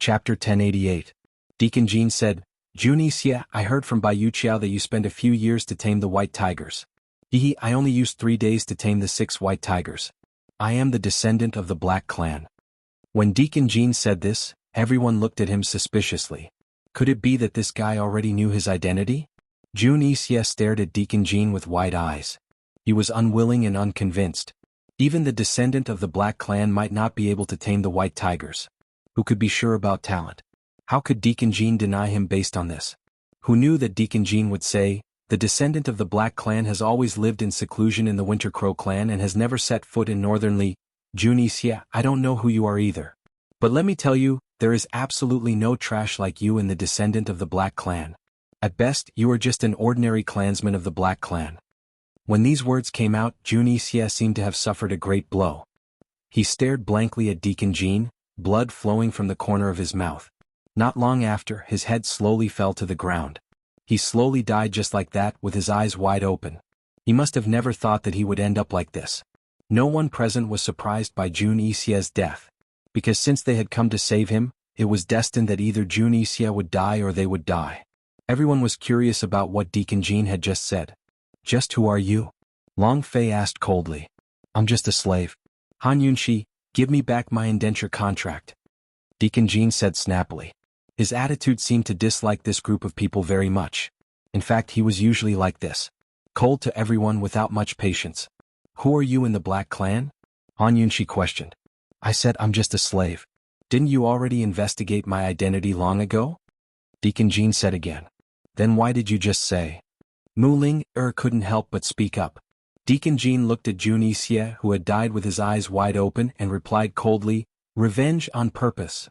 Chapter 1088. Deacon Jean said, Junicia, I heard from Bai Yuqiao that you spent a few years to tame the white tigers. Hehe, I only used 3 days to tame the 6 white tigers. I am the descendant of the Black Clan. When Deacon Jean said this, everyone looked at him suspiciously. Could it be that this guy already knew his identity? Junicia stared at Deacon Jean with wide eyes. He was unwilling and unconvinced. Even the descendant of the Black Clan might not be able to tame the white tigers. Who could be sure about talent? How could Deacon Jean deny him based on this? Who knew that Deacon Jean would say, the descendant of the Black Clan has always lived in seclusion in the Winter Crow clan and has never set foot in Northern Li? Junicia, I don't know who you are either. But let me tell you, there is absolutely no trash like you in the descendant of the Black Clan. At best, you are just an ordinary clansman of the Black Clan. When these words came out, Junicia seemed to have suffered a great blow. He stared blankly at Deacon Jean, blood flowing from the corner of his mouth. Not long after, his head slowly fell to the ground. He slowly died just like that, with his eyes wide open. He must have never thought that he would end up like this. No one present was surprised by Junicia's death. Because since they had come to save him, it was destined that either Junicia would die or they would die. Everyone was curious about what Deacon Jean had just said. Just who are you? Long Fei asked coldly. I'm just a slave. Han Yunshi, give me back my indenture contract. Deacon Jean said snappily. His attitude seemed to dislike this group of people very much. In fact, he was usually like this. Cold to everyone without much patience. Who are you in the Black Clan? Han Yunshi questioned. I said I'm just a slave. Didn't you already investigate my identity long ago? Deacon Jean said again. Then why did you just say? Mu Ling couldn't help but speak up. Deacon Jean looked at Junicia, who had died with his eyes wide open, and replied coldly, Revenge on purpose.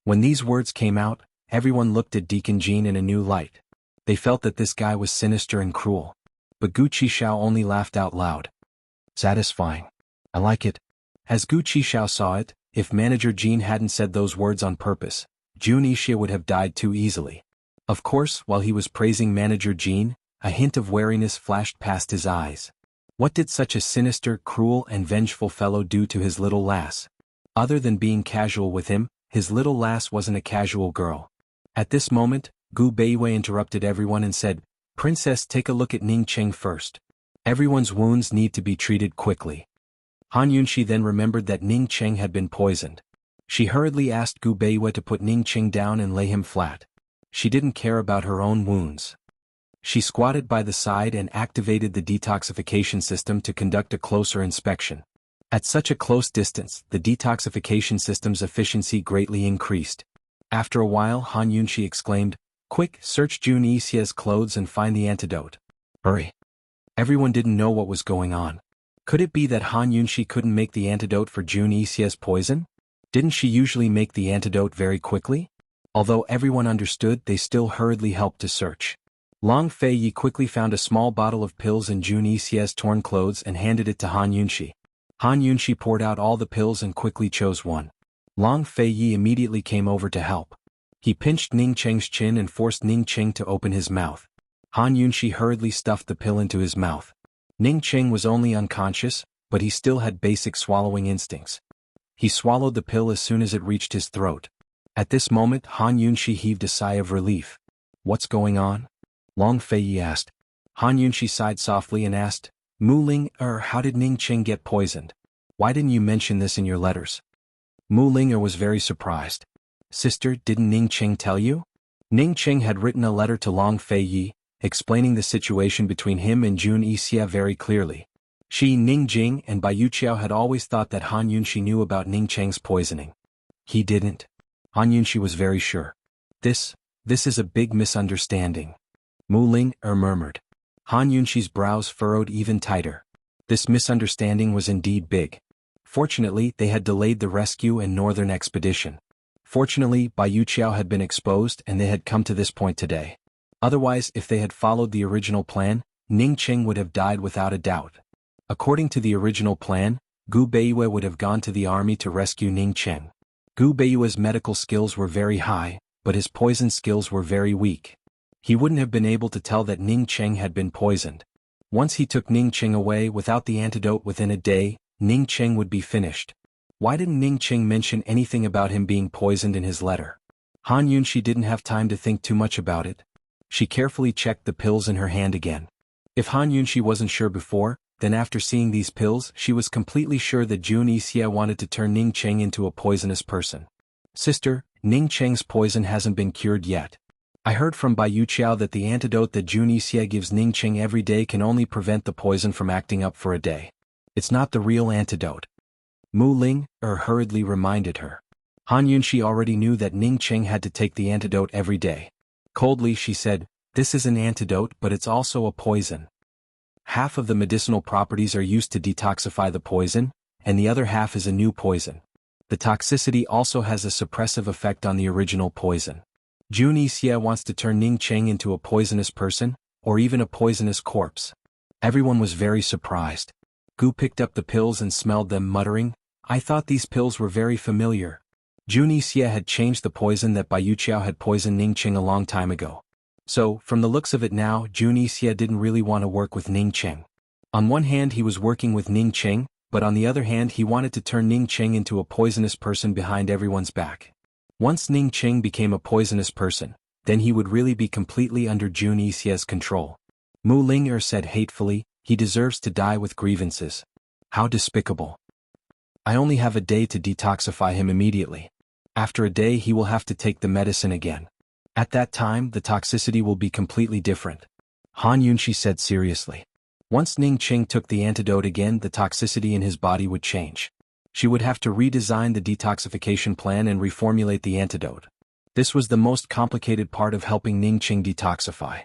When these words came out, everyone looked at Deacon Jean in a new light. They felt that this guy was sinister and cruel. But Gu Qishao only laughed out loud. Satisfying. I like it. As Gu Qishao saw it, if Manager Jean hadn't said those words on purpose, Junicia would have died too easily. Of course, while he was praising Manager Jean, a hint of wariness flashed past his eyes. What did such a sinister, cruel, and vengeful fellow do to his little lass? Other than being casual with him, his little lass wasn't a casual girl. At this moment, Gu Beiwei interrupted everyone and said, Princess, take a look at Ning Cheng first. Everyone's wounds need to be treated quickly. Han Yunshi then remembered that Ning Cheng had been poisoned. She hurriedly asked Gu Beiwei to put Ning Cheng down and lay him flat. She didn't care about her own wounds. She squatted by the side and activated the detoxification system to conduct a closer inspection. At such a close distance, the detoxification system's efficiency greatly increased. After a while, Han Yunshi exclaimed, Quick, search Junicia's clothes and find the antidote. Hurry. Everyone didn't know what was going on. Could it be that Han Yunshi couldn't make the antidote for Junicia's poison? Didn't she usually make the antidote very quickly? Although everyone understood, they still hurriedly helped to search. Long Fei Yi quickly found a small bottle of pills in Junicia's torn clothes and handed it to Han Yunshi. Han Yunshi poured out all the pills and quickly chose one. Long Fei Yi immediately came over to help. He pinched Ning Cheng's chin and forced Ning Cheng to open his mouth. Han Yunshi hurriedly stuffed the pill into his mouth. Ning Cheng was only unconscious, but he still had basic swallowing instincts. He swallowed the pill as soon as it reached his throat. At this moment, Han Yunshi heaved a sigh of relief. What's going on? Long Fei Yi asked. Han Yunshi sighed softly and asked, Mu Ling, how did Ning Cheng get poisoned? Why didn't you mention this in your letters? Mu Ling was very surprised. Sister, didn't Ning Cheng tell you? Ning Cheng had written a letter to Long Fei Yi, explaining the situation between him and Jun Yixia very clearly. She, Ning Jing, and Bai Yuqiao had always thought that Han Yunshi knew about Ning Cheng's poisoning. He didn't. Han Yunshi was very sure. This is a big misunderstanding. Mu Ling murmured. Han Yunshi's brows furrowed even tighter. This misunderstanding was indeed big. Fortunately, they had delayed the rescue and northern expedition. Fortunately, Bai Yuqiao had been exposed and they had come to this point today. Otherwise, if they had followed the original plan, Ning Cheng would have died without a doubt. According to the original plan, Gu Beiwei would have gone to the army to rescue Ning Cheng. Gu Beiwei's medical skills were very high, but his poison skills were very weak. He wouldn't have been able to tell that Ning Cheng had been poisoned. Once he took Ning Cheng away without the antidote within a day, Ning Cheng would be finished. Why didn't Ning Cheng mention anything about him being poisoned in his letter? Han Yunxi didn't have time to think too much about it. She carefully checked the pills in her hand again. If Han Yunxi wasn't sure before, then after seeing these pills she was completely sure that Jun Yixie wanted to turn Ning Cheng into a poisonous person. Sister, Ning Cheng's poison hasn't been cured yet. I heard from Bai Yuqiao that the antidote that Jun Yixie gives Ning Cheng every day can only prevent the poison from acting up for a day. It's not the real antidote. Mu Ling hurriedly reminded her. Han Yunxi already knew that Ning Cheng had to take the antidote every day. Coldly she said, "This is an antidote, but it's also a poison. Half of the medicinal properties are used to detoxify the poison, and the other half is a new poison. The toxicity also has a suppressive effect on the original poison. Jun Yixie wants to turn Ning Cheng into a poisonous person, or even a poisonous corpse." Everyone was very surprised. Gu picked up the pills and smelled them, muttering, "I thought these pills were very familiar." Jun Yixie had changed the poison that Bai Yuqiao had poisoned Ning Cheng a long time ago. So, from the looks of it now, Jun Yixie didn't really want to work with Ning Cheng. On one hand he was working with Ning Cheng, but on the other hand he wanted to turn Ning Cheng into a poisonous person behind everyone's back. Once Ning Cheng became a poisonous person, then he would really be completely under Jun Yixie's control. Mu Ling said hatefully, "He deserves to die with grievances. How despicable. I only have a day to detoxify him immediately. After a day he will have to take the medicine again. At that time the toxicity will be completely different." Han Yunxi said seriously. Once Ning Cheng took the antidote again, the toxicity in his body would change. She would have to redesign the detoxification plan and reformulate the antidote. This was the most complicated part of helping Ning Cheng detoxify.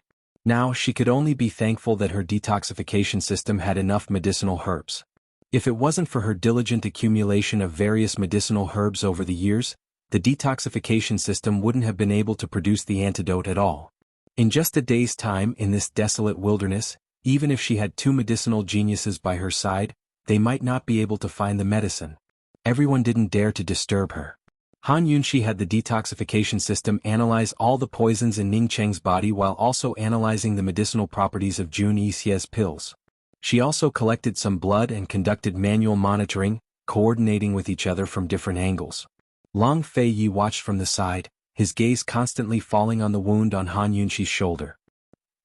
Now she could only be thankful that her detoxification system had enough medicinal herbs. If it wasn't for her diligent accumulation of various medicinal herbs over the years, the detoxification system wouldn't have been able to produce the antidote at all. In just a day's time in this desolate wilderness, even if she had two medicinal geniuses by her side, they might not be able to find the medicine. Everyone didn't dare to disturb her. Han Yunxi had the detoxification system analyze all the poisons in Ning Cheng's body while also analyzing the medicinal properties of Jun Yixie's pills. She also collected some blood and conducted manual monitoring, coordinating with each other from different angles. Long Fei Yi watched from the side, his gaze constantly falling on the wound on Han Yunxi's shoulder.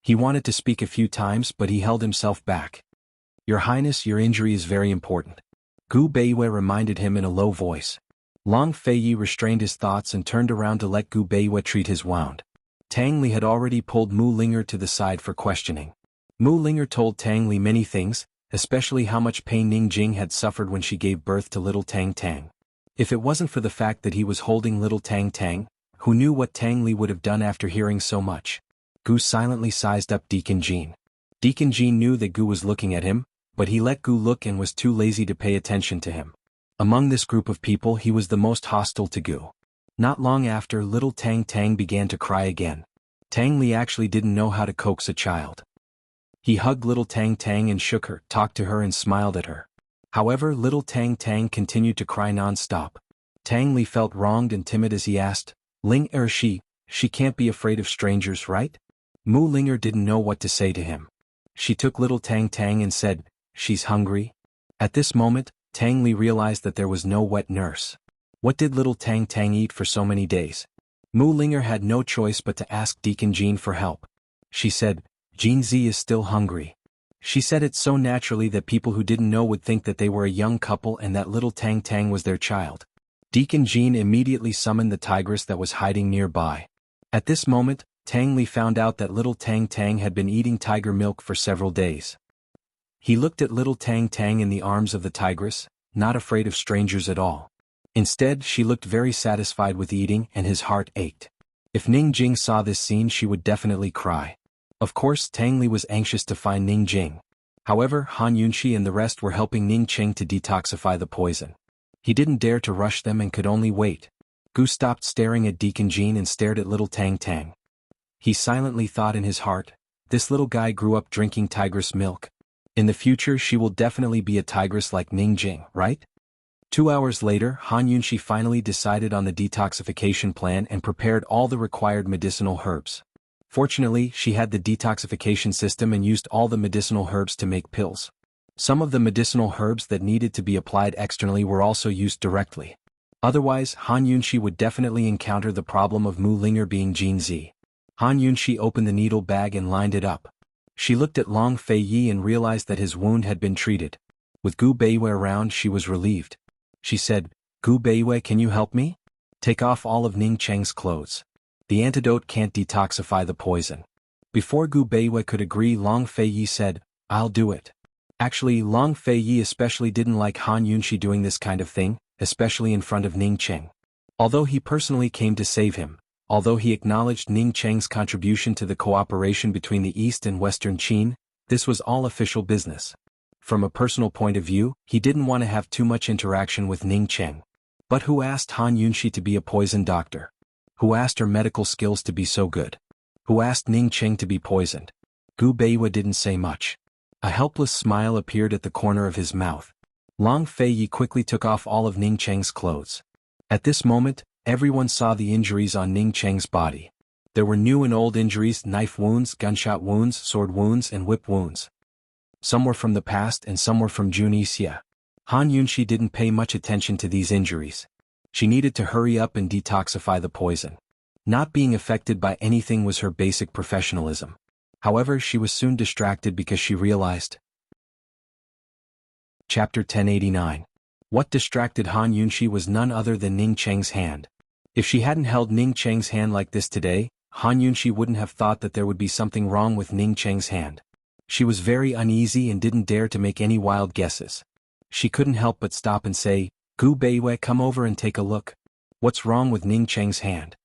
He wanted to speak a few times but he held himself back. "Your Highness, your injury is very important," Gu Beiwei reminded him in a low voice. Long Fei Yi restrained his thoughts and turned around to let Gu Beiwei treat his wound. Tang Li had already pulled Mu Linger to the side for questioning. Mu Linger told Tang Li many things, especially how much pain Ning Jing had suffered when she gave birth to little Tang Tang. If it wasn't for the fact that he was holding little Tang Tang, who knew what Tang Li would have done after hearing so much? Gu silently sized up Deacon Jean. Deacon Jean knew that Gu was looking at him, but he let Gu look and was too lazy to pay attention to him. Among this group of people he was the most hostile to Gu. Not long after, little Tang Tang began to cry again. Tang Li actually didn't know how to coax a child. He hugged little Tang Tang and shook her, talked to her and smiled at her. However, little Tang Tang continued to cry non-stop. Tang Li felt wronged and timid as he asked, "Ling she can't be afraid of strangers, right?" Mu Linger didn't know what to say to him. She took little Tang Tang and said, "She's hungry." At this moment, Tang Li realized that there was no wet nurse. What did little Tang Tang eat for so many days? Mu Linger had no choice but to ask Deacon Jean for help. She said, "Jean Z is still hungry." She said it so naturally that people who didn't know would think that they were a young couple and that little Tang Tang was their child. Deacon Jean immediately summoned the tigress that was hiding nearby. At this moment, Tang Li found out that little Tang Tang had been eating tiger milk for several days. He looked at little Tang Tang in the arms of the tigress, not afraid of strangers at all. Instead, she looked very satisfied with eating and his heart ached. If Ning Jing saw this scene she would definitely cry. Of course, Tang Li was anxious to find Ning Jing. However, Han Yunxi and the rest were helping Ning Cheng to detoxify the poison. He didn't dare to rush them and could only wait. Gu stopped staring at Deacon Jean and stared at little Tang Tang. He silently thought in his heart, "This little guy grew up drinking tigress milk. In the future she will definitely be a tigress like Ning Jing, right?" 2 hours later, Han Yunxi finally decided on the detoxification plan and prepared all the required medicinal herbs. Fortunately, she had the detoxification system and used all the medicinal herbs to make pills. Some of the medicinal herbs that needed to be applied externally were also used directly. Otherwise, Han Yunxi would definitely encounter the problem of Mu Linger being Gene Z. Han Yunxi opened the needle bag and lined it up. She looked at Long Fei Yi and realized that his wound had been treated. With Gu Beiwei around, she was relieved. She said, "Gu Beiwei, can you help me? Take off all of Ning Cheng's clothes. The antidote can't detoxify the poison." Before Gu Beiwei could agree, Long Fei Yi said, "I'll do it." Actually, Long Fei Yi especially didn't like Han Yunxi doing this kind of thing, especially in front of Ning Cheng. Although he personally came to save him, although he acknowledged Ning Cheng's contribution to the cooperation between the East and Western Qin, this was all official business. From a personal point of view, he didn't want to have too much interaction with Ning Cheng. But who asked Han Yunxi to be a poison doctor? Who asked her medical skills to be so good? Who asked Ning Cheng to be poisoned? Gu Beiwa didn't say much. A helpless smile appeared at the corner of his mouth. Long Fei Yi quickly took off all of Ning Cheng's clothes. At this moment, everyone saw the injuries on Ning Cheng's body. There were new and old injuries: knife wounds, gunshot wounds, sword wounds, and whip wounds. Some were from the past and some were from Junixia. Han Yunxi didn't pay much attention to these injuries. She needed to hurry up and detoxify the poison. Not being affected by anything was her basic professionalism. However, she was soon distracted because she realized. Chapter 1089. What distracted Han Yunxi was none other than Ning Cheng's hand. If she hadn't held Ning Cheng's hand like this today, Han Yunxi wouldn't have thought that there would be something wrong with Ning Cheng's hand. She was very uneasy and didn't dare to make any wild guesses. She couldn't help but stop and say, "Gu Beiwei, come over and take a look. What's wrong with Ning Cheng's hand?"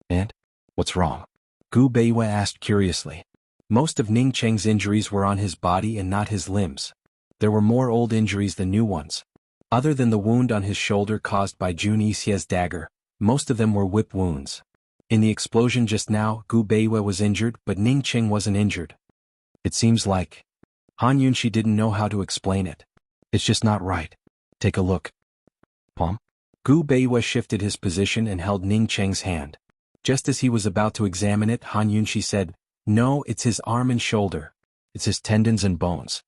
"And? What's wrong?" Gu Beiwei asked curiously. Most of Ning Cheng's injuries were on his body and not his limbs. There were more old injuries than new ones. Other than the wound on his shoulder caused by Jun Yixia's dagger, most of them were whip wounds. In the explosion just now, Gu Beiwei was injured, but Ning Cheng wasn't injured. It seems like. Han Yunxi didn't know how to explain it. "It's just not right. Take a look." Palm? Gu Beiwei shifted his position and held Ning Cheng's hand. Just as he was about to examine it, Han Yunxi said, "No, it's his arm and shoulder. It's his tendons and bones."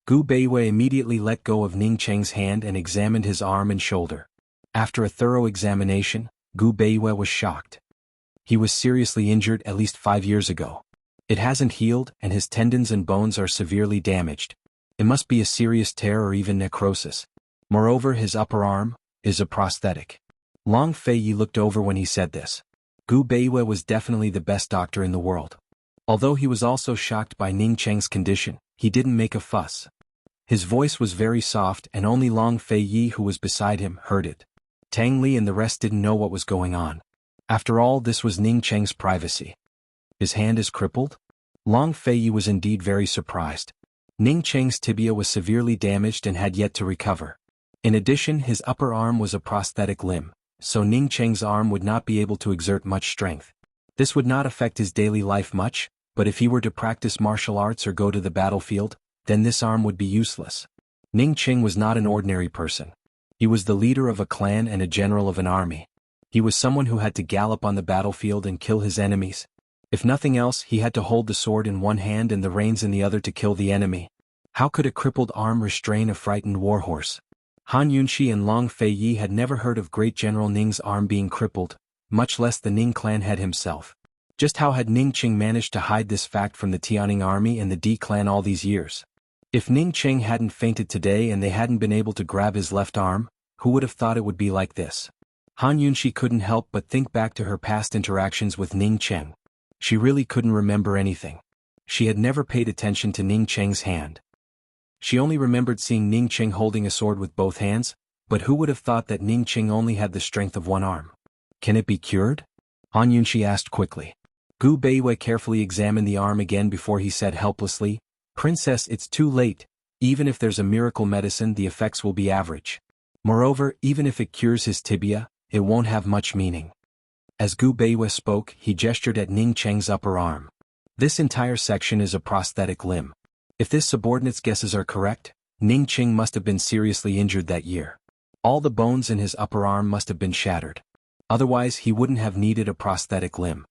Gu Beiwei immediately let go of Ning Cheng's hand and examined his arm and shoulder. After a thorough examination, Gu Beiwei was shocked. He was seriously injured at least 5 years ago. It hasn't healed, and his tendons and bones are severely damaged. It must be a serious tear or even necrosis. Moreover, his upper arm is a prosthetic. Long Fei Yi looked over when he said this. Gu Beiwei was definitely the best doctor in the world. Although he was also shocked by Ning Cheng's condition, he didn't make a fuss. His voice was very soft and only Long Fei Yi, who was beside him, heard it. Tang Li and the rest didn't know what was going on. After all, this was Ning Cheng's privacy. His hand is crippled? Long Fei Yi was indeed very surprised. Ning Cheng's tibia was severely damaged and had yet to recover. In addition, his upper arm was a prosthetic limb, so Ning Cheng's arm would not be able to exert much strength. This would not affect his daily life much, but if he were to practice martial arts or go to the battlefield, then this arm would be useless. Ning Cheng was not an ordinary person. He was the leader of a clan and a general of an army. He was someone who had to gallop on the battlefield and kill his enemies. If nothing else, he had to hold the sword in one hand and the reins in the other to kill the enemy. How could a crippled arm restrain a frightened warhorse? Han Yunxi and Long Fei Yi had never heard of Great General Ning's arm being crippled, much less the Ning clan head himself. Just how had Ning Cheng managed to hide this fact from the Tianing army and the D clan all these years? If Ning Cheng hadn't fainted today and they hadn't been able to grab his left arm, who would have thought it would be like this? Han Yunxi couldn't help but think back to her past interactions with Ning Cheng. She really couldn't remember anything. She had never paid attention to Ning Cheng's hand. She only remembered seeing Ning Cheng holding a sword with both hands, but who would have thought that Ning Cheng only had the strength of one arm? Can it be cured? Han Yunxi asked quickly. Gu Beiwei carefully examined the arm again before he said helplessly, "Princess, it's too late. Even if there's a miracle medicine, the effects will be average. Moreover, even if it cures his tibia, it won't have much meaning." As Gu Beiwei spoke, he gestured at Ning Cheng's upper arm. This entire section is a prosthetic limb. If this subordinate's guesses are correct, Ning Cheng must have been seriously injured that year. All the bones in his upper arm must have been shattered. Otherwise, he wouldn't have needed a prosthetic limb.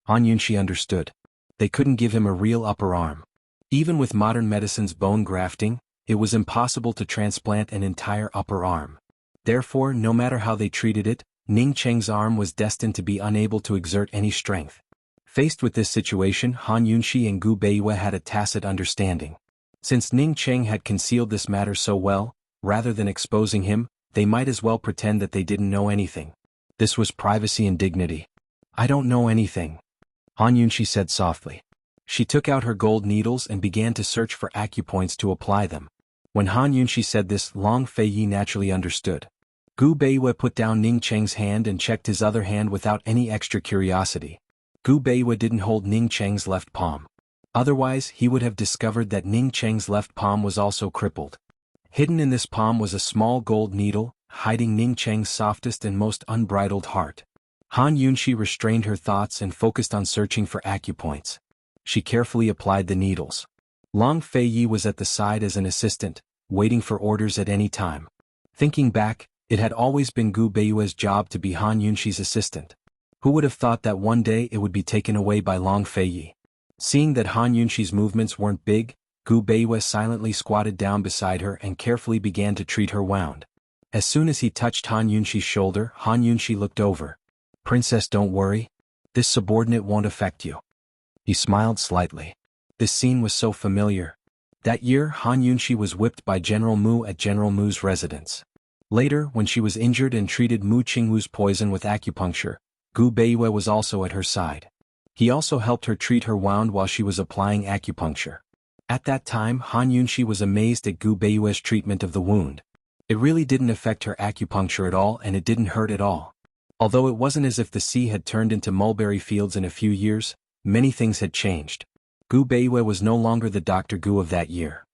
Han Yunxi understood. They couldn't give him a real upper arm. Even with modern medicine's bone grafting, it was impossible to transplant an entire upper arm. Therefore, no matter how they treated it, Ning Cheng's arm was destined to be unable to exert any strength. Faced with this situation, Han Yunxi and Gu Beiyue had a tacit understanding. Since Ning Cheng had concealed this matter so well, rather than exposing him, they might as well pretend that they didn't know anything. This was privacy and dignity. "I don't know anything," Han Yunxi said softly. She took out her gold needles and began to search for acupoints to apply them. When Han Yunxi said this, Long Feiyi naturally understood. Gu Beiyue put down Ning Cheng's hand and checked his other hand without any extra curiosity. Gu Beiyue didn't hold Ning Cheng's left palm. Otherwise, he would have discovered that Ning Cheng's left palm was also crippled. Hidden in this palm was a small gold needle, hiding Ning Cheng's softest and most unbridled heart. Han Yunxi restrained her thoughts and focused on searching for acupoints. She carefully applied the needles. Long Feiyi was at the side as an assistant, waiting for orders at any time. Thinking back, it had always been Gu Beiyue's job to be Han Yunxi's assistant. Who would have thought that one day it would be taken away by Long Feiyi? Seeing that Han Yunxi's movements weren't big, Gu Beiyue silently squatted down beside her and carefully began to treat her wound. As soon as he touched Han Yunxi's shoulder, Han Yunxi looked over. "Princess, don't worry. This subordinate won't affect you." He smiled slightly. This scene was so familiar. That year, Han Yunxi was whipped by General Mu at General Mu's residence. Later, when she was injured and treated Mu Qingwu's poison with acupuncture, Gu Beiyue was also at her side. He also helped her treat her wound while she was applying acupuncture. At that time, Han Yunxi was amazed at Gu Beiyue's treatment of the wound. It really didn't affect her acupuncture at all, and it didn't hurt at all. Although it wasn't as if the sea had turned into mulberry fields in a few years, many things had changed. Gu Beiyue was no longer the Dr. Gu of that year.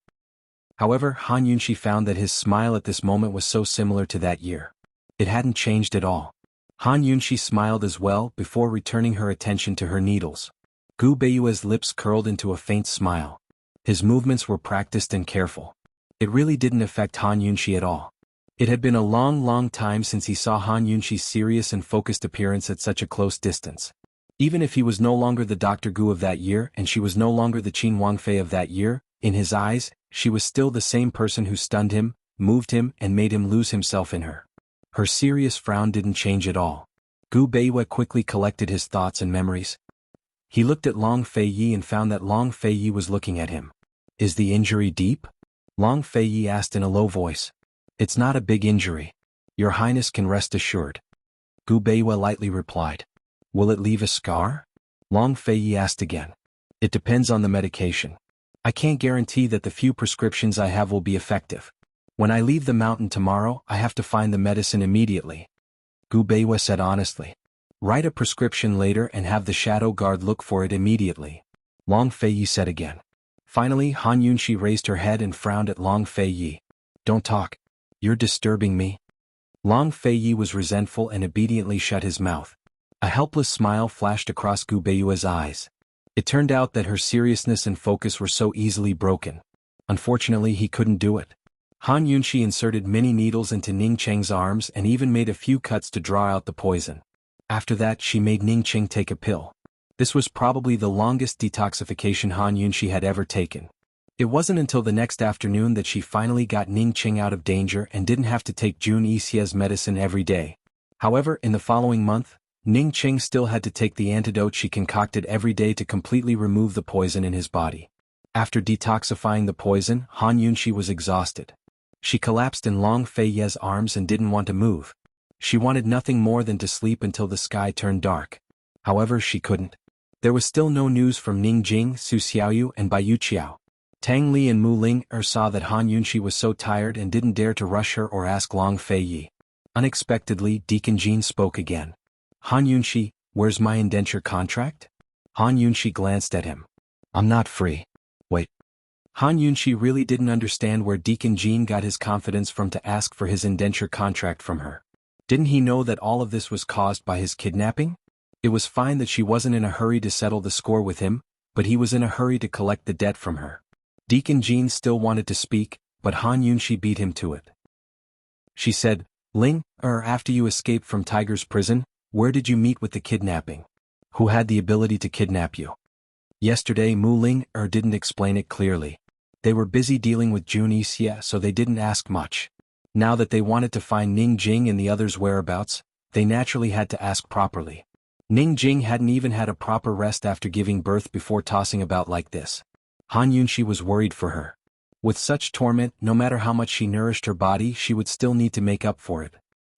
However, Han Yunxi found that his smile at this moment was so similar to that year. It hadn't changed at all. Han Yunxi smiled as well before returning her attention to her needles. Gu Beiyue's lips curled into a faint smile. His movements were practiced and careful. It really didn't affect Han Yunxi at all. It had been a long time since he saw Han Yunxi's serious and focused appearance at such a close distance. Even if he was no longer the Dr. Gu of that year and she was no longer the Qin Wangfei of that year, in his eyes, she was still the same person who stunned him, moved him, and made him lose himself in her. Her serious frown didn't change at all. Gu Beiyue quickly collected his thoughts and memories. He looked at Long Feiyi and found that Long Feiyi was looking at him. "Is the injury deep?" Long Feiyi asked in a low voice. "It's not a big injury. Your Highness can rest assured." Gu Beiyue lightly replied. "Will it leave a scar?" Long Feiyi asked again. "It depends on the medication. I can't guarantee that the few prescriptions I have will be effective. When I leave the mountain tomorrow, I have to find the medicine immediately," Gu Beiyue said honestly. "Write a prescription later and have the shadow guard look for it immediately," Long Feiyi said again. Finally, Han Yunxi raised her head and frowned at Long Feiyi. "Don't talk. You're disturbing me." Long Feiyi was resentful and obediently shut his mouth. A helpless smile flashed across Gu Beiyue's eyes. It turned out that her seriousness and focus were so easily broken. Unfortunately, he couldn't do it. Han Yunxi inserted many needles into Ning Cheng's arms and even made a few cuts to draw out the poison. After that, she made Ning Cheng take a pill. This was probably the longest detoxification Han Yunxi had ever taken. It wasn't until the next afternoon that she finally got Ning Cheng out of danger and didn't have to take Jun Yixie's medicine every day. However, in the following month, Ning Cheng still had to take the antidote she concocted every day to completely remove the poison in his body. After detoxifying the poison, Han Yunxi was exhausted. She collapsed in Long Feiyi's arms and didn't want to move. She wanted nothing more than to sleep until the sky turned dark. However, she couldn't. There was still no news from Ning Jing, Su Xiaoyu, and Bai Yuqiao. Tang Li and Mu Ling saw that Han Yunxi was so tired and didn't dare to rush her or ask Long Feiyi. Unexpectedly, Deacon Jean spoke again. "Han Yunxi, where's my indenture contract?" Han Yunxi glanced at him. "I'm not free." "Wait." Han Yunxi really didn't understand where Deacon Jean got his confidence from to ask for his indenture contract from her. Didn't he know that all of this was caused by his kidnapping? It was fine that she wasn't in a hurry to settle the score with him, but he was in a hurry to collect the debt from her. Deacon Jean still wanted to speak, but Han Yunxi beat him to it. She said, "Ling, after you escaped from Tiger's prison, where did you meet with the kidnapping? Who had the ability to kidnap you?" Yesterday Mu Ling didn't explain it clearly. They were busy dealing with Jun Yixie, so they didn't ask much. Now that they wanted to find Ning Jing and the others' whereabouts, they naturally had to ask properly. Ning Jing hadn't even had a proper rest after giving birth before tossing about like this. Han Yunxi was worried for her. With such torment, no matter how much she nourished her body, she would still need to make up for it.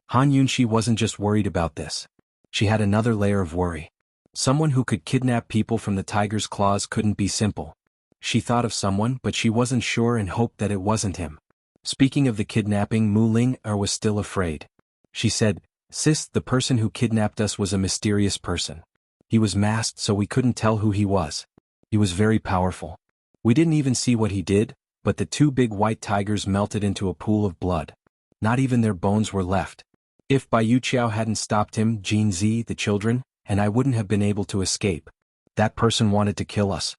Han Yunxi wasn't just worried about this. She had another layer of worry. Someone who could kidnap people from the tiger's claws couldn't be simple. She thought of someone, but she wasn't sure and hoped that it wasn't him. Speaking of the kidnapping, Mu Ling was still afraid. She said, "Sis, the person who kidnapped us was a mysterious person. He was masked so we couldn't tell who he was. He was very powerful. We didn't even see what he did, but the two big white tigers melted into a pool of blood. Not even their bones were left. If Bai Yuqiao hadn't stopped him, Jin Zi, the children, and I wouldn't have been able to escape. That person wanted to kill us."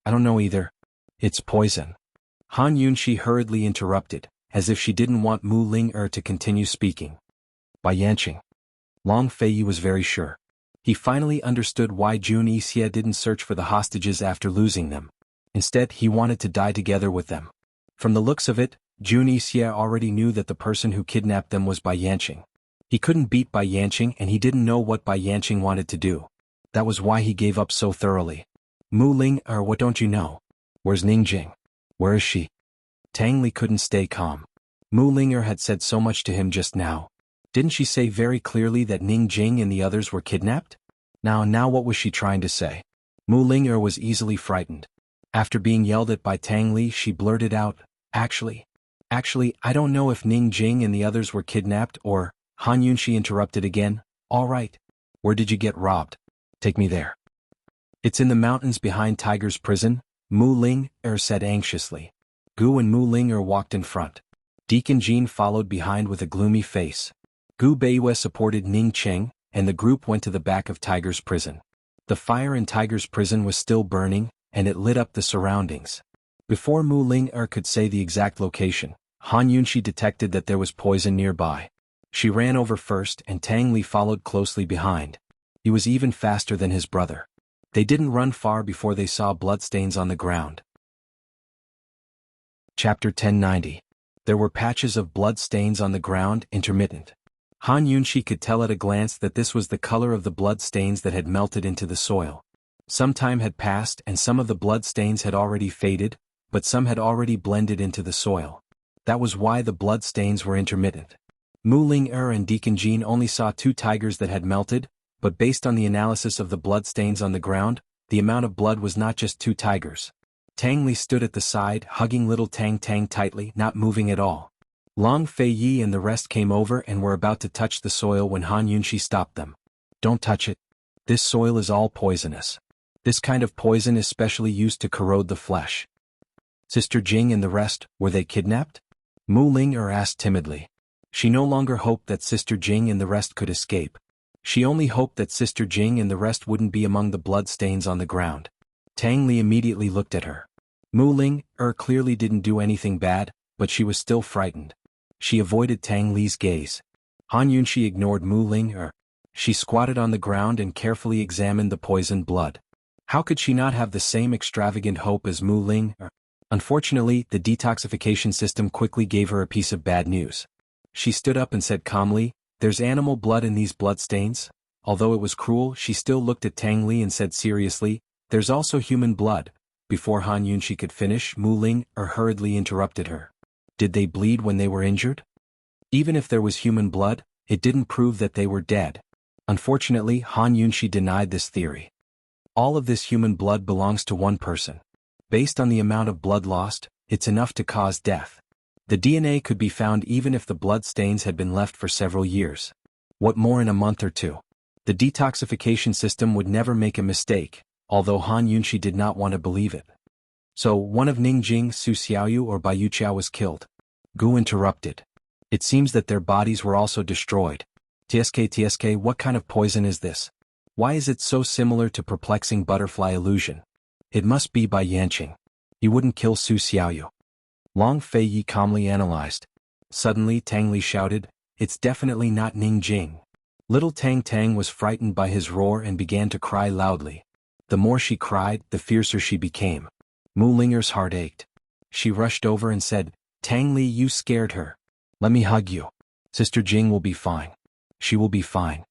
"I don't know either. It's poison." Han Yunxi hurriedly interrupted, as if she didn't want Mu Ling to continue speaking. Bai Yanqing. Long Fei was very sure. He finally understood why Jun Yixie didn't search for the hostages after losing them. Instead, he wanted to die together with them. From the looks of it, Jun Yixie already knew that the person who kidnapped them was Bai Yanqing. He couldn't beat Bai Yanqing and he didn't know what Bai Yanqing wanted to do. That was why he gave up so thoroughly. "Mu Ling, what don't you know? Where's Ning Jing? Where is she?" Tang Li couldn't stay calm. Mu Ling had said so much to him just now. Didn't she say very clearly that Ning Jing and the others were kidnapped? Now what was she trying to say? Mu Ling was easily frightened. After being yelled at by Tang Li, she blurted out, Actually, I don't know if Ning Jing and the others were kidnapped or..." Han Yunxi interrupted again. "All right. Where did you get robbed? Take me there." "It's in the mountains behind Tiger's prison," Mu Ling said anxiously. Gu and Mu Ling walked in front. Deacon Jean followed behind with a gloomy face. Gu Beiyue supported Ning Cheng, and the group went to the back of Tiger's prison. The fire in Tiger's prison was still burning, and it lit up the surroundings. Before Mu Ling could say the exact location, Han Yunxi detected that there was poison nearby. She ran over first and Tang Li followed closely behind. He was even faster than his brother. They didn't run far before they saw bloodstains on the ground. Chapter 1090. There were patches of blood stains on the ground, intermittent. Han Yunxi could tell at a glance that this was the color of the blood stains that had melted into the soil. Some time had passed and some of the blood stains had already faded, but some had already blended into the soil. That was why the blood stains were intermittent. Mu Ling and Deacon Jean only saw 2 tigers that had melted, but based on the analysis of the blood stains on the ground, the amount of blood was not just 2 tigers. Tang Li stood at the side, hugging little Tang Tang tightly, not moving at all. Long Fei Yi and the rest came over and were about to touch the soil when Han Yunxi stopped them. "Don't touch it. This soil is all poisonous. This kind of poison is specially used to corrode the flesh." "Sister Jing and the rest, were they kidnapped?" Mu Ling asked timidly. She no longer hoped that Sister Jing and the rest could escape. She only hoped that Sister Jing and the rest wouldn't be among the blood stains on the ground. Tang Li immediately looked at her. Mu Ling clearly didn't do anything bad, but she was still frightened. She avoided Tang Li's gaze. Han Yunxi ignored Mu Ling. She squatted on the ground and carefully examined the poisoned blood. How could she not have the same extravagant hope as Mu Ling? Unfortunately, the detoxification system quickly gave her a piece of bad news. She stood up and said calmly, "There's animal blood in these bloodstains." Although it was cruel, she still looked at Tang Li and said seriously, "There's also human blood." Before Han Yunxi could finish, Mu Ling hurriedly interrupted her. "Did they bleed when they were injured?" Even if there was human blood, it didn't prove that they were dead. Unfortunately, Han Yunxi denied this theory. All of this human blood belongs to one person. Based on the amount of blood lost, it's enough to cause death. The DNA could be found even if the blood stains had been left for several years. What more in a month or 2? The detoxification system would never make a mistake, although Han Yunxi did not want to believe it. "So, one of Ning Jing, Su Xiaoyu or Bai Yuqiao was killed?" Gu interrupted. "It seems that their bodies were also destroyed." TSK, what kind of poison is this? Why is it so similar to perplexing butterfly illusion? It must be Bai Yanqing. He wouldn't kill Su Xiaoyu. Long Fei Yi calmly analyzed. Suddenly Tang Li shouted, "It's definitely not Ning Jing." Little Tang Tang was frightened by his roar and began to cry loudly. The more she cried, the fiercer she became. Mu Linger's heart ached. She rushed over and said, "Tang Li, you scared her." Let me hug you. Sister Jing will be fine. She will be fine.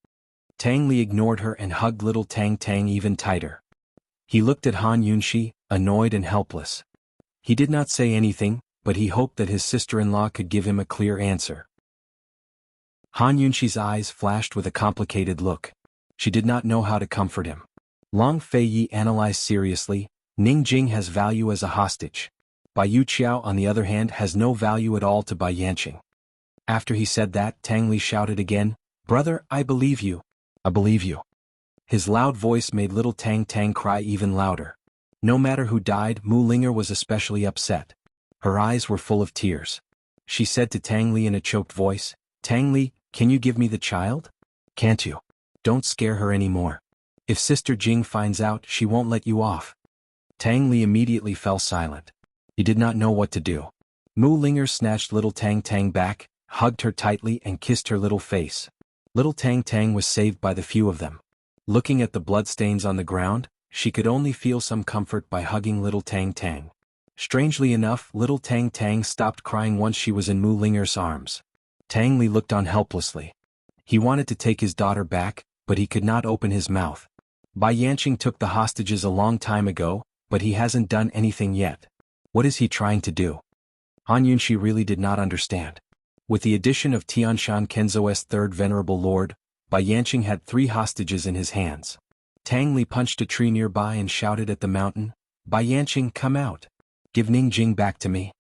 Tang Li ignored her and hugged little Tang Tang even tighter. He looked at Han Yunxi, annoyed and helpless. He did not say anything, but he hoped that his sister-in-law could give him a clear answer. Han Yunxi's eyes flashed with a complicated look. She did not know how to comfort him. Long Fei Yi analyzed seriously, Ning Jing has value as a hostage. Bai Yuqiao on the other hand has no value at all to Bai Yanqing. After he said that, Tang Li shouted again, "Brother, I believe you. I believe you." His loud voice made little Tang Tang cry even louder. No matter who died, Mu Linger was especially upset. Her eyes were full of tears. She said to Tang Li in a choked voice, "Tang Li, can you give me the child? Can't you? Don't scare her anymore. If Sister Jing finds out, she won't let you off." Tang Li immediately fell silent. He did not know what to do. Mu Linger snatched little Tang Tang back, hugged her tightly and kissed her little face. Little Tang Tang was saved by the few of them. Looking at the bloodstains on the ground, she could only feel some comfort by hugging little Tang Tang. Strangely enough, little Tang Tang stopped crying once she was in Mu Linger's arms. Tang Li looked on helplessly. He wanted to take his daughter back, but he could not open his mouth. Bai Yanqing took the hostages a long time ago, but he hasn't done anything yet. What is he trying to do? Han Yunxi really did not understand. With the addition of Tianshan Kenzo's third venerable lord, Bai Yanqing had 3 hostages in his hands. Tang Li punched a tree nearby and shouted at the mountain, "Bai Yanqing, come out. Give Ning Jing back to me.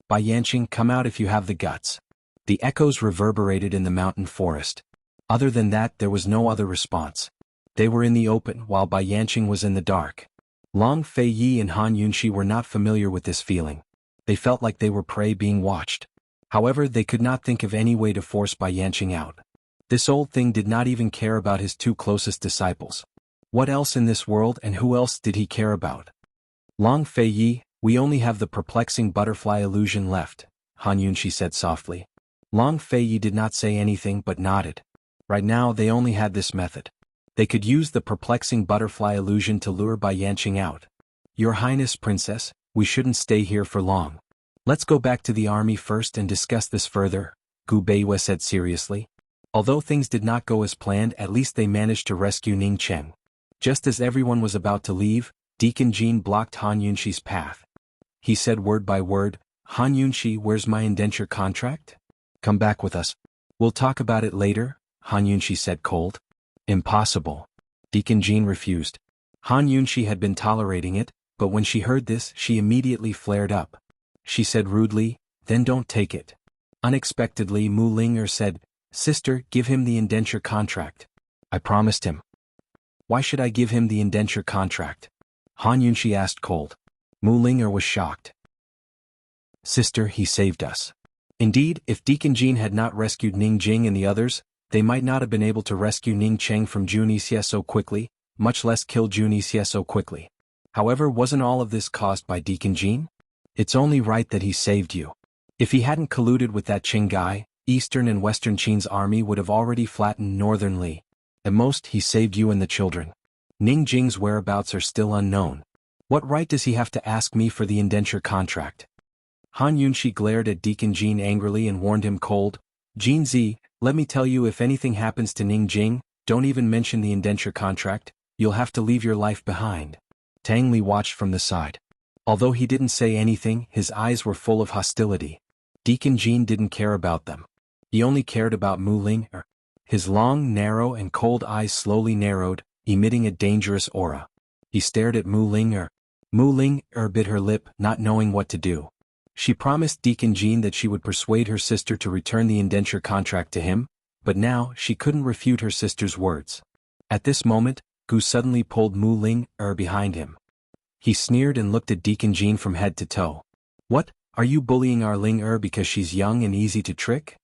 Bai Yanqing, come out if you have the guts." The echoes reverberated in the mountain forest. Other than that, there was no other response. They were in the open while Bai Yanqing was in the dark. Long Fei Yi and Han Yunxi were not familiar with this feeling. They felt like they were prey being watched. However, they could not think of any way to force Bai Yanqing out. This old thing did not even care about his 2 closest disciples. What else in this world and who else did he care about? Long Fei Yi, we only have the perplexing butterfly illusion left, Han Yunxi said softly. Long Fei Yi did not say anything but nodded. Right now they only had this method. They could use the perplexing butterfly illusion to lure Bai Yanqing out. Your Highness, Princess, we shouldn't stay here for long. Let's go back to the army first and discuss this further, Gu Beiyue said seriously. Although things did not go as planned, at least they managed to rescue Ning Cheng. Just as everyone was about to leave, Deacon Jean blocked Han Yunxi's path. He said word by word, "Han Yunxi, where's my indenture contract? Come back with us. We'll talk about it later," Han Yunxi said cold. Impossible. Deacon Jean refused. Han Yunxi had been tolerating it, but when she heard this, she immediately flared up. She said rudely, "Then don't take it." Unexpectedly, Mu Linger said, "Sister, give him the indenture contract." "I promised him." "Why should I give him the indenture contract?" Han Yunxi asked cold. Mu Linger was shocked. "Sister, he saved us." Indeed, if Deacon Jean had not rescued Ning Jing and the others, they might not have been able to rescue Ning Cheng from Junixie so quickly, much less kill Junixie so quickly. However, wasn't all of this caused by Deacon Jean? It's only right that he saved you. If he hadn't colluded with that Qing guy, Eastern and Western Qing's army would have already flattened Northern Li. At most, he saved you and the children. Ning Jing's whereabouts are still unknown. What right does he have to ask me for the indenture contract? Han Yunxi glared at Deacon Jean angrily and warned him cold, "Jean Zi, let me tell you, if anything happens to Ning Jing, don't even mention the indenture contract, you'll have to leave your life behind." Tang Li watched from the side. Although he didn't say anything, his eyes were full of hostility. Deacon Jean didn't care about them. He only cared about Mu Linger. His long, narrow and cold eyes slowly narrowed, emitting a dangerous aura. He stared at Mu Linger. Mu Linger bit her lip, not knowing what to do. She promised Deacon Jean that she would persuade her sister to return the indenture contract to him, but now she couldn't refute her sister's words. At this moment, Gu suddenly pulled Mu Linger behind him. He sneered and looked at Deacon Jean from head to toe. "What, are you bullying our Linger because she's young and easy to trick?"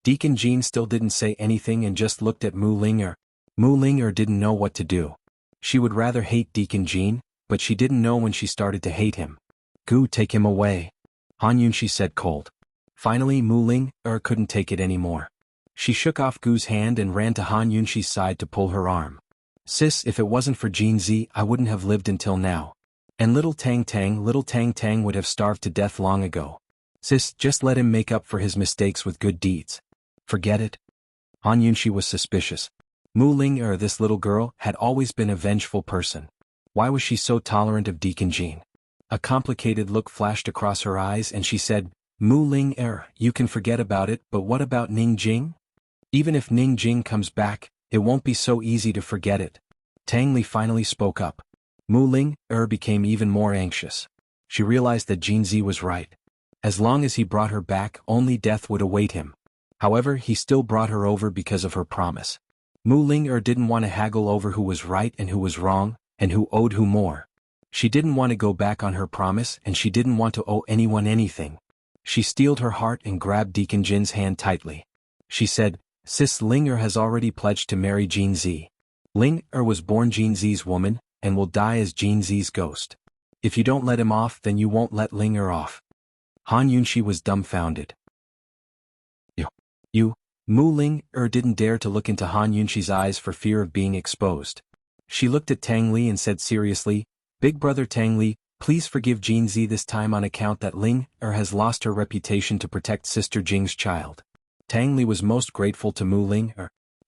Deacon Jean still didn't say anything and just looked at Mu Linger. Mu Linger didn't know what to do. She would rather hate Deacon Jean, but she didn't know when she started to hate him. "Gu, take him away," Han Yunxi said cold. Finally, Mu Linger couldn't take it anymore. She shook off Gu's hand and ran to Han Yunxi's side to pull her arm. "Sis, if it wasn't for Jean Zi, I wouldn't have lived until now. And little Tang Tang would have starved to death long ago. Sis, just let him make up for his mistakes with good deeds. Forget it. Han Yunxi was suspicious. Mu Ling this little girl, had always been a vengeful person. Why was she so tolerant of Deacon Jean? A complicated look flashed across her eyes and she said, Mu Ling you can forget about it, but what about Ning Jing? Even if Ning Jing comes back, it won't be so easy to forget it. Tang Li finally spoke up. Mu Ling became even more anxious. She realized that Jin Zi was right. As long as he brought her back, only death would await him. However, he still brought her over because of her promise. Mu Ling didn't want to haggle over who was right and who was wrong, and who owed who more. She didn't want to go back on her promise and she didn't want to owe anyone anything. She steeled her heart and grabbed Deacon Jin's hand tightly. She said, Sis Ling has already pledged to marry Jin Zi. Ling was born Jin Zi's woman, and will die as Jin Zi's ghost. If you don't let him off, then you won't let Ling off. Han Yunxi was dumbfounded. You, Mu Ling didn't dare to look into Han Yunxi's eyes for fear of being exposed. She looked at Tang Li and said seriously, Big brother Tang Li, please forgive Jin Zi this time on account that Ling has lost her reputation to protect Sister Jing's child. Tang Li was most grateful to Mu Ling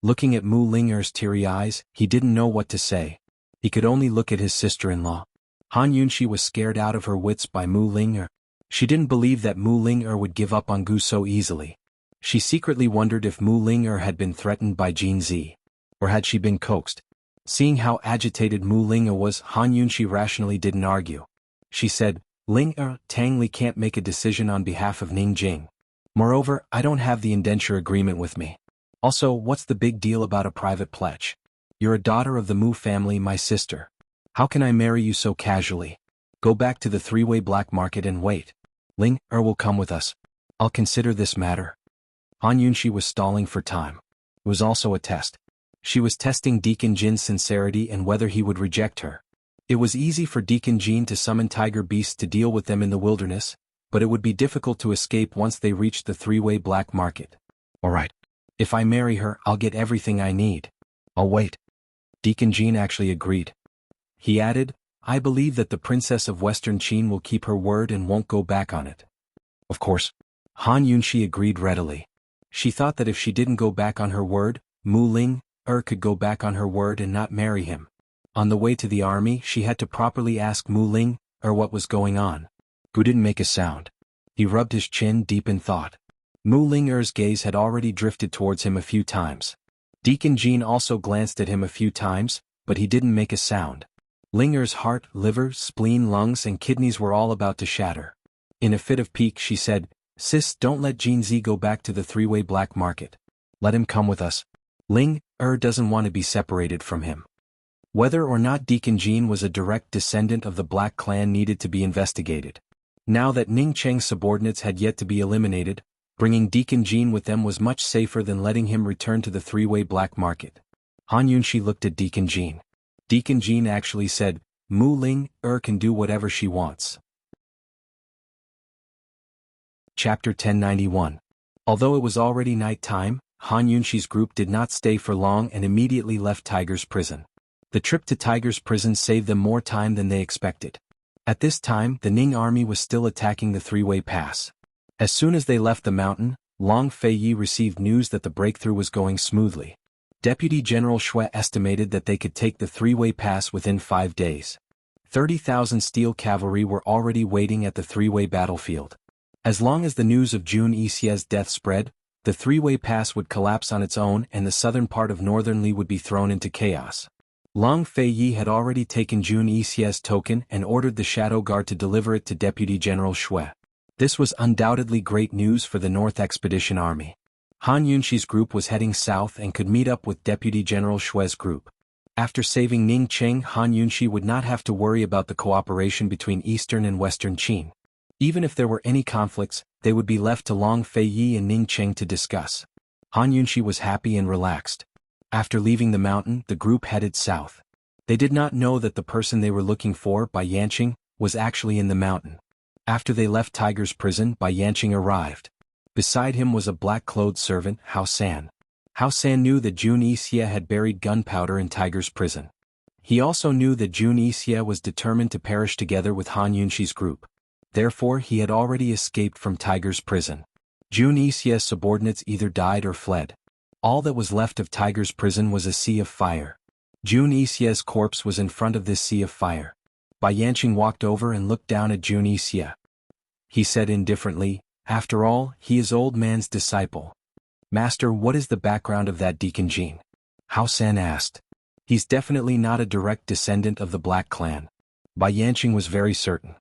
Looking at Mu Ling's teary eyes, he didn't know what to say. He could only look at his sister-in-law. Han Yunxi was scared out of her wits by Mu Ling She didn't believe that Mu Ling would give up on Gu so easily. She secretly wondered if Mu Ling had been threatened by Jin Zi. Or had she been coaxed? Seeing how agitated Mu Ling was, Han Yunxi rationally didn't argue. She said, Ling Tang Li can't make a decision on behalf of Ning Jing. Moreover, I don't have the indenture agreement with me. Also, what's the big deal about a private pledge? You're a daughter of the Mu family, my sister. How can I marry you so casually? Go back to the three-way black market and wait. Ling will come with us. I'll consider this matter. Han Yunxi was stalling for time. It was also a test. She was testing Deacon Jin's sincerity and whether he would reject her. It was easy for Deacon Jin to summon tiger beasts to deal with them in the wilderness, but it would be difficult to escape once they reached the three-way black market. Alright. If I marry her, I'll get everything I need. I'll wait. Deacon Jin actually agreed. He added, I believe that the princess of Western Qin will keep her word and won't go back on it. Of course. Han Yunxi agreed readily. She thought that if she didn't go back on her word, Mu Ling could go back on her word and not marry him. On the way to the army, she had to properly ask Mu Ling what was going on. Gu didn't make a sound. He rubbed his chin deep in thought. Mu Ling's gaze had already drifted towards him a few times. Deacon Jin also glanced at him a few times, but he didn't make a sound. Ling's heart, liver, spleen, lungs and kidneys were all about to shatter. In a fit of pique she said, Sis, don't let Jin Zi go back to the three-way black market. Let him come with us. Ling doesn't want to be separated from him. Whether or not Deacon Jin was a direct descendant of the Black Clan needed to be investigated. Now that Ning Cheng's subordinates had yet to be eliminated, bringing Deacon Jin with them was much safer than letting him return to the three-way black market. Han Yunxi looked at Deacon Jin. Deacon Jin actually said, Mu Ling can do whatever she wants. Chapter 1091. Although it was already night time, Han Yunxi's group did not stay for long and immediately left Tiger's prison. The trip to Tiger's prison saved them more time than they expected. At this time, the Ning army was still attacking the three-way pass. As soon as they left the mountain, Long Feiyi received news that the breakthrough was going smoothly. Deputy General Xue estimated that they could take the three-way pass within 5 days. 30,000 steel cavalry were already waiting at the three-way battlefield. As long as the news of Jun Yixie's death spread, the three-way pass would collapse on its own and the southern part of northern Li would be thrown into chaos. Long Feiyi had already taken Jun Yixie's token and ordered the Shadow Guard to deliver it to Deputy General Xue. This was undoubtedly great news for the North Expedition Army. Han Yunxi's group was heading south and could meet up with Deputy General Xue's group. After saving Ning Cheng, Han Yunxi would not have to worry about the cooperation between Eastern and Western Qin. Even if there were any conflicts, they would be left to Long Feiyi and Ning Cheng to discuss. Han Yunxi was happy and relaxed. After leaving the mountain, the group headed south. They did not know that the person they were looking for, Bai Yanqing, was actually in the mountain. After they left Tiger's prison, Bai Yanqing arrived. Beside him was a black-clothed servant, Hao San. Hao San knew that Jun Yixie had buried gunpowder in Tiger's prison. He also knew that Jun Yixie was determined to perish together with Han Yunxi's group. Therefore he had already escaped from Tiger's prison. Jun Isie's subordinates either died or fled. All that was left of Tiger's prison was a sea of fire. Jun Isie's corpse was in front of this sea of fire. Bai Yanqing walked over and looked down at Jun Isie. He said indifferently, "After all, he is old man's disciple." "Master, what is the background of that Deacon Jean?" Hao San asked. "He's definitely not a direct descendant of the Black Clan." Bai Yanqing was very certain.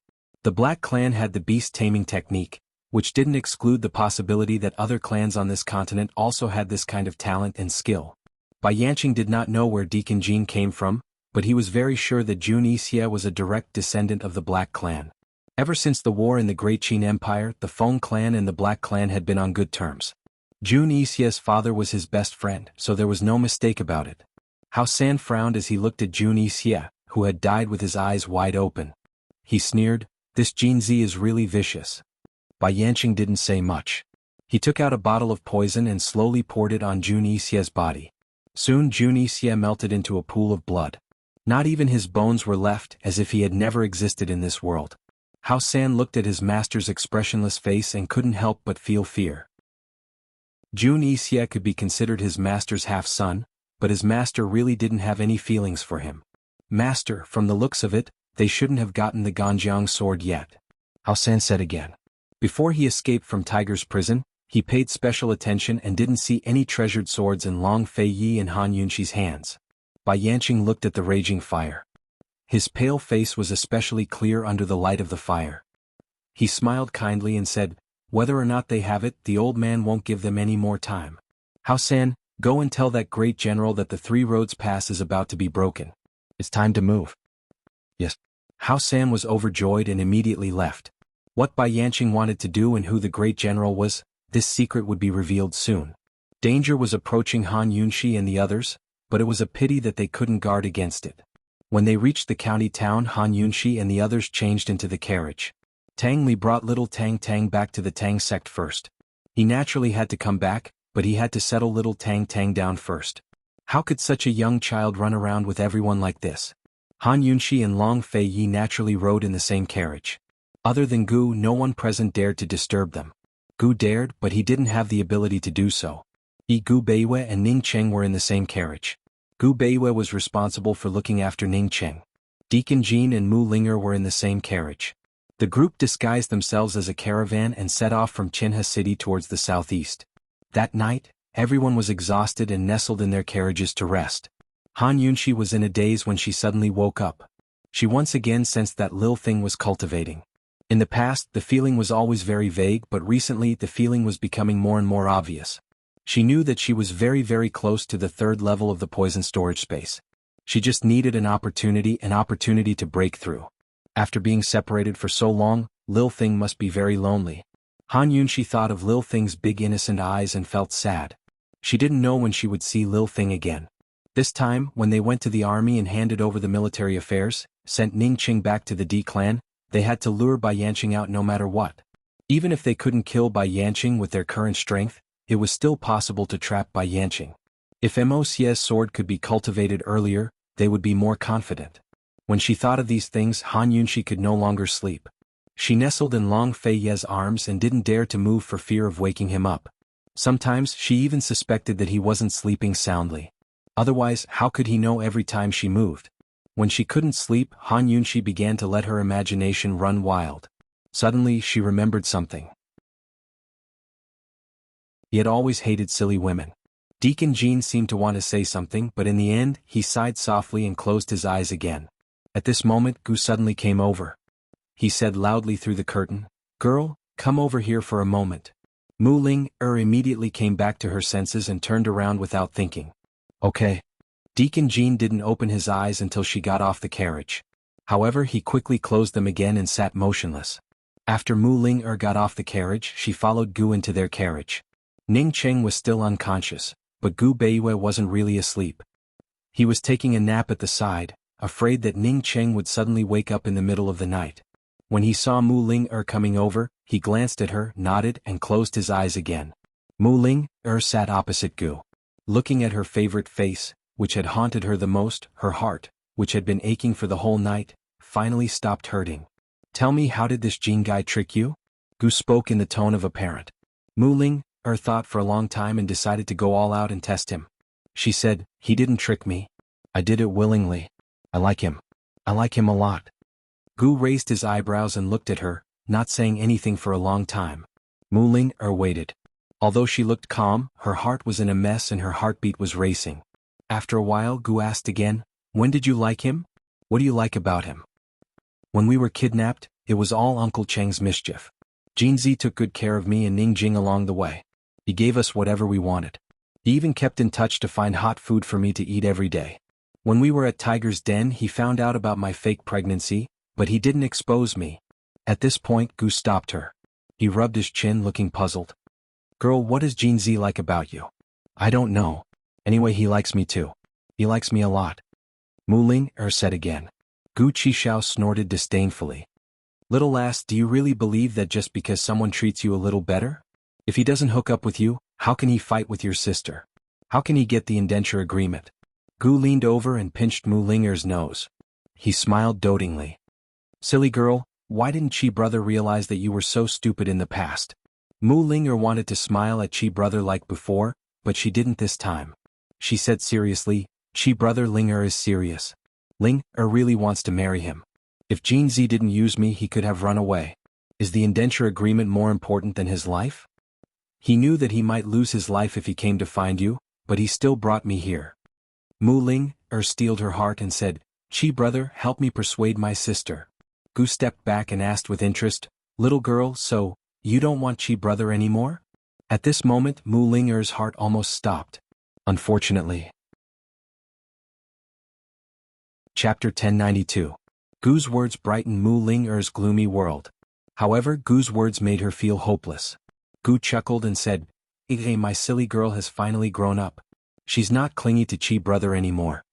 The Black Clan had the beast-taming technique, which didn't exclude the possibility that other clans on this continent also had this kind of talent and skill. Bai Yanqing did not know where Deacon Jean came from, but he was very sure that Jun Isie was a direct descendant of the Black Clan. Ever since the war in the Great Qin Empire, the Feng Clan and the Black Clan had been on good terms. Jun Isie's father was his best friend, so there was no mistake about it. Hao San frowned as he looked at Jun Isie, who had died with his eyes wide open. He sneered, "This Jin Zi is really vicious." Bai Yanqing didn't say much. He took out a bottle of poison and slowly poured it on Jun Isie's body. Soon Jun Isie melted into a pool of blood. Not even his bones were left, as if he had never existed in this world. Hao San looked at his master's expressionless face and couldn't help but feel fear. Jun Isie could be considered his master's half-son, but his master really didn't have any feelings for him. "Master, from the looks of it, they shouldn't have gotten the Ganjiang sword yet," Hao San said again. Before he escaped from Tiger's prison, he paid special attention and didn't see any treasured swords in Long Fei Yi and Han Yunxi's hands. Bai Yanqing looked at the raging fire. His pale face was especially clear under the light of the fire. He smiled kindly and said, "Whether or not they have it, the old man won't give them any more time. Hao San, go and tell that great general that the Three Roads Pass is about to be broken. It's time to move." "Yes." Hao San was overjoyed and immediately left. What Bai Yanqing wanted to do and who the great general was, this secret would be revealed soon. Danger was approaching Han Yunxi and the others, but it was a pity that they couldn't guard against it. When they reached the county town, Han Yunxi and the others changed into the carriage. Tang Li brought little Tang Tang back to the Tang sect first. He naturally had to come back, but he had to settle little Tang Tang down first. How could such a young child run around with everyone like this? Han Yunxi and Long Fei Yi naturally rode in the same carriage. Other than Gu, no one present dared to disturb them. Gu dared, but he didn't have the ability to do so. Gu Beiwei and Ning Cheng were in the same carriage. Gu Beiwei was responsible for looking after Ning Cheng. Deacon Jean and Mu Linger were in the same carriage. The group disguised themselves as a caravan and set off from Qinhe City towards the southeast. That night, everyone was exhausted and nestled in their carriages to rest. Han Yunxi was in a daze when she suddenly woke up. She once again sensed that Lil Thing was cultivating. In the past, the feeling was always very vague, but recently the feeling was becoming more and more obvious. She knew that she was very, very close to the third level of the poison storage space. She just needed an opportunity to break through. After being separated for so long, Lil Thing must be very lonely. Han Yunxi thought of Lil Thing's big innocent eyes and felt sad. She didn't know when she would see Lil Thing again. This time, when they went to the army and handed over the military affairs, sent Ning Qing back to the D clan, they had to lure Bai Yanqing out no matter what. Even if they couldn't kill Bai Yanqing with their current strength, it was still possible to trap Bai Yanqing. If Mosie's sword could be cultivated earlier, they would be more confident. When she thought of these things, Han Yunxi could no longer sleep. She nestled in Long Fei Ye's arms and didn't dare to move for fear of waking him up. Sometimes she even suspected that he wasn't sleeping soundly. Otherwise, how could he know every time she moved? When she couldn't sleep, Han Yunxi began to let her imagination run wild. Suddenly, she remembered something. He had always hated silly women. Deacon Jean seemed to want to say something, but in the end, he sighed softly and closed his eyes again. At this moment, Gu suddenly came over. He said loudly through the curtain, "Girl, come over here for a moment." Mu Ling immediately came back to her senses and turned around without thinking. "Okay." Deacon Jean didn't open his eyes until she got off the carriage. However, he quickly closed them again and sat motionless. After Mu Ling got off the carriage, she followed Gu into their carriage. Ning Cheng was still unconscious, but Gu Beiwei wasn't really asleep. He was taking a nap at the side, afraid that Ning Cheng would suddenly wake up in the middle of the night. When he saw Mu Ling coming over, he glanced at her, nodded, and closed his eyes again. Mu Ling sat opposite Gu. Looking at her favorite face, which had haunted her the most, her heart, which had been aching for the whole night, finally stopped hurting. Tell me, how did this Jean guy trick you? Gu spoke in the tone of a parent. Mu Ling thought for a long time and decided to go all out and test him. She said, he didn't trick me. I did it willingly. I like him. I like him a lot. Gu raised his eyebrows and looked at her, not saying anything for a long time. Mu Ling waited. Although she looked calm, her heart was in a mess and her heartbeat was racing. After a while, Gu asked again, when did you like him? What do you like about him? When we were kidnapped, it was all Uncle Cheng's mischief. Jinzi took good care of me and Ning Jing along the way. He gave us whatever we wanted. He even kept in touch to find hot food for me to eat every day. When we were at Tiger's Den, he found out about my fake pregnancy, but he didn't expose me. At this point, Gu stopped her. He rubbed his chin, looking puzzled. Girl, what does Jinzi like about you? I don't know. Anyway, he likes me too. He likes me a lot. Mu Ling said again. Gu Qishao snorted disdainfully. Little lass, do you really believe that just because someone treats you a little better? If he doesn't hook up with you, how can he fight with your sister? How can he get the indenture agreement? Gu leaned over and pinched Mu Linger's nose. He smiled dotingly. Silly girl, why didn't Chi brother realize that you were so stupid in the past? Mu Linger wanted to smile at Chi brother like before, but she didn't this time. She said seriously, Chi brother Linger is serious. Ling really wants to marry him. If Jinzi didn't use me, he could have run away. Is the indenture agreement more important than his life? He knew that he might lose his life if he came to find you, but he still brought me here. Mu Ling steeled her heart and said, Chi brother, help me persuade my sister. Gu stepped back and asked with interest, little girl, so, you don't want Chi brother anymore? At this moment, Mu Linger's heart almost stopped. Unfortunately. Chapter 1092. Gu's words brightened Mu Linger's gloomy world. However, Gu's words made her feel hopeless. Gu chuckled and said, Hey, my silly girl has finally grown up. She's not clingy to Chi brother anymore.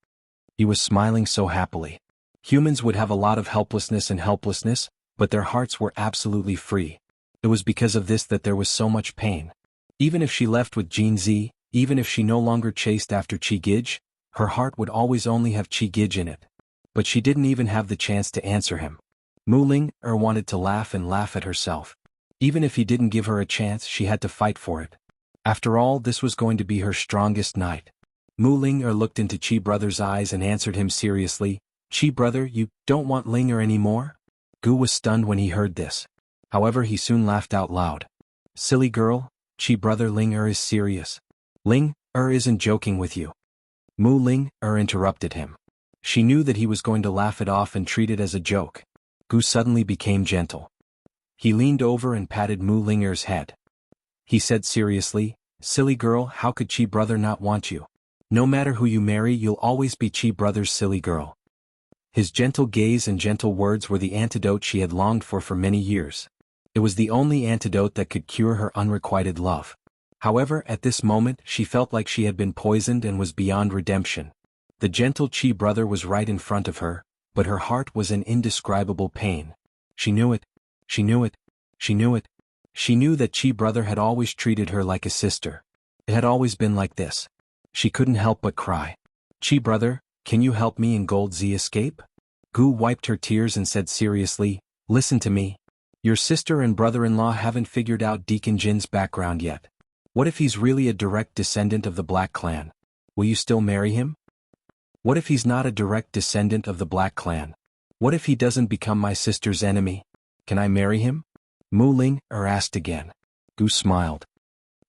He was smiling so happily. Humans would have a lot of helplessness, but their hearts were absolutely free. It was because of this that there was so much pain. Even if she left with Jinzi, even if she no longer chased after Chi Gij, her heart would always only have Chi Gij in it. But she didn't even have the chance to answer him. Mu Ling wanted to laugh and laugh at herself. Even if he didn't give her a chance, she had to fight for it. After all, this was going to be her strongest night. Mu Ling looked into Chi brother's eyes and answered him seriously, Chi brother, you don't want Linger anymore? Gu was stunned when he heard this. However, he soon laughed out loud. Silly girl, Chi brother Linger is serious. Ling isn't joking with you. Mu Ling interrupted him. She knew that he was going to laugh it off and treat it as a joke. Gu suddenly became gentle. He leaned over and patted Mu Linger's head. He said seriously, silly girl, how could Chi brother not want you? No matter who you marry, you'll always be Chi brother's silly girl. His gentle gaze and gentle words were the antidote she had longed for many years. It was the only antidote that could cure her unrequited love. However, at this moment, she felt like she had been poisoned and was beyond redemption. The gentle Chi brother was right in front of her, but her heart was in indescribable pain. She knew it. She knew it. She knew it. She knew that Chi brother had always treated her like a sister. It had always been like this. She couldn't help but cry. Chi brother, can you help me and Gold Z escape? Gu wiped her tears and said seriously, listen to me. Your sister and brother-in-law haven't figured out Deacon Jin's background yet. What if he's really a direct descendant of the Black Clan? Will you still marry him? What if he's not a direct descendant of the Black Clan? What if he doesn't become my sister's enemy? Can I marry him? Mu Ling asked again. Gu smiled.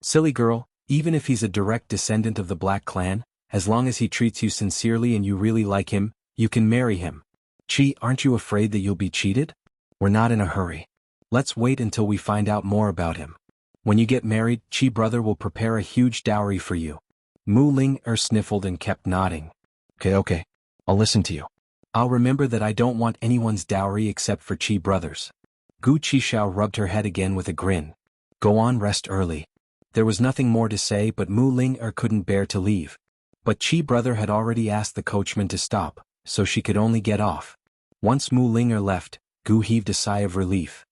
Silly girl, even if he's a direct descendant of the Black Clan, as long as he treats you sincerely and you really like him, you can marry him. Chi, aren't you afraid that you'll be cheated? We're not in a hurry. Let's wait until we find out more about him. When you get married, Chi brother will prepare a huge dowry for you. Mu Ling sniffled and kept nodding. Okay, I'll listen to you. I'll remember that I don't want anyone's dowry except for Chi brothers. Gu Qishao rubbed her head again with a grin. Go on, rest early. There was nothing more to say, but Mu Ling couldn't bear to leave. But Chi brother had already asked the coachman to stop, so she could only get off. Once Mu Ling left, Gu heaved a sigh of relief.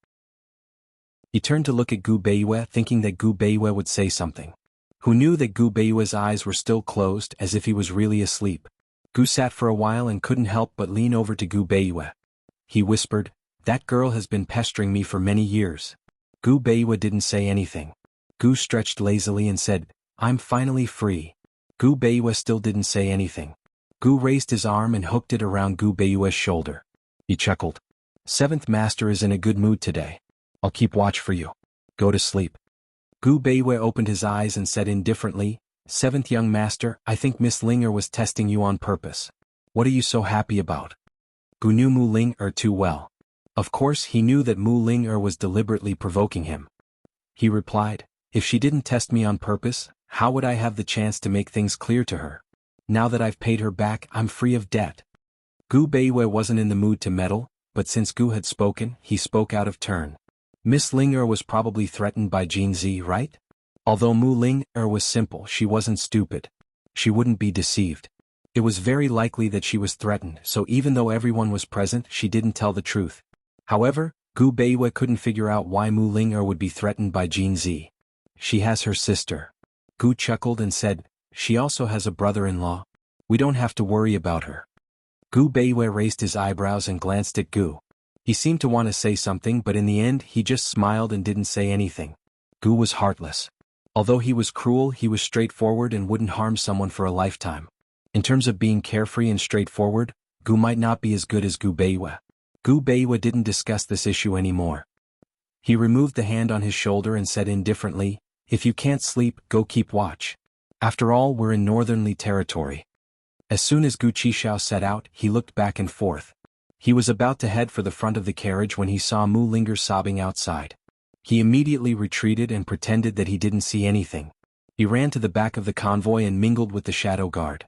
He turned to look at Gu Beiyue, thinking that Gu Beiyue would say something. Who knew that Gu Beiyue's eyes were still closed, as if he was really asleep. Gu sat for a while and couldn't help but lean over to Gu Beiyue. He whispered, That girl has been pestering me for many years. Gu Beiwa didn't say anything. Gu stretched lazily and said, I'm finally free. Gu Beiwa still didn't say anything. Gu raised his arm and hooked it around Gu Beiwa's shoulder. He chuckled. Seventh Master is in a good mood today. I'll keep watch for you. Go to sleep. Gu Beiwa opened his eyes and said indifferently, Seventh young master, I think Miss Ling was testing you on purpose. What are you so happy about? Gu knew Mu Ling too well. Of course he knew that Mu Ling was deliberately provoking him. He replied, if she didn't test me on purpose, how would I have the chance to make things clear to her? Now that I've paid her back, I'm free of debt. Gu Beiwa wasn't in the mood to meddle, but since Gu had spoken, he spoke out of turn. Miss Ling was probably threatened by Jin Zi, right? Although Mu Ling was simple, she wasn't stupid. She wouldn't be deceived. It was very likely that she was threatened, so even though everyone was present, she didn't tell the truth. However, Gu Beiwa couldn't figure out why Mu Ling would be threatened by Jin Zi. She has her sister. Gu chuckled and said, she also has a brother-in-law. We don't have to worry about her. Gu Beiwa raised his eyebrows and glanced at Gu. He seemed to want to say something, but in the end he just smiled and didn't say anything. Gu was heartless. Although he was cruel, he was straightforward and wouldn't harm someone for a lifetime. In terms of being carefree and straightforward, Gu might not be as good as Gu Beiwa. Gu Beiwa didn't discuss this issue anymore. He removed the hand on his shoulder and said indifferently, if you can't sleep, go keep watch. After all, we're in northernly territory. As soon as Gu Qishao set out, he looked back and forth. He was about to head for the front of the carriage when he saw Mu Ling sobbing outside. He immediately retreated and pretended that he didn't see anything. He ran to the back of the convoy and mingled with the shadow guard.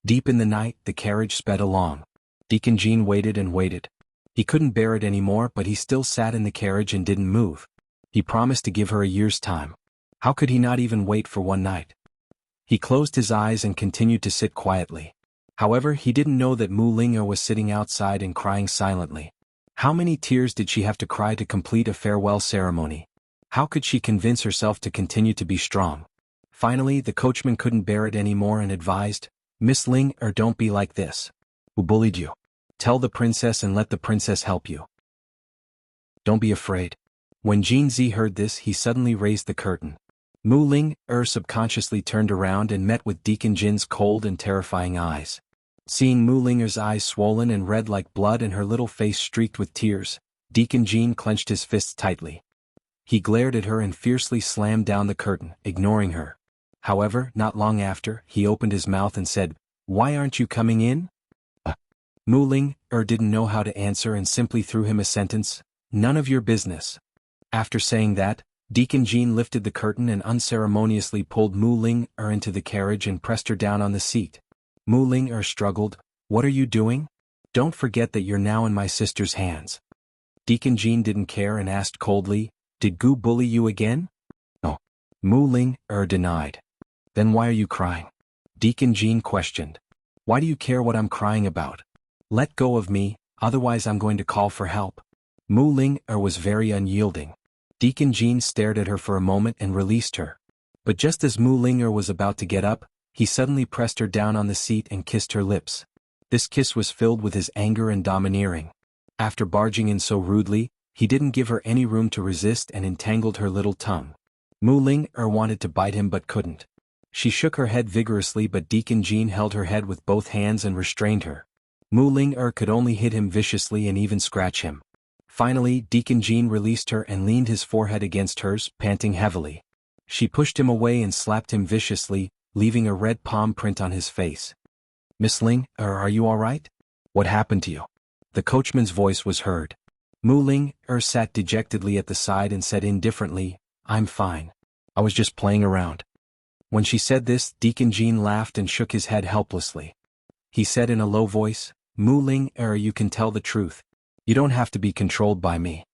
Deep in the night, the carriage sped along. Deacon Jean waited and waited. He couldn't bear it anymore, but he still sat in the carriage and didn't move. He promised to give her a year's time. How could he not even wait for one night? He closed his eyes and continued to sit quietly. However, he didn't know that Mu Ling was sitting outside and crying silently. How many tears did she have to cry to complete a farewell ceremony? How could she convince herself to continue to be strong? Finally, the coachman couldn't bear it anymore and advised, Miss Ling, don't be like this. Who bullied you? Tell the princess and let the princess help you. Don't be afraid. When Jin Zi heard this, he suddenly raised the curtain. Mu Ling subconsciously turned around and met with Deacon Jin's cold and terrifying eyes. Seeing Mu Ling's eyes swollen and red like blood and her little face streaked with tears, Deacon Jin clenched his fists tightly. He glared at her and fiercely slammed down the curtain, ignoring her. However, not long after, he opened his mouth and said, Why aren't you coming in? Mu Ling didn't know how to answer and simply threw him a sentence, None of your business. After saying that, Deacon Jean lifted the curtain and unceremoniously pulled Mu Ling into the carriage and pressed her down on the seat. Mu Ling struggled, What are you doing? Don't forget that you're now in my sister's hands. Deacon Jean didn't care and asked coldly, Did Gu bully you again? No. Mu Ling denied. Then why are you crying? Deacon Jean questioned. Why do you care what I'm crying about? Let go of me, otherwise I'm going to call for help. Mu Ling was very unyielding. Deacon Jean stared at her for a moment and released her. But just as Mu Ling was about to get up, he suddenly pressed her down on the seat and kissed her lips. This kiss was filled with his anger and domineering. After barging in so rudely, he didn't give her any room to resist and entangled her little tongue. Mu Ling wanted to bite him but couldn't. She shook her head vigorously, but Deacon Jean held her head with both hands and restrained her. Mu Ling could only hit him viciously and even scratch him. Finally, Deacon Jean released her and leaned his forehead against hers, panting heavily. She pushed him away and slapped him viciously, leaving a red palm print on his face. Miss Ling, are you all right? What happened to you? The coachman's voice was heard. Mu Ling sat dejectedly at the side and said indifferently, I'm fine. I was just playing around. When she said this, Deacon Jean laughed and shook his head helplessly. He said in a low voice, Mu Ling, you can tell the truth. You don't have to be controlled by me.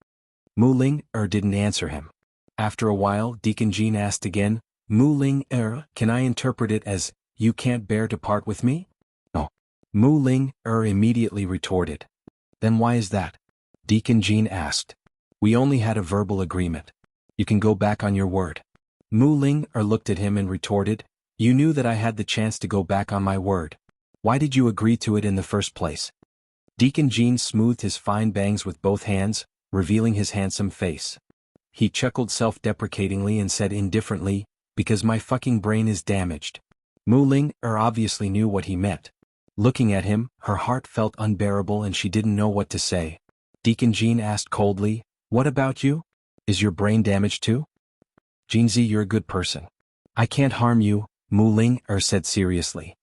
Mu Ling didn't answer him. After a while, Deacon Jean asked again, Mu Ling, can I interpret it as, you can't bear to part with me? No. Mu Ling immediately retorted. Then why is that? Deacon Jean asked. We only had a verbal agreement. You can go back on your word. Mu Ling looked at him and retorted, You knew that I had the chance to go back on my word. Why did you agree to it in the first place? Deacon Jean smoothed his fine bangs with both hands, revealing his handsome face. He chuckled self-deprecatingly and said indifferently, because my fucking brain is damaged. Mu Ling obviously knew what he meant. Looking at him, her heart felt unbearable and she didn't know what to say. Deacon Jean asked coldly, what about you? Is your brain damaged too? Jeanzi, you're a good person. I can't harm you, Mu Ling said seriously.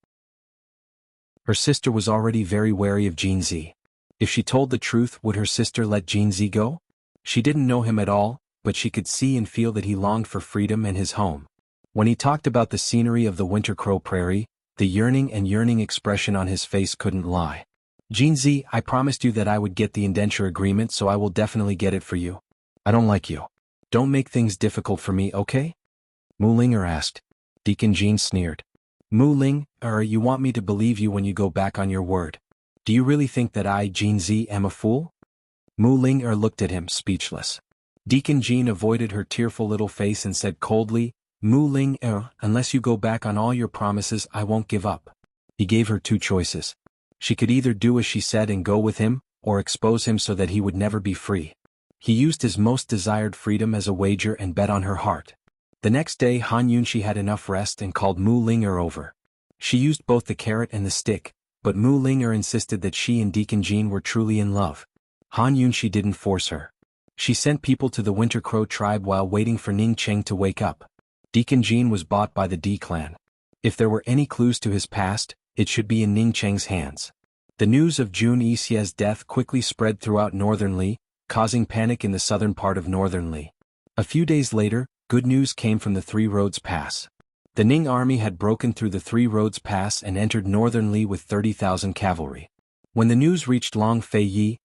Her sister was already very wary of Jeanzi. If she told the truth, would her sister let Jeanzi go? She didn't know him at all, but she could see and feel that he longed for freedom and his home. When he talked about the scenery of the Winter Crow Prairie, the yearning expression on his face couldn't lie. Jeanzi, I promised you that I would get the indenture agreement, so I will definitely get it for you. I don't like you. Don't make things difficult for me, okay? Mu Ling asked. Deacon Jean sneered. Mu Ling, you want me to believe you when you go back on your word? Do you really think that I, Jeanzi, am a fool? Mu Ling looked at him, speechless. Deacon Jean avoided her tearful little face and said coldly, Mu Ling, unless you go back on all your promises, I won't give up. He gave her two choices. She could either do as she said and go with him, or expose him so that he would never be free. He used his most desired freedom as a wager and bet on her heart. The next day Han Yunshi had enough rest and called Mu Ling over. She used both the carrot and the stick, but Mu Ling insisted that she and Deacon Jean were truly in love. Han Yunshi didn't force her. She sent people to the Winter Crow tribe while waiting for Ning Cheng to wake up. Deacon Jean was bought by the D clan. If there were any clues to his past, it should be in Ning Cheng's hands. The news of Jun Yixia's death quickly spread throughout Northern Li, causing panic in the southern part of Northern Li. A few days later, good news came from the Three Roads Pass. The Ning army had broken through the Three Roads Pass and entered Northern Li with 30,000 cavalry. When the news reached Long Fei Yi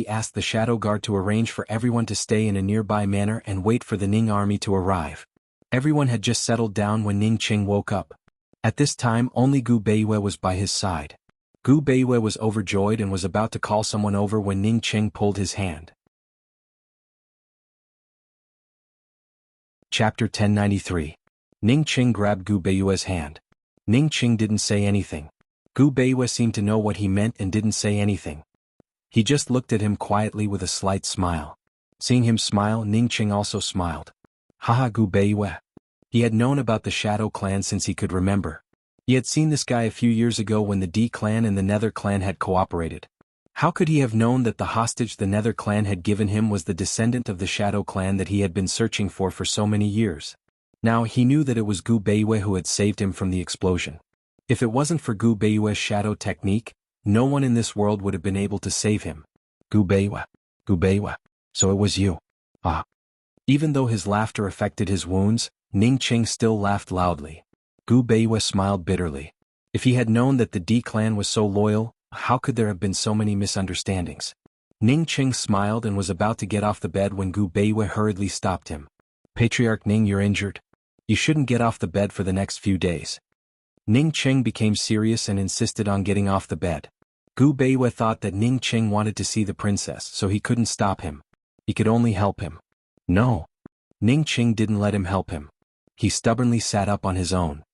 asked the Shadow Guard to arrange for everyone to stay in a nearby manor and wait for the Ning army to arrive. Everyone had just settled down when Ning Cheng woke up. At this time only Gu Beiwei was by his side. Gu Beiwei was overjoyed and was about to call someone over when Ning Cheng pulled his hand. Chapter 1093. Ning Cheng grabbed Gu Beiwei's hand. Ning Cheng didn't say anything. Gu Beiwei seemed to know what he meant and didn't say anything. He just looked at him quietly with a slight smile. Seeing him smile, Ning Cheng also smiled. Haha, Gu Beiwei. He had known about the Shadow Clan since he could remember. He had seen this guy a few years ago when the D clan and the Nether clan had cooperated. How could he have known that the hostage the Nether clan had given him was the descendant of the Shadow clan that he had been searching for so many years? Now he knew that it was Gu Beiwei who had saved him from the explosion. If it wasn't for Gu Beiwei's shadow technique, no one in this world would have been able to save him. Gu Beiwei. So it was you. Ah. Even though his laughter affected his wounds, Ning Cheng still laughed loudly. Gu Beiwei smiled bitterly. If he had known that the D clan was so loyal, how could there have been so many misunderstandings? Ning Cheng smiled and was about to get off the bed when Gu Beiwei hurriedly stopped him. Patriarch Ning, you're injured. You shouldn't get off the bed for the next few days. Ning Cheng became serious and insisted on getting off the bed. Gu Beiwei thought that Ning Cheng wanted to see the princess, so he couldn't stop him. He could only help him. No. Ning Cheng didn't let him help him. He stubbornly sat up on his own.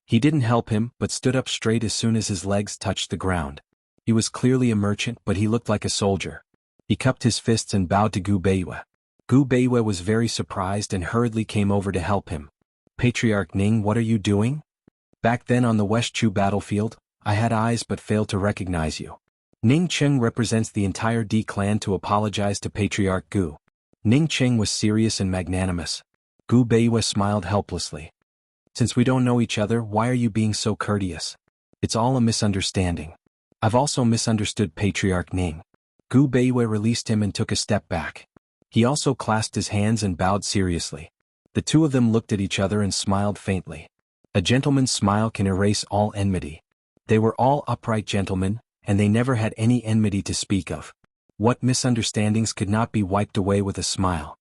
He didn't help him, but stood up straight as soon as his legs touched the ground. He was clearly a merchant, but he looked like a soldier. He cupped his fists and bowed to Gu Beiwei. Gu Beiwei was very surprised and hurriedly came over to help him. Patriarch Ning, what are you doing? Back then on the West Chu battlefield, I had eyes but failed to recognize you. Ning Cheng represents the entire D clan to apologize to Patriarch Gu. Ning Cheng was serious and magnanimous. Gu Beiwei smiled helplessly. Since we don't know each other, why are you being so courteous? It's all a misunderstanding. I've also misunderstood Patriarch Ning. Gu Beiwei released him and took a step back. He also clasped his hands and bowed seriously. The two of them looked at each other and smiled faintly. A gentleman's smile can erase all enmity. They were all upright gentlemen, and they never had any enmity to speak of. What misunderstandings could not be wiped away with a smile?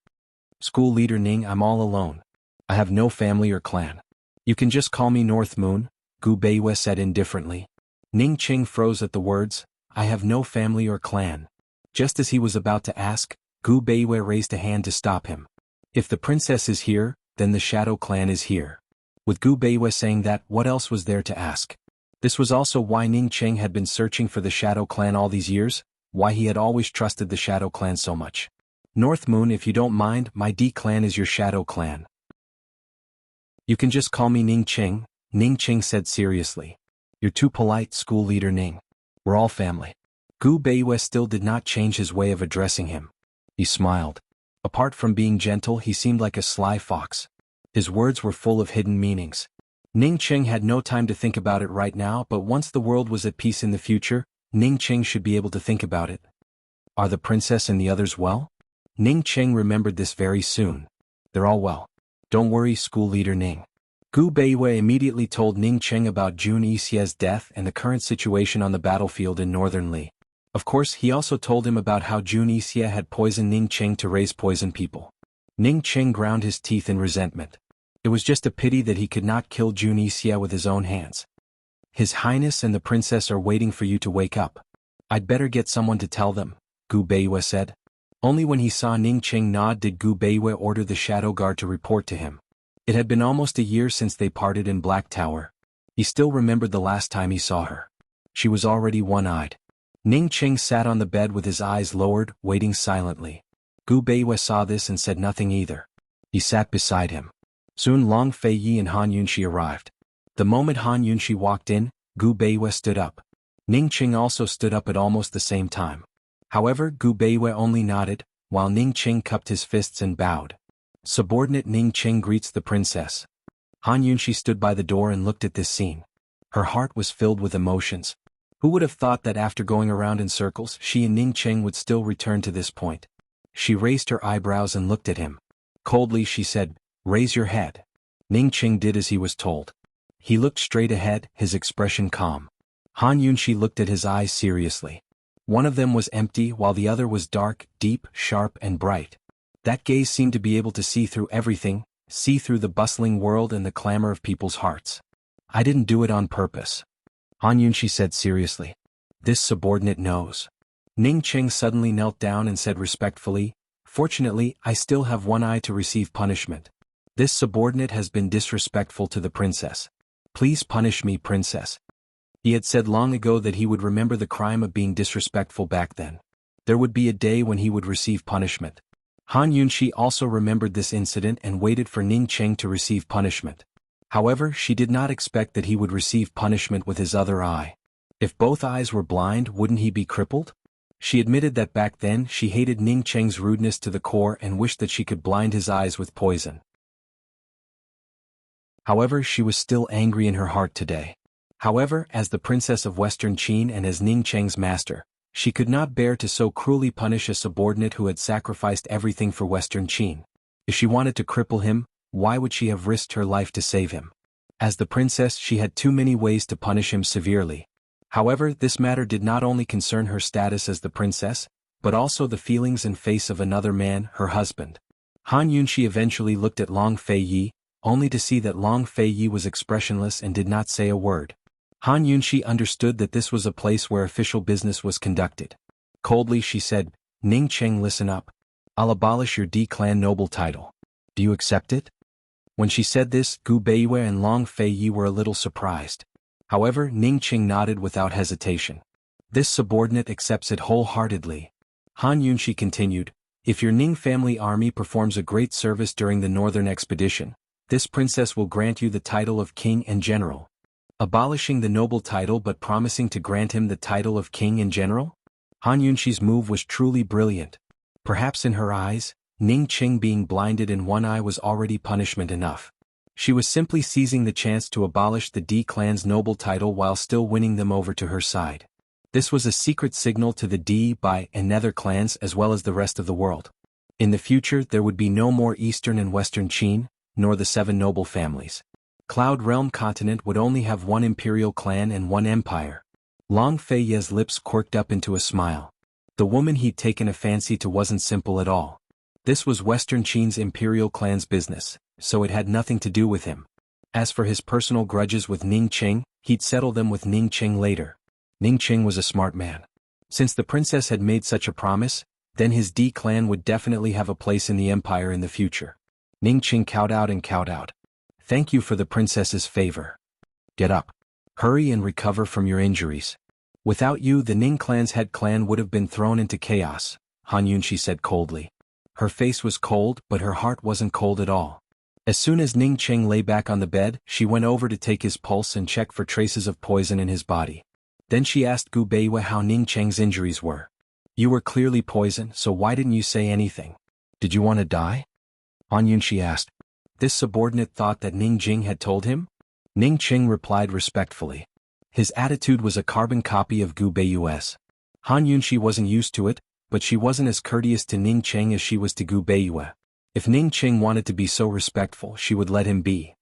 School leader Ning, I'm all alone. I have no family or clan. You can just call me North Moon, Gu Beiwei said indifferently. Ning Cheng froze at the words, I have no family or clan. Just as he was about to ask, Gu Beiwei raised a hand to stop him. If the princess is here, then the Shadow clan is here. With Gu Beiwei saying that, what else was there to ask? This was also why Ning Cheng had been searching for the Shadow Clan all these years, why he had always trusted the Shadow Clan so much. North Moon, if you don't mind, my D clan is your Shadow Clan. You can just call me Ning Cheng, Ning Cheng said seriously. You're too polite, school leader Ning. We're all family. Gu Beiyue still did not change his way of addressing him. He smiled. Apart from being gentle, he seemed like a sly fox. His words were full of hidden meanings. Ning Cheng had no time to think about it right now, but once the world was at peace in the future, Ning Cheng should be able to think about it. Are the princess and the others well? Ning Cheng remembered this very soon. They're all well. Don't worry, school leader Ning. Gu Beiyue immediately told Ning Cheng about Jun Yixie's death and the current situation on the battlefield in northern Li. Of course, he also told him about how Jun Yixie had poisoned Ning Cheng to raise poison people. Ning Cheng ground his teeth in resentment. It was just a pity that he could not kill Jun Yixie with his own hands. His Highness and the princess are waiting for you to wake up. I'd better get someone to tell them, Gu Beiyue said. Only when he saw Ning Cheng nod did Gu Beiyue order the Shadow Guard to report to him. It had been almost a year since they parted in Black Tower. He still remembered the last time he saw her. She was already one-eyed. Ning Cheng sat on the bed with his eyes lowered, waiting silently. Gu Beiyue saw this and said nothing either. He sat beside him. Soon Long Feiyi and Han Yunxi arrived. The moment Han Yunxi walked in, Gu Beiyue stood up. Ning Cheng also stood up at almost the same time. However, Gu Beiyue only nodded, while Ning Cheng cupped his fists and bowed. Subordinate Ning Cheng greets the princess. Han Yunxi stood by the door and looked at this scene. Her heart was filled with emotions. Who would have thought that after going around in circles, she and Ning Cheng would still return to this point? She raised her eyebrows and looked at him. Coldly she said, "Raise your head." Ning Cheng did as he was told. He looked straight ahead, his expression calm. Han Yunxi looked at his eyes seriously. One of them was empty while the other was dark, deep, sharp and bright. That gaze seemed to be able to see through everything, see through the bustling world and the clamor of people's hearts. I didn't do it on purpose. Han Yunxi said seriously. This subordinate knows. Ning Cheng suddenly knelt down and said respectfully, "Fortunately, I still have one eye to receive punishment. This subordinate has been disrespectful to the princess. Please punish me, princess." He had said long ago that he would remember the crime of being disrespectful back then. There would be a day when he would receive punishment. Han Yunxi also remembered this incident and waited for Ning Cheng to receive punishment. However, she did not expect that he would receive punishment with his other eye. If both eyes were blind, wouldn't he be crippled? She admitted that back then she hated Ning Cheng's rudeness to the core and wished that she could blind his eyes with poison. However, she was still angry in her heart today. However, as the princess of Western Qin and as Ning Cheng's master, she could not bear to so cruelly punish a subordinate who had sacrificed everything for Western Qin. If she wanted to cripple him, why would she have risked her life to save him? As the princess, she had too many ways to punish him severely. However, this matter did not only concern her status as the princess, but also the feelings and face of another man, her husband. Han Yunxi eventually looked at Long Feiyi, only to see that Long Feiyi was expressionless and did not say a word. Han Yunxi understood that this was a place where official business was conducted. Coldly she said, "Ning Cheng, listen up. I'll abolish your D-clan noble title. Do you accept it?" When she said this, Gu Beiyue and Long Feiyi were a little surprised. However, Ning Cheng nodded without hesitation. This subordinate accepts it wholeheartedly. Han Yunxi continued, "If your Ning family army performs a great service during the northern expedition, this princess will grant you the title of king and general." Abolishing the noble title but promising to grant him the title of king and general? Han Yunxi's move was truly brilliant. Perhaps in her eyes, Ning Cheng being blinded in one eye was already punishment enough. She was simply seizing the chance to abolish the D clan's noble title while still winning them over to her side. This was a secret signal to the D, Bai, and Nether clans as well as the rest of the world. In the future there would be no more Eastern and Western Qin, nor the 7 noble families. Cloud Realm continent would only have one imperial clan and one empire. Long Feiyi's lips quirked up into a smile. The woman he'd taken a fancy to wasn't simple at all. This was Western Qin's imperial clan's business, so it had nothing to do with him. As for his personal grudges with Ning Cheng, he'd settle them with Ning Cheng later. Ning Cheng was a smart man. Since the princess had made such a promise, then his D clan would definitely have a place in the empire in the future. Ning Cheng kowed out and kowed out. "Thank you for the princess's favor. Get up." Hurry and recover from your injuries. Without you, the Ning clan's head clan would have been thrown into chaos, Han Yunshi said coldly. Her face was cold, but her heart wasn't cold at all. As soon as Ning Cheng lay back on the bed, she went over to take his pulse and check for traces of poison in his body. Then she asked Gu Beiwa how Ning Cheng's injuries were. You were clearly poisoned, so why didn't you say anything? Did you want to die? Han Yunshi asked. This subordinate thought that Ning Jing had told him? Ning Cheng replied respectfully. His attitude was a carbon copy of Gu Beiyue's. Han Yunshi wasn't used to it, but she wasn't as courteous to Ning Cheng as she was to Gu Beiyue. If Ning Cheng wanted to be so respectful, she would let him be.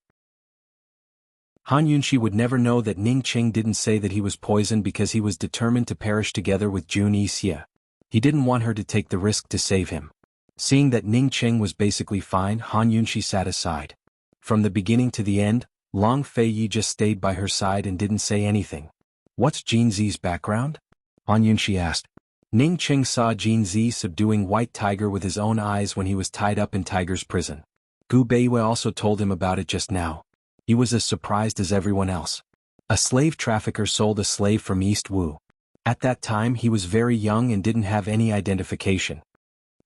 Han Yunshi would never know that Ning Cheng didn't say that he was poisoned because he was determined to perish together with Jun Yixie. He didn't want her to take the risk to save him. Seeing that Ning Cheng was basically fine, Han Yunshi sat aside. From the beginning to the end, Long Feiyi just stayed by her side and didn't say anything. What's Jin Zi's background? Han Yunshi asked. Ning Cheng saw Jin Zi subduing White Tiger with his own eyes when he was tied up in Tiger's prison. Gu Beiwei also told him about it just now. He was as surprised as everyone else. A slave trafficker sold a slave from East Wu. At that time he was very young and didn't have any identification.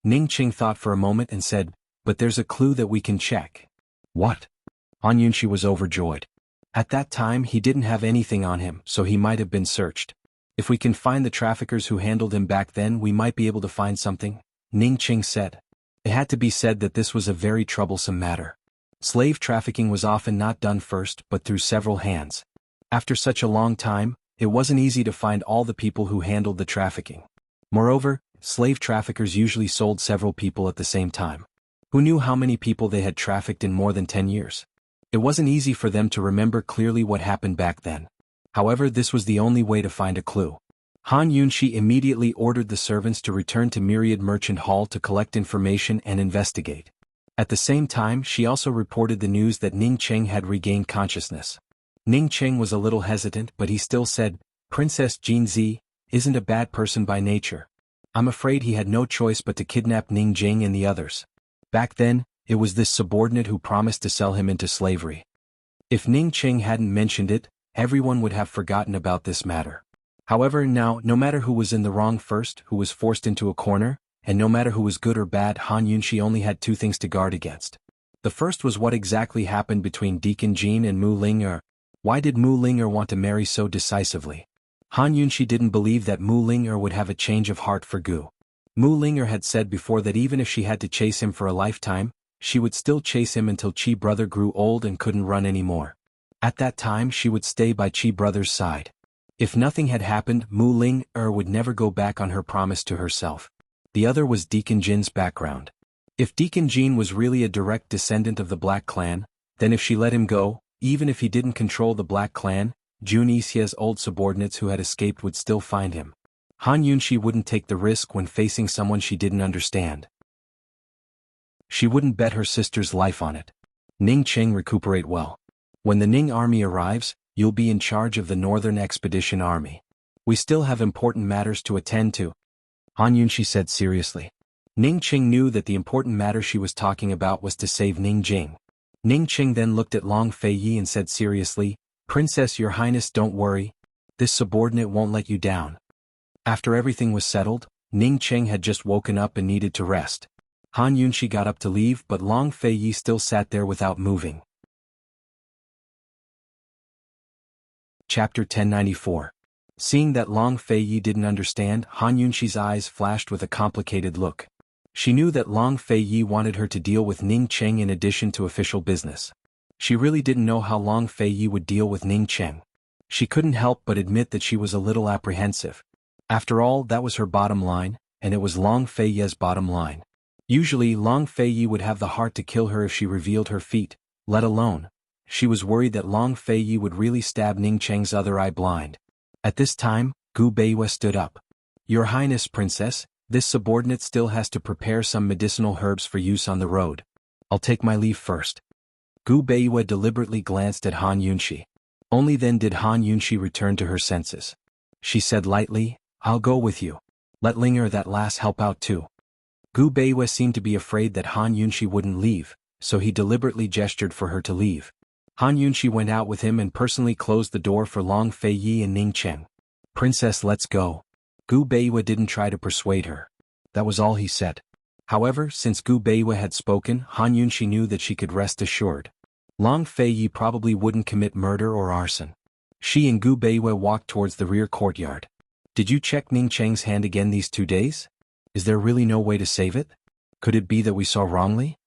Ning Cheng thought for a moment and said, but there's a clue that we can check. What? Han Yunshi was overjoyed. At that time he didn't have anything on him, so he might have been searched. If we can find the traffickers who handled him back then, we might be able to find something, Ning Cheng said. It had to be said that this was a very troublesome matter. Slave trafficking was often not done first but through several hands. After such a long time, it wasn't easy to find all the people who handled the trafficking. Moreover, slave traffickers usually sold several people at the same time. Who knew how many people they had trafficked in more than 10 years? It wasn't easy for them to remember clearly what happened back then. However, this was the only way to find a clue. Han Yunshi immediately ordered the servants to return to Myriad Merchant Hall to collect information and investigate. At the same time, she also reported the news that Ning Cheng had regained consciousness. Ning Cheng was a little hesitant, but he still said, Princess Jin Zi isn't a bad person by nature. I'm afraid he had no choice but to kidnap Ning Jing and the others. Back then, it was this subordinate who promised to sell him into slavery. If Ning Cheng hadn't mentioned it, everyone would have forgotten about this matter. However, now, no matter who was in the wrong first, who was forced into a corner, and no matter who was good or bad, Han Yunshi only had two things to guard against. The first was what exactly happened between Deacon Jean and Mu Ling'er. Why did Mu Ling'er want to marry so decisively? Han Yunshi didn't believe that Mu Ling'er would have a change of heart for Gu. Mu Ling'er had said before that even if she had to chase him for a lifetime, she would still chase him until Chi brother grew old and couldn't run anymore. At that time she would stay by Chi brother's side. If nothing had happened, Mu Ling'er would never go back on her promise to herself. The other was Deacon Jin's background. If Deacon Jin was really a direct descendant of the Black Clan, then if she let him go, even if he didn't control the Black Clan, Jun Yixie's old subordinates who had escaped would still find him. Han Yunshi wouldn't take the risk when facing someone she didn't understand. She wouldn't bet her sister's life on it. Ning Cheng, recuperate well. When the Ning army arrives, you'll be in charge of the Northern Expedition Army. We still have important matters to attend to, Han Yunshi said seriously. Ning Cheng knew that the important matter she was talking about was to save Ning Jing. Ning Cheng then looked at Long Feiyi and said seriously, Princess, Your Highness, don't worry. This subordinate won't let you down. After everything was settled, Ning Cheng had just woken up and needed to rest. Han Yunshi got up to leave, but Long Feiyi still sat there without moving. Chapter 1094. Seeing that Long Feiyi didn't understand, Han Yunshi's eyes flashed with a complicated look. She knew that Long Feiyi wanted her to deal with Ning Cheng in addition to official business. She really didn't know how Long Feiyi would deal with Ning Cheng. She couldn't help but admit that she was a little apprehensive. After all, that was her bottom line, and it was Long Feiyi's bottom line. Usually, Long Feiyi would have the heart to kill her if she revealed her feat, let alone. She was worried that Long Feiyi would really stab Ning Cheng's other eye blind. At this time, Gu Beiwa stood up. Your Highness, Princess, this subordinate still has to prepare some medicinal herbs for use on the road. I'll take my leave first. Gu Beiwa deliberately glanced at Han Yunshi. Only then did Han Yunshi return to her senses. She said lightly, I'll go with you. Let Ling'er that lass help out too. Gu Beiwa seemed to be afraid that Han Yunshi wouldn't leave, so he deliberately gestured for her to leave. Han Yunxi went out with him and personally closed the door for Long Fei Yi and Ning Cheng. "Princess, let's go." Gu Beiwa didn't try to persuade her. That was all he said. However, since Gu Beiwa had spoken, Han Yunxi knew that she could rest assured. Long Fei Yi probably wouldn't commit murder or arson. She and Gu Beiwa walked towards the rear courtyard. "Did you check Ning Cheng's hand again these 2 days? Is there really no way to save it? Could it be that we saw wrongly?"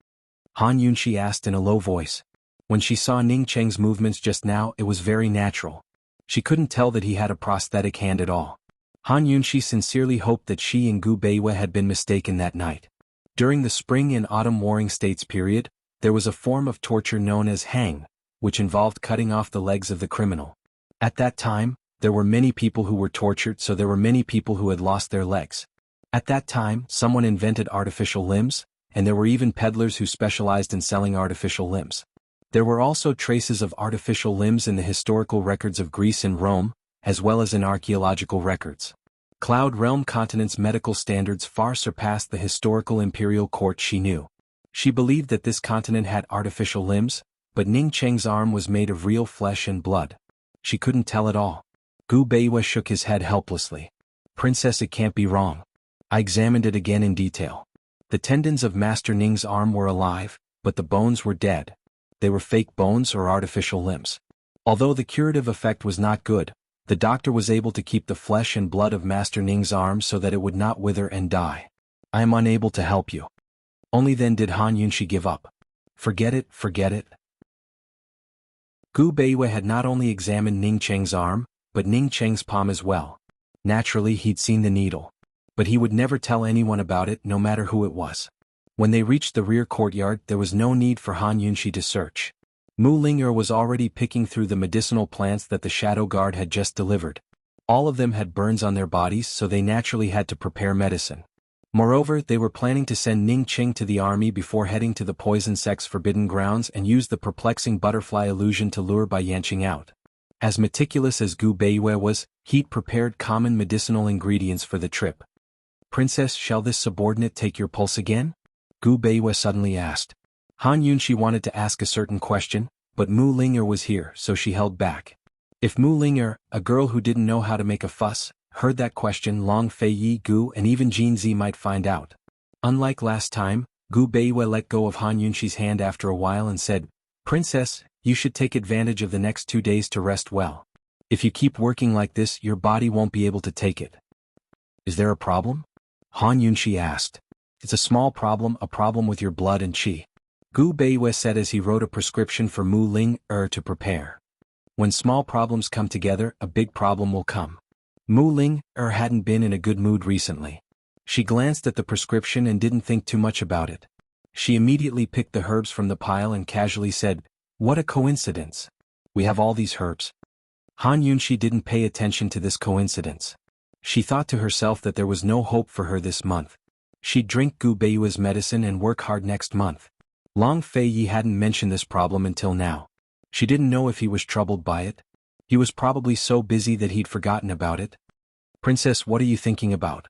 Han Yunxi asked in a low voice. When she saw Ning Cheng's movements just now, it was very natural. She couldn't tell that he had a prosthetic hand at all. Han Yunxi sincerely hoped that she and Gu Beiwa had been mistaken that night. During the spring and autumn warring states period, there was a form of torture known as hang, which involved cutting off the legs of the criminal. At that time, there were many people who were tortured, so there were many people who had lost their legs. At that time, someone invented artificial limbs, and there were even peddlers who specialized in selling artificial limbs. There were also traces of artificial limbs in the historical records of Greece and Rome, as well as in archaeological records. Cloud Realm Continent's medical standards far surpassed the historical imperial court she knew. She believed that this continent had artificial limbs, but Ning Cheng's arm was made of real flesh and blood. She couldn't tell at all. Gu Beiwa shook his head helplessly. "Princess, it can't be wrong. I examined it again in detail. The tendons of Master Ning's arm were alive, but the bones were dead. They were fake bones or artificial limbs. Although the curative effect was not good, the doctor was able to keep the flesh and blood of Master Ning's arm so that it would not wither and die. I am unable to help you." Only then did Han Yunxi give up. "Forget it, forget it." Gu Beiwa had not only examined Ning Cheng's arm, but Ning Cheng's palm as well. Naturally, he'd seen the needle. But he would never tell anyone about it, no matter who it was. When they reached the rear courtyard, there was no need for Han Yunxi to search. Mu Ling'er was already picking through the medicinal plants that the Shadow Guard had just delivered. All of them had burns on their bodies, so they naturally had to prepare medicine. Moreover, they were planning to send Ning Cheng to the army before heading to the poison sect's forbidden grounds and use the perplexing butterfly illusion to lure Bai Yanqing out. As meticulous as Gu Beiwa was, he'd prepared common medicinal ingredients for the trip. "Princess, shall this subordinate take your pulse again?" Gu Beiwa suddenly asked. Han Yunxi wanted to ask a certain question, but Mu Ling'er was here, so she held back. If Mu Ling'er, a girl who didn't know how to make a fuss, heard that question, Long Fei Yi, Gu and even Jinzi might find out. Unlike last time, Gu Beiwa let go of Han Yunxi's hand after a while and said, "Princess, you should take advantage of the next 2 days to rest well. If you keep working like this, your body won't be able to take it." "Is there a problem?" Han Yunxi asked. "It's a small problem, a problem with your blood and qi," Gu Beiwa said as he wrote a prescription for Mu Ling'er to prepare. When small problems come together, a big problem will come. Mu Ling'er hadn't been in a good mood recently. She glanced at the prescription and didn't think too much about it. She immediately picked the herbs from the pile and casually said, "What a coincidence. We have all these herbs." Han Yunxi didn't pay attention to this coincidence. She thought to herself that there was no hope for her this month. She'd drink Gu Beiwa's medicine and work hard next month. Long Fei Yi hadn't mentioned this problem until now. She didn't know if he was troubled by it. He was probably so busy that he'd forgotten about it. "Princess, what are you thinking about?"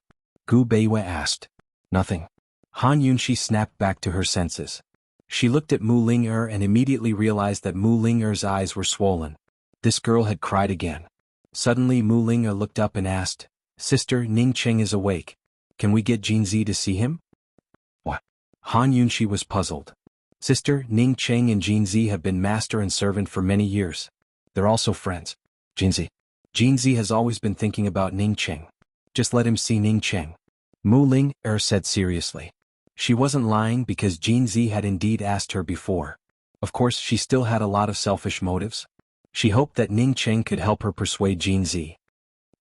Gu Beiwa asked. "Nothing." Han Yunxi snapped back to her senses. She looked at Mu Ling'er and immediately realized that Mu Ling'er's eyes were swollen. This girl had cried again. Suddenly Mu Ling'er looked up and asked, "Sister, Ning Cheng is awake. Can we get Jinzi to see him?" "What?" Han Yunxi was puzzled. "Sister, Ning Cheng and Jinzi have been master and servant for many years. They're also friends." Jinzi has always been thinking about Ning Cheng. Just let him see Ning Cheng," Mu Ling'er said seriously. She wasn't lying because Jinzi had indeed asked her before. Of course, she still had a lot of selfish motives. She hoped that Ning Cheng could help her persuade Jinzi.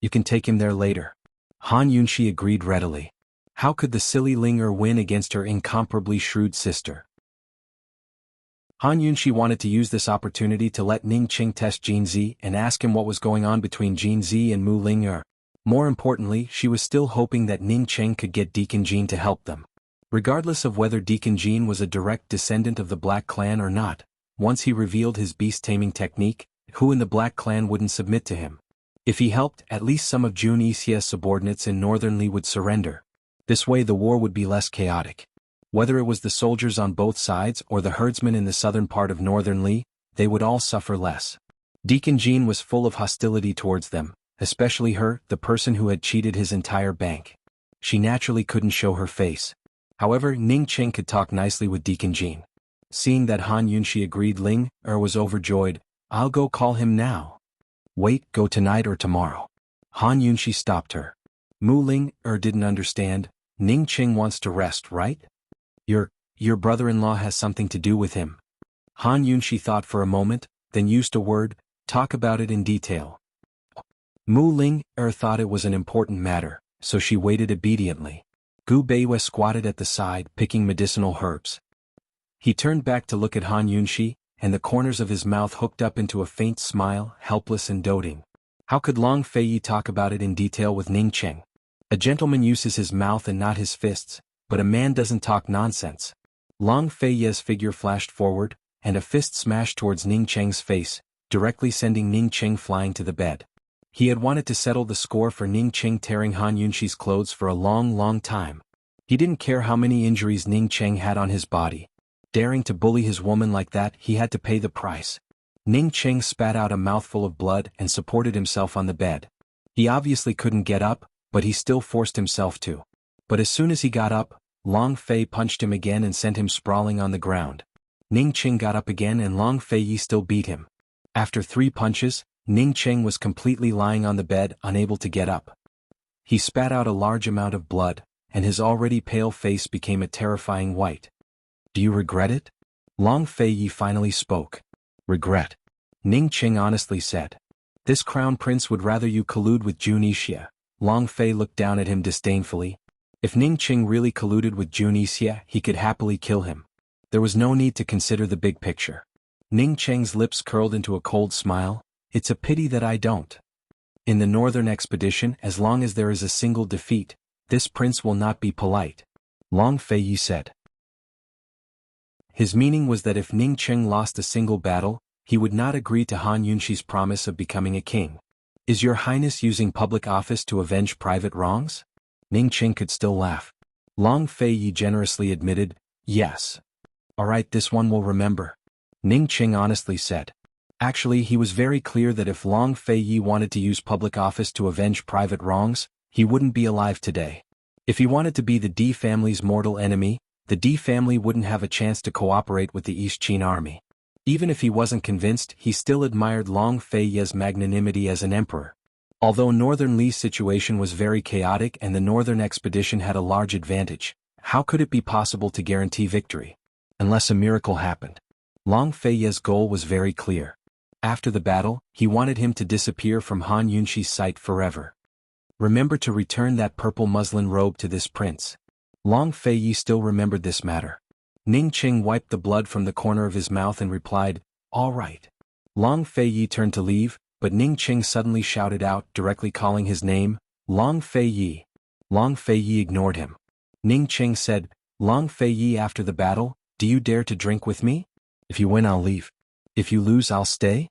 "You can take him there later." Han Yunxi agreed readily. How could the silly Ling'er win against her incomparably shrewd sister? Han Yunxi wanted to use this opportunity to let Ning Cheng test Jinzi and ask him what was going on between Jinzi and Mu Ling'er. More importantly, she was still hoping that Ning Cheng could get Deacon Jean to help them. Regardless of whether Deacon Jean was a direct descendant of the Black Clan or not, once he revealed his beast-taming technique, who in the Black Clan wouldn't submit to him? If he helped, at least some of Jun Isia's subordinates in Northern Li would surrender. This way the war would be less chaotic. Whether it was the soldiers on both sides or the herdsmen in the southern part of Northern Li, they would all suffer less. Deacon Jean was full of hostility towards them, especially her, the person who had cheated his entire bank. She naturally couldn't show her face. However, Ning Cheng could talk nicely with Deacon Jean. Seeing that Han Yunxi agreed, Ling was overjoyed. I'll go call him now. Wait, go tonight or tomorrow. Han Yunxi stopped her. Mu Ling didn't understand. Ning Cheng wants to rest, right? Your brother-in-law has something to do with him. Han Yunxi thought for a moment, then used a word, talk about it in detail. Mu Ling thought it was an important matter, so she waited obediently. Gu Beiwei squatted at the side, picking medicinal herbs. He turned back to look at Han Yunxi, and the corners of his mouth hooked up into a faint smile, helpless and doting. How could Long Feiyi talk about it in detail with Ning Cheng? A gentleman uses his mouth and not his fists, but a man doesn't talk nonsense. Long Feiyi's figure flashed forward, and a fist smashed towards Ning Cheng's face, directly sending Ning Cheng flying to the bed. He had wanted to settle the score for Ning Cheng tearing Han Yunxi's clothes for a long time. He didn't care how many injuries Ning Cheng had on his body. Daring to bully his woman like that, he had to pay the price. Ning Cheng spat out a mouthful of blood and supported himself on the bed. He obviously couldn't get up, but he still forced himself to. But as soon as he got up, Long Fei punched him again and sent him sprawling on the ground. Ning Cheng got up again and Long Feiyi still beat him. After 3 punches, Ning Cheng was completely lying on the bed, unable to get up. He spat out a large amount of blood, and his already pale face became a terrifying white. Do you regret it? Long Feiyi finally spoke. Regret? Ning Cheng honestly said. This crown prince would rather you collude with Jun Yixia. Long Fei looked down at him disdainfully. If Ning Cheng really colluded with Jun Yixia, he could happily kill him. There was no need to consider the big picture. Ning Cheng's lips curled into a cold smile. It's a pity that I don't. In the northern expedition, as long as there is a single defeat, this prince will not be polite. Long Feiyi said. His meaning was that if Ning Cheng lost a single battle, he would not agree to Han Yunxi's promise of becoming a king. Is your highness using public office to avenge private wrongs? Ning Cheng could still laugh. Long Feiyi generously admitted, yes. Alright, this one will remember. Ning Cheng honestly said. Actually, he was very clear that if Long Feiyi wanted to use public office to avenge private wrongs, he wouldn't be alive today. If he wanted to be the Di family's mortal enemy, the Di family wouldn't have a chance to cooperate with the East Qin army. Even if he wasn't convinced, he still admired Long Feiyi's magnanimity as an emperor. Although Northern Li's situation was very chaotic and the Northern expedition had a large advantage, how could it be possible to guarantee victory? Unless a miracle happened. Long Feiyi's goal was very clear. After the battle, he wanted him to disappear from Han Yunxi's sight forever. Remember to return that purple muslin robe to this prince. Long Feiyi still remembered this matter. Ning Cheng wiped the blood from the corner of his mouth and replied, all right. Long Feiyi turned to leave, but Ning Cheng suddenly shouted out, directly calling his name, Long Feiyi. Long Feiyi ignored him. Ning Cheng said, Long Feiyi, after the battle, do you dare to drink with me? If you win, I'll leave. If you lose, I'll stay?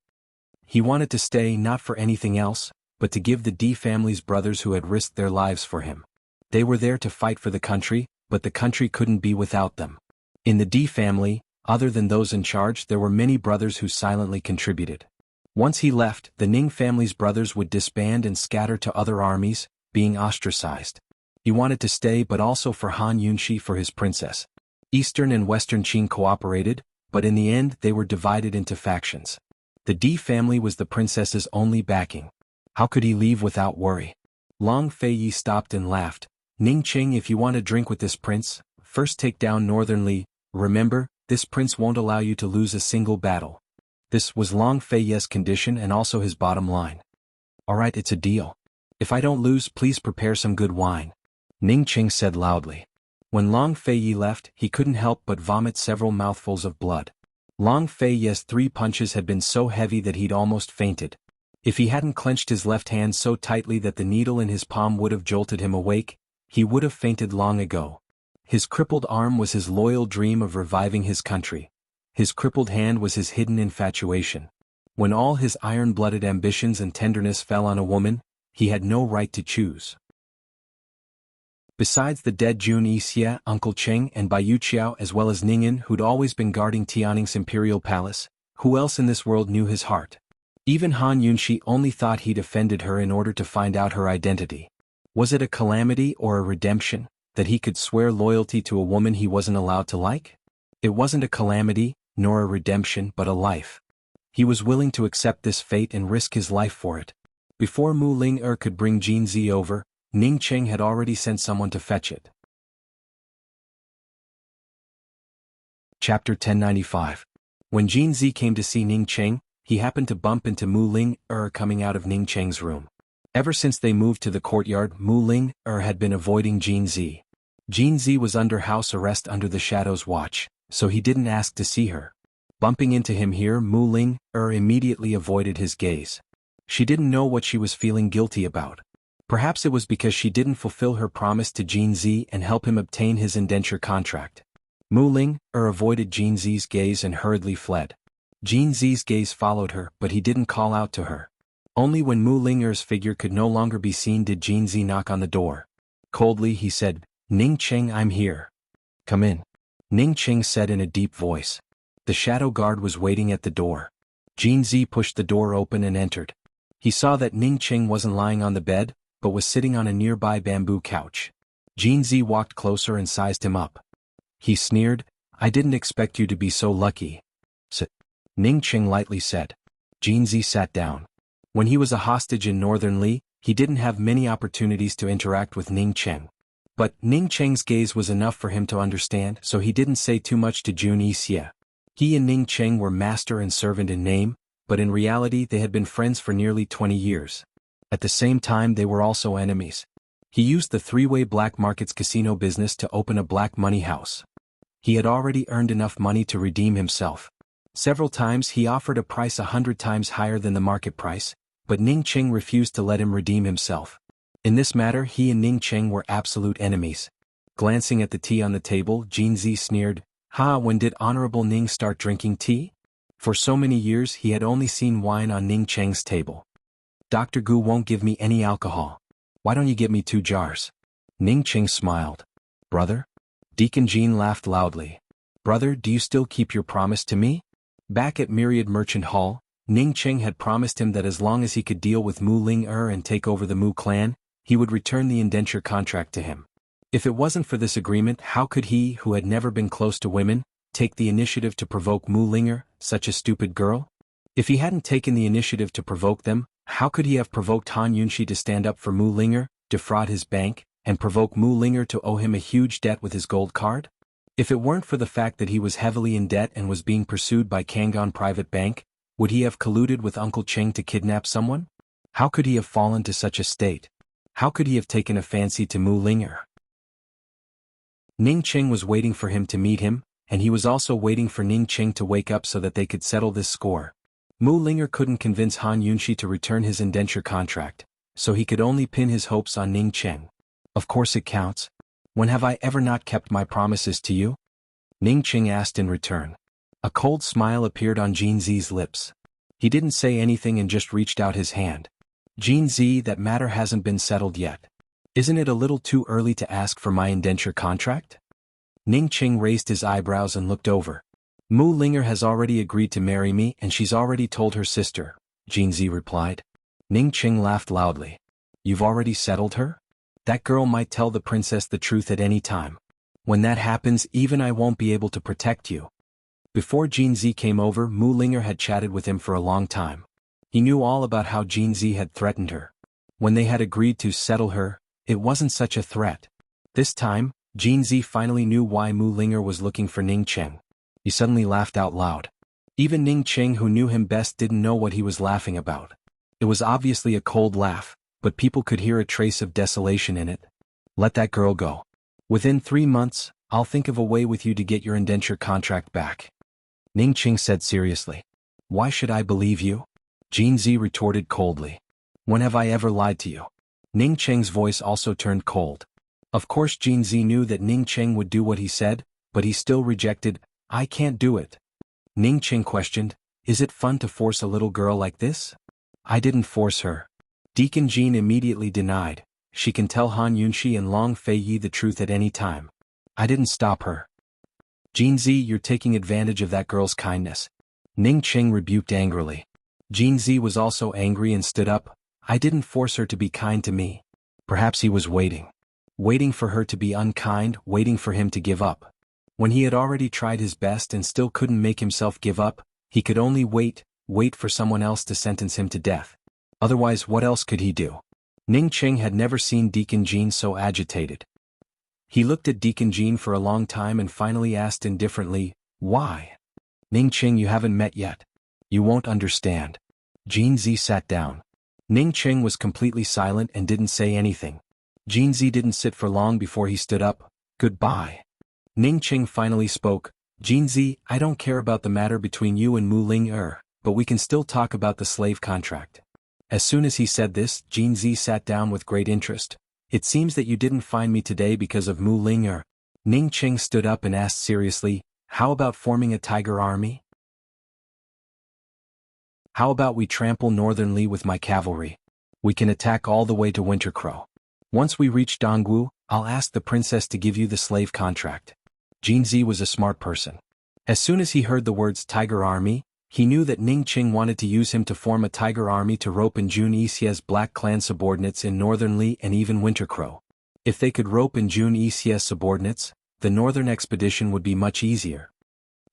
He wanted to stay not for anything else, but to give the Di family's brothers who had risked their lives for him. They were there to fight for the country, but the country couldn't be without them. In the Di family, other than those in charge, there were many brothers who silently contributed. Once he left, the Ning family's brothers would disband and scatter to other armies, being ostracized. He wanted to stay, but also for Han Yunxi, for his princess. Eastern and Western Qin cooperated, but in the end they were divided into factions. The Di family was the princess's only backing. How could he leave without worry? Long Feiyi stopped and laughed. Ning Cheng, if you want to drink with this prince, first take down Northern Li. Remember, this prince won't allow you to lose a single battle. This was Long Feiyi's condition and also his bottom line. Alright, it's a deal. If I don't lose, please prepare some good wine. Ning Cheng said loudly. When Long Feiyi left, he couldn't help but vomit several mouthfuls of blood. Long Feiyi's 3 punches had been so heavy that he'd almost fainted. If he hadn't clenched his left hand so tightly that the needle in his palm would have jolted him awake, he would have fainted long ago. His crippled arm was his loyal dream of reviving his country. His crippled hand was his hidden infatuation. When all his iron-blooded ambitions and tenderness fell on a woman, he had no right to choose. Besides the dead Jun Yixia, Uncle Cheng, and Bai Yuqiao, as well as Ning'an, who'd always been guarding Tianning's imperial palace, Who else in this world knew his heart? Even Han Yunshi only thought he'd offended her in order to find out her identity. Was it a calamity or a redemption, that he could swear loyalty to a woman he wasn't allowed to like? It wasn't a calamity, nor a redemption, but a life. He was willing to accept this fate and risk his life for it. Before Mu Ling could bring Jin Zi over, Ning Cheng had already sent someone to fetch it. Chapter 1095. When Jin Zi came to see Ning Cheng, he happened to bump into Mu Ling coming out of Ning Cheng's room. Ever since they moved to the courtyard, Mu Ling had been avoiding Jin Zi. Jin Zi was under house arrest under the Shadow's watch, so he didn't ask to see her. Bumping into him here, Mu Ling immediately avoided his gaze. She didn't know what she was feeling guilty about. Perhaps it was because she didn't fulfill her promise to Jin Zi and help him obtain his indenture contract. Mu Ling avoided Jin Zi's gaze and hurriedly fled. Jin Zi's gaze followed her, but he didn't call out to her. Only when Mu Linger's figure could no longer be seen did Jin Zi knock on the door. Coldly he said, "Ning Cheng, I'm here. Come in." Ning Cheng said in a deep voice. The shadow guard was waiting at the door. Jin Zi pushed the door open and entered. He saw that Ning Cheng wasn't lying on the bed, but was sitting on a nearby bamboo couch. Jin Zi walked closer and sized him up. He sneered, "I didn't expect you to be so lucky." Sit. Ning Cheng lightly said. Jin Zi sat down. When he was a hostage in Northern Li, he didn't have many opportunities to interact with Ning Cheng. But Ning Cheng's gaze was enough for him to understand, so he didn't say too much to Jun Yixie. He and Ning Cheng were master and servant in name, but in reality they had been friends for nearly 20 years. At the same time they were also enemies. He used the three-way black markets casino business to open a black money house. He had already earned enough money to redeem himself. Several times he offered a price 100 times higher than the market price, but Ning Cheng refused to let him redeem himself. In this matter he and Ning Cheng were absolute enemies. Glancing at the tea on the table, Jin Zi sneered, "Ha, when did Honorable Ning start drinking tea?" For so many years he had only seen wine on Ning Cheng's table. "Dr. Gu won't give me any alcohol. Why don't you get me 2 jars? Ning Cheng smiled. "Brother?" Deacon Jean laughed loudly. "Brother, do you still keep your promise to me?" Back at Myriad Merchant Hall, Ning Cheng had promised him that as long as he could deal with Mu Ling and take over the Mu clan, he would return the indenture contract to him. If it wasn't for this agreement, how could he, who had never been close to women, take the initiative to provoke Mu Linger, such a stupid girl? If he hadn't taken the initiative to provoke them, how could he have provoked Han Yunshi to stand up for Mu Linger, defraud his bank, and provoke Mu Linger to owe him a huge debt with his gold card? If it weren't for the fact that he was heavily in debt and was being pursued by Kangon Private Bank, would he have colluded with Uncle Cheng to kidnap someone? How could he have fallen to such a state? How could he have taken a fancy to Mu Linger? Ning Cheng was waiting for him to meet him, and he was also waiting for Ning Cheng to wake up so that they could settle this score. Mu Linger couldn't convince Han Yunshi to return his indenture contract, so he could only pin his hopes on Ning Cheng. Of course it counts. When have I ever not kept my promises to you? Ning Cheng asked in return. A cold smile appeared on Jin Zi's lips. He didn't say anything and just reached out his hand. Jin Zi, that matter hasn't been settled yet. Isn't it a little too early to ask for my indenture contract? Ning Cheng raised his eyebrows and looked over. Mu Linger has already agreed to marry me and she's already told her sister, Jin Zi replied. Ning Cheng laughed loudly. You've already settled her? That girl might tell the princess the truth at any time. When that happens, even I won't be able to protect you. Before Jin Zi came over, Mu Linger had chatted with him for a long time. He knew all about how Jin Zi had threatened her. When they had agreed to settle her, it wasn't such a threat. This time, Jin Zi finally knew why Mu Linger was looking for Ning Cheng. He suddenly laughed out loud. Even Ning Cheng, who knew him best, didn't know what he was laughing about. It was obviously a cold laugh, but people could hear a trace of desolation in it. Let that girl go. Within 3 months, I'll think of a way with you to get your indenture contract back. Ning Cheng said seriously. Why should I believe you? Jin Zi retorted coldly. When have I ever lied to you? Ning Cheng's voice also turned cold. Of course Jin Zi knew that Ning Cheng would do what he said, but he still rejected, I can't do it. Ning Cheng questioned, is it fun to force a little girl like this? I didn't force her. Deacon Jean immediately denied, she can tell Han Yunshi and Long Fei Yi the truth at any time. I didn't stop her. Jin Zi, you're taking advantage of that girl's kindness. Ning Qing rebuked angrily. Jinzi was also angry and stood up. I didn't force her to be kind to me. Perhaps he was waiting. Waiting for her to be unkind, waiting for him to give up. When he had already tried his best and still couldn't make himself give up, he could only wait for someone else to sentence him to death. Otherwise, what else could he do? Ning Qing had never seen Deacon Jean so agitated. He looked at Deacon Jean for a long time and finally asked indifferently, why? Ning Qing, you haven't met yet. You won't understand. Jinzi sat down. Ning Qing was completely silent and didn't say anything. Jinzi didn't sit for long before he stood up. Goodbye. Ning Qing finally spoke. Jinzi, I don't care about the matter between you and Mu Ling but we can still talk about the slave contract. As soon as he said this, Jinzi sat down with great interest. It seems that you didn't find me today because of Mu Ling Ning Qing stood up and asked seriously, how about forming a tiger army? How about we trample Northern Li with my cavalry? We can attack all the way to Winter Crow. Once we reach Dongwu, I'll ask the princess to give you the slave contract. Jinzi was a smart person. As soon as he heard the words tiger army, he knew that Ning Qing wanted to use him to form a tiger army to rope in Jun Yixie's Black Clan subordinates in Northern Li and even Winter Crow. If they could rope in Jun Yixie's subordinates, the northern expedition would be much easier.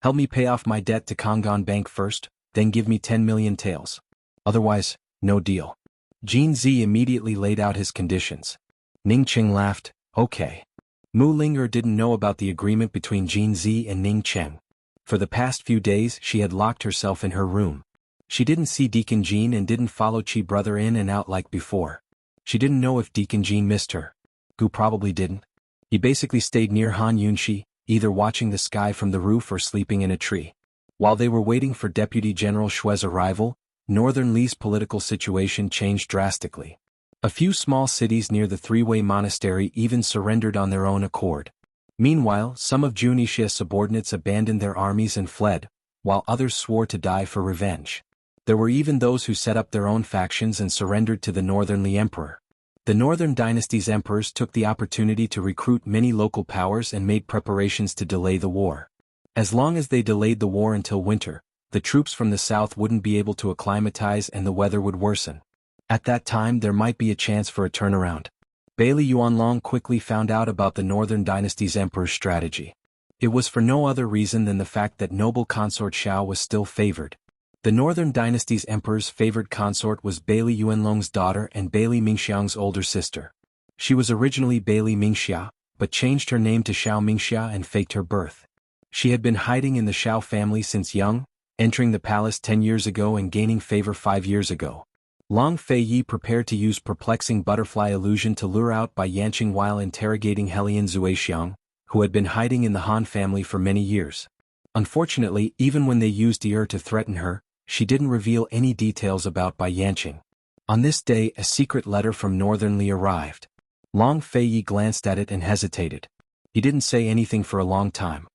Help me pay off my debt to Kongan Bank first, then give me 10 million taels. Otherwise, no deal. Jinzi immediately laid out his conditions. Ning Qing laughed, okay. Mu Ling didn't know about the agreement between Jinzi and Ning Qing. For the past few days she had locked herself in her room. She didn't see Deacon Jean and didn't follow Chi brother in and out like before. She didn't know if Deacon Jean missed her. Gu probably didn't. He basically stayed near Han Yunxi, either watching the sky from the roof or sleeping in a tree. While they were waiting for Deputy General Shue's arrival, Northern Li's political situation changed drastically. A few small cities near the three-way monastery even surrendered on their own accord. Meanwhile, some of Jun Yixie's subordinates abandoned their armies and fled, while others swore to die for revenge. There were even those who set up their own factions and surrendered to the Northern Li Emperor. The Northern Dynasty's emperors took the opportunity to recruit many local powers and made preparations to delay the war. As long as they delayed the war until winter, the troops from the south wouldn't be able to acclimatize and the weather would worsen. At that time there might be a chance for a turnaround. Bailey Yuanlong quickly found out about the Northern Dynasty's emperor's strategy. It was for no other reason than the fact that noble consort Xiao was still favored. The Northern Dynasty's emperor's favored consort was Bailey Yuanlong's daughter and Bailey Mingxiang's older sister. She was originally Bailey Mingxia, but changed her name to Xiao Mingxia and faked her birth. She had been hiding in the Xiao family since young, entering the palace 10 years ago and gaining favor 5 years ago. Long Fei Yi prepared to use perplexing butterfly illusion to lure out Bai Yanqing while interrogating Helian Zuexiang, who had been hiding in the Han family for many years. Unfortunately, even when they used to threaten her, she didn't reveal any details about Bai Yanqing. On this day, a secret letter from Northern Li arrived. Long Fei Yi glanced at it and hesitated. He didn't say anything for a long time.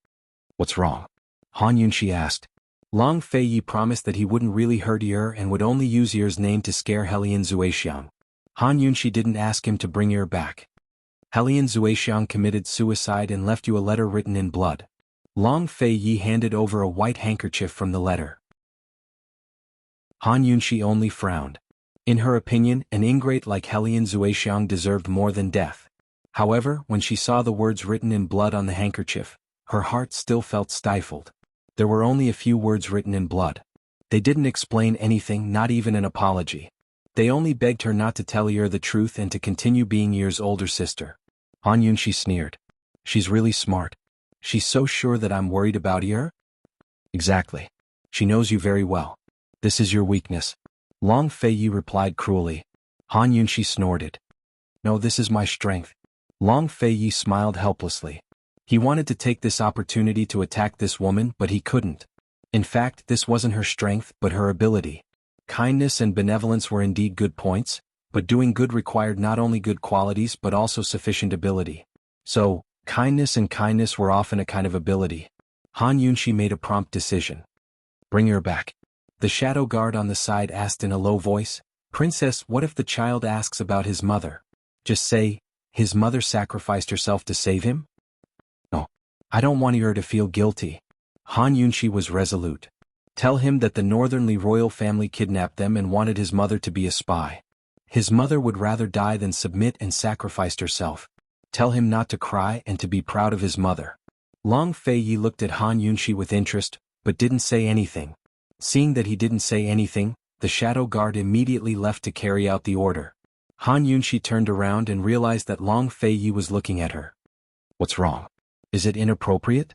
What's wrong? Han Yunxi asked. Long Fei Yi promised that he wouldn't really hurt and would only use Ye's name to scare Helian Zuexiang. Han Yunxi didn't ask him to bring Ye back. Helian Zuexiang committed suicide and left you a letter written in blood. Long Fei Yi handed over a white handkerchief from the letter. Han Yunxi only frowned. In her opinion, an ingrate like Helian Zuexiang deserved more than death. However, when she saw the words written in blood on the handkerchief, her heart still felt stifled. There were only a few words written in blood. They didn't explain anything, not even an apology. They only begged her not to tell Ye the truth and to continue being Ye's older sister. Han Yunxi sneered. She's really smart. She's so sure that I'm worried about Ye? Exactly. She knows you very well. This is your weakness. Long Fei Yi replied cruelly. Han Yunxi snorted. No, this is my strength. Long Fei Yi smiled helplessly. He wanted to take this opportunity to attack this woman, but he couldn't. In fact, this wasn't her strength, but her ability. Kindness and benevolence were indeed good points, but doing good required not only good qualities but also sufficient ability. So, kindness and kindness were often a kind of ability. Han Yunxi made a prompt decision. Bring her back. The shadow guard on the side asked in a low voice, Princess, what if the child asks about his mother? Just say, his mother sacrificed herself to save him? No. I don't want her to feel guilty. Han Yunxi was resolute. Tell him that the northernly royal family kidnapped them and wanted his mother to be a spy. His mother would rather die than submit and sacrificed herself. Tell him not to cry and to be proud of his mother. Long Fei Yi looked at Han Yunshi with interest, but didn't say anything. Seeing that he didn't say anything, the shadow guard immediately left to carry out the order. Han Yunshi turned around and realized that Long Fei Yi was looking at her. What's wrong? Is it inappropriate?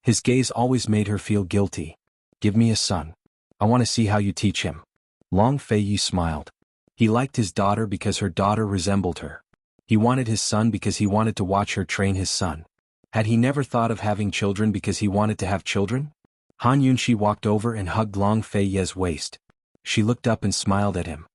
His gaze always made her feel guilty. Give me a son. I want to see how you teach him. Long Fei Yi smiled. He liked his daughter because her daughter resembled her. He wanted his son because he wanted to watch her train his son. Had he never thought of having children because he wanted to have children? Han Yunshi walked over and hugged Long Fei Yi's waist. She looked up and smiled at him.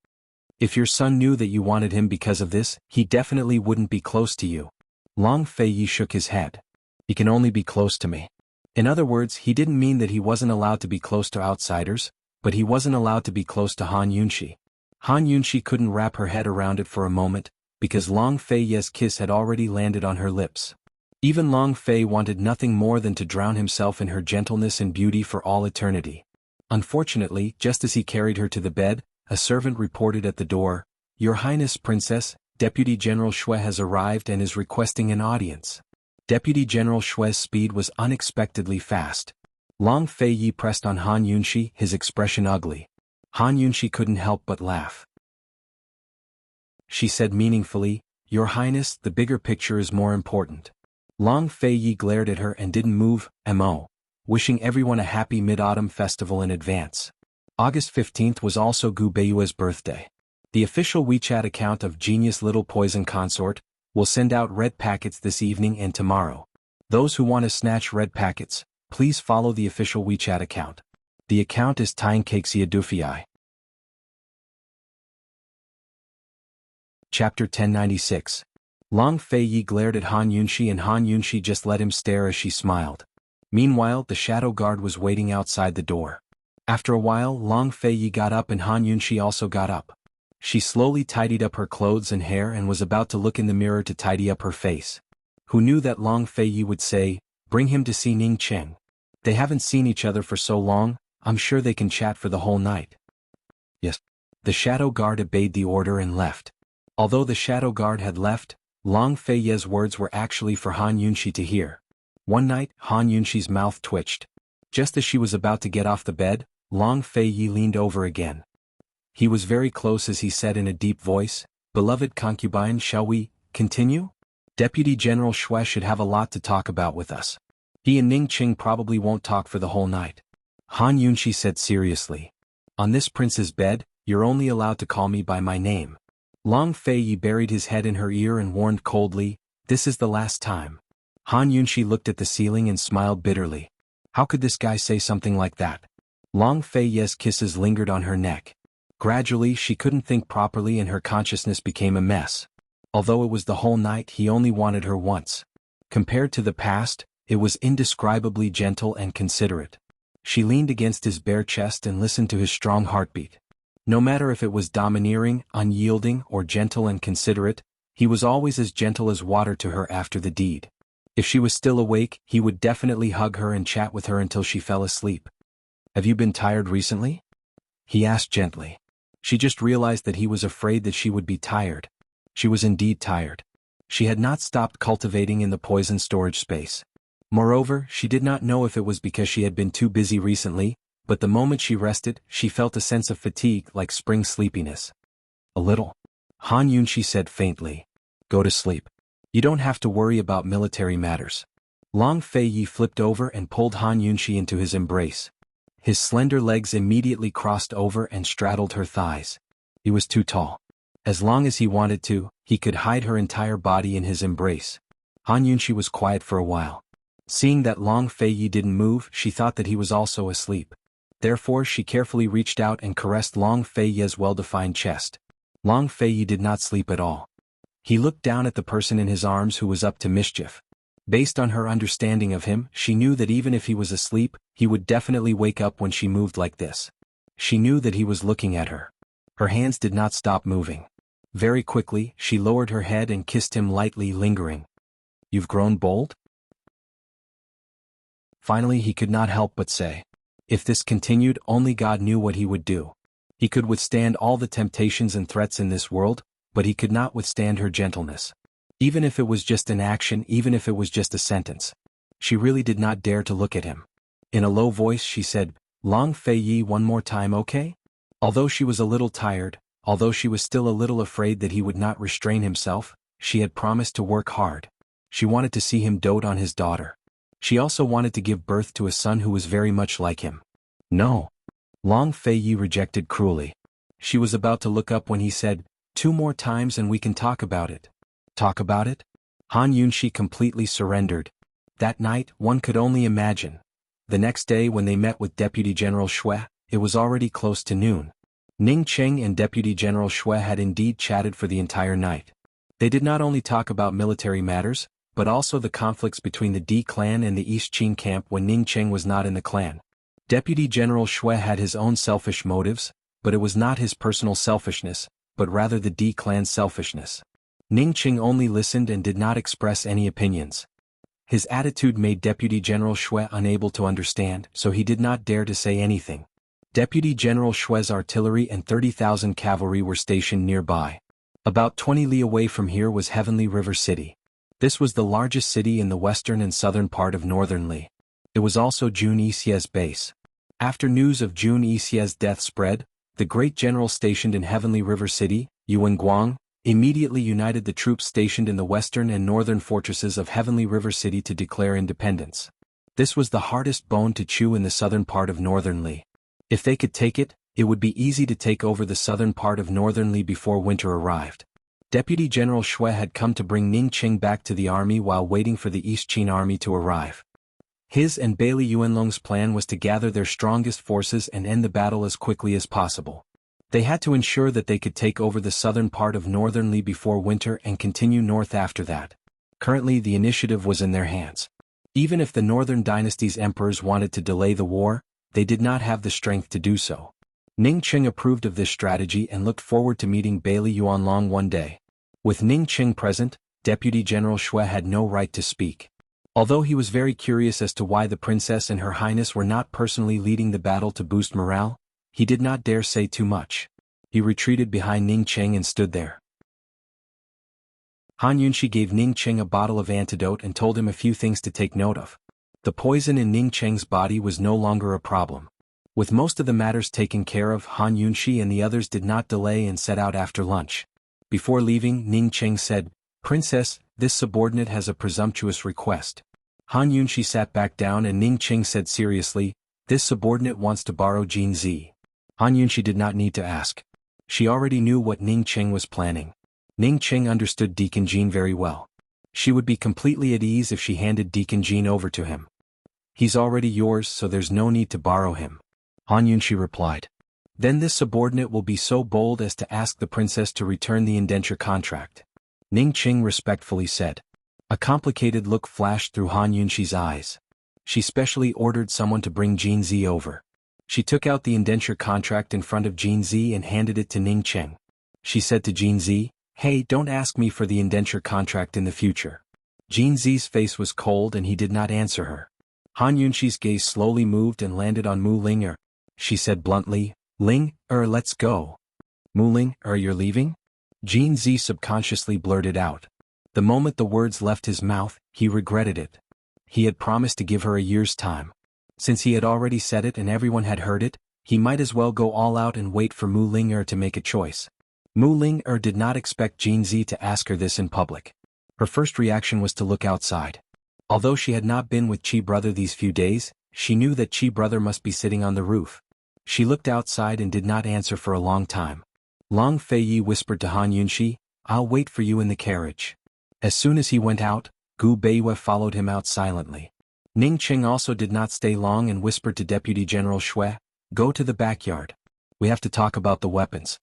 If your son knew that you wanted him because of this, he definitely wouldn't be close to you. Long Fei Yi shook his head. He can only be close to me. In other words, he didn't mean that he wasn't allowed to be close to outsiders, but he wasn't allowed to be close to Han Yunshi. Han Yunshi couldn't wrap her head around it for a moment, because Long Fei Yi's kiss had already landed on her lips. Even Long Fei wanted nothing more than to drown himself in her gentleness and beauty for all eternity. Unfortunately, just as he carried her to the bed, a servant reported at the door, "Your Highness Princess, Deputy General Xue has arrived and is requesting an audience." Deputy General Xue's speed was unexpectedly fast. Long Fei Yi pressed on Han Yunshi, his expression ugly. Han Yunshi couldn't help but laugh. She said meaningfully, "Your Highness, the bigger picture is more important." Long Fei Yi glared at her and didn't move, wishing everyone a happy Mid-Autumn festival in advance. August 15th was also Gu Beiyue's birthday. The official WeChat account of Genius Little Poison Consort will send out red packets this evening and tomorrow. Those who want to snatch red packets, please follow the official WeChat account. The account is Tainkaksia Dufei. Chapter 1096. Long Fei Yi glared at Han Yunshi and Han Yunshi just let him stare as she smiled. Meanwhile, the shadow guard was waiting outside the door. After a while, Long Fei Yi got up and Han Yunshi also got up. She slowly tidied up her clothes and hair and was about to look in the mirror to tidy up her face. Who knew that Long Fei Yi would say, "Bring him to see Ning Cheng. They haven't seen each other for so long, I'm sure they can chat for the whole night." Yes. The shadow guard obeyed the order and left. Although the shadow guard had left, Long Fei Yi's words were actually for Han Yunshi to hear. One night, Han Yunshi's mouth twitched. Just as she was about to get off the bed, Long Fei Yi leaned over again. He was very close as he said in a deep voice, "Beloved concubine, shall we continue? Deputy General Xue should have a lot to talk about with us. He and Ning Qing probably won't talk for the whole night." Han Yunshi said seriously. "On this prince's bed, you're only allowed to call me by my name." Long Fei Yi buried his head in her ear and warned coldly, "This is the last time." Han Yunshi looked at the ceiling and smiled bitterly. How could this guy say something like that? Long Fei Yi's kisses lingered on her neck. Gradually she couldn't think properly and her consciousness became a mess. Although it was the whole night, he only wanted her once. Compared to the past, it was indescribably gentle and considerate. She leaned against his bare chest and listened to his strong heartbeat. No matter if it was domineering, unyielding, or gentle and considerate, he was always as gentle as water to her after the deed. If she was still awake, he would definitely hug her and chat with her until she fell asleep. "Have you been tired recently?" he asked gently. She just realized that he was afraid that she would be tired. She was indeed tired. She had not stopped cultivating in the poison storage space. Moreover, she did not know if it was because she had been too busy recently, but the moment she rested, she felt a sense of fatigue like spring sleepiness. "A little," Han Yunshi said faintly. "Go to sleep. You don't have to worry about military matters." Long Fei Yi flipped over and pulled Han Yunshi into his embrace. His slender legs immediately crossed over and straddled her thighs. He was too tall. As long as he wanted to, he could hide her entire body in his embrace. Han Yunshi was quiet for a while. Seeing that Long Fei Yi didn't move, she thought that he was also asleep. Therefore she carefully reached out and caressed Long Fei Yi's well-defined chest. Long Fei Yi did not sleep at all. He looked down at the person in his arms who was up to mischief. Based on her understanding of him, she knew that even if he was asleep, he would definitely wake up when she moved like this. She knew that he was looking at her. Her hands did not stop moving. Very quickly, she lowered her head and kissed him lightly, lingering. "You've grown bold?" Finally he could not help but say. If this continued, only God knew what he would do. He could withstand all the temptations and threats in this world, but he could not withstand her gentleness. Even if it was just an action, even if it was just a sentence. She really did not dare to look at him. In a low voice she said, "Long Fei Yi, one more time, okay?" Although she was a little tired, although she was still a little afraid that he would not restrain himself, she had promised to work hard. She wanted to see him dote on his daughter. She also wanted to give birth to a son who was very much like him. No. Long Fei Yi rejected cruelly. She was about to look up when he said, "2 more times and we can talk about it." Talk about it? Han Yunxi completely surrendered. That night, one could only imagine. The next day when they met with Deputy General Xue, it was already close to noon. Ning Cheng and Deputy General Xue had indeed chatted for the entire night. They did not only talk about military matters, but also the conflicts between the D clan and the East Qin camp when Ning Cheng was not in the clan. Deputy General Xue had his own selfish motives, but it was not his personal selfishness, but rather the D clan's selfishness. Ning Cheng only listened and did not express any opinions. His attitude made Deputy General Xue unable to understand, so he did not dare to say anything. Deputy General Xue's artillery and 30,000 cavalry were stationed nearby. About 20 li away from here was Heavenly River City. This was the largest city in the western and southern part of northern Li. It was also Jun Yixie's base. After news of Jun Yixie's death spread, the great general stationed in Heavenly River City, Yuan Guang, immediately united the troops stationed in the western and northern fortresses of Heavenly River City to declare independence. This was the hardest bone to chew in the southern part of northern Li. If they could take it, it would be easy to take over the southern part of northern Li before winter arrived. Deputy General Xue had come to bring Ning Cheng back to the army while waiting for the East Qin army to arrive. His and Bailey Yuanlong's plan was to gather their strongest forces and end the battle as quickly as possible. They had to ensure that they could take over the southern part of northern Li before winter and continue north after that. Currently the initiative was in their hands. Even if the northern dynasty's emperors wanted to delay the war, they did not have the strength to do so. Ning Cheng approved of this strategy and looked forward to meeting Bailey Yuanlong one day. With Ning Cheng present, Deputy General Xue had no right to speak. Although he was very curious as to why the princess and her highness were not personally leading the battle to boost morale, he did not dare say too much. He retreated behind Ning Cheng and stood there. Han Yunxi gave Ning Cheng a bottle of antidote and told him a few things to take note of. The poison in Ning Cheng's body was no longer a problem. With most of the matters taken care of, Han Yunxi and the others did not delay and set out after lunch. Before leaving, Ning Cheng said, "Princess, this subordinate has a presumptuous request." Han Yunxi sat back down and Ning Cheng said seriously, "This subordinate wants to borrow Jin Zi." Han Yunxi did not need to ask. She already knew what Ning Cheng was planning. Ning Cheng understood Deacon Jean very well. She would be completely at ease if she handed Deacon Jean over to him. "He's already yours, so there's no need to borrow him," Han Yunxi replied. "Then this subordinate will be so bold as to ask the princess to return the indenture contract," Ning Cheng respectfully said. A complicated look flashed through Han Yunxi's eyes. She specially ordered someone to bring Jin Zi over. She took out the indenture contract in front of Jin Zi and handed it to Ning Cheng. She said to Jin Zi, "Hey, don't ask me for the indenture contract in the future." Jin Zi's face was cold and he did not answer her. Han Yunxi's gaze slowly moved and landed on Mu Ling. She said bluntly, "Ling, let's go." "Mu Ling, you're leaving?" Jin Zi subconsciously blurted out. The moment the words left his mouth, he regretted it. He had promised to give her a year's time. Since he had already said it and everyone had heard it, he might as well go all out and wait for Mu Ling to make a choice. Mu Ling did not expect Jin Zi to ask her this in public. Her first reaction was to look outside. Although she had not been with Chi brother these few days, she knew that Chi brother must be sitting on the roof. She looked outside and did not answer for a long time. Long Fei Yi whispered to Han Yunxi, "I'll wait for you in the carriage." As soon as he went out, Gu Beiyue followed him out silently. Ning Cheng also did not stay long and whispered to Deputy General Xue, "Go to the backyard. We have to talk about the weapons."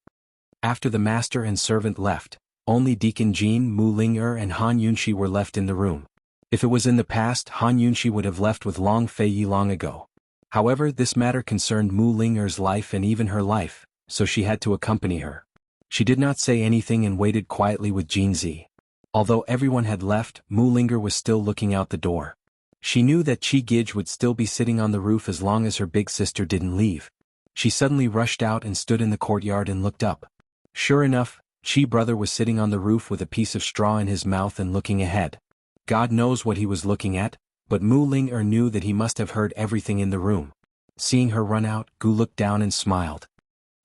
After the master and servant left, only Deacon Jean, Mu Ling and Han Yunxi were left in the room. If it was in the past, Han Yunxi would have left with Long Fei Yi long ago. However, this matter concerned Mu Ling's life and even her life, so she had to accompany her. She did not say anything and waited quietly with Jin Zi. Although everyone had left, Mu Ling was still looking out the door. She knew that Chi Gij would still be sitting on the roof as long as her big sister didn't leave. She suddenly rushed out and stood in the courtyard and looked up. Sure enough, Chi brother was sitting on the roof with a piece of straw in his mouth and looking ahead. God knows what he was looking at, but Mu Ling knew that he must have heard everything in the room. Seeing her run out, Gu looked down and smiled.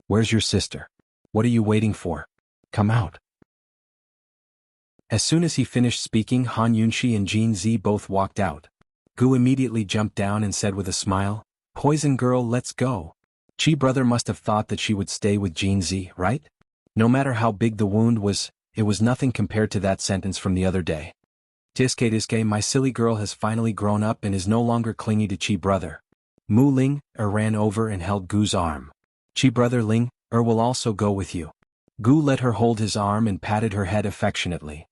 "Where's your sister? What are you waiting for? Come out." As soon as he finished speaking, Han Yunxi and Jin Zi both walked out. Gu immediately jumped down and said with a smile, "Poison girl, let's go." Chi brother must have thought that she would stay with Jin Zi, right? No matter how big the wound was, it was nothing compared to that sentence from the other day. Tiske, my silly girl has finally grown up and is no longer clingy to Chi brother. Mu Ling ran over and held Gu's arm. "Chi brother Ling will also go with you." Gu let her hold his arm and patted her head affectionately.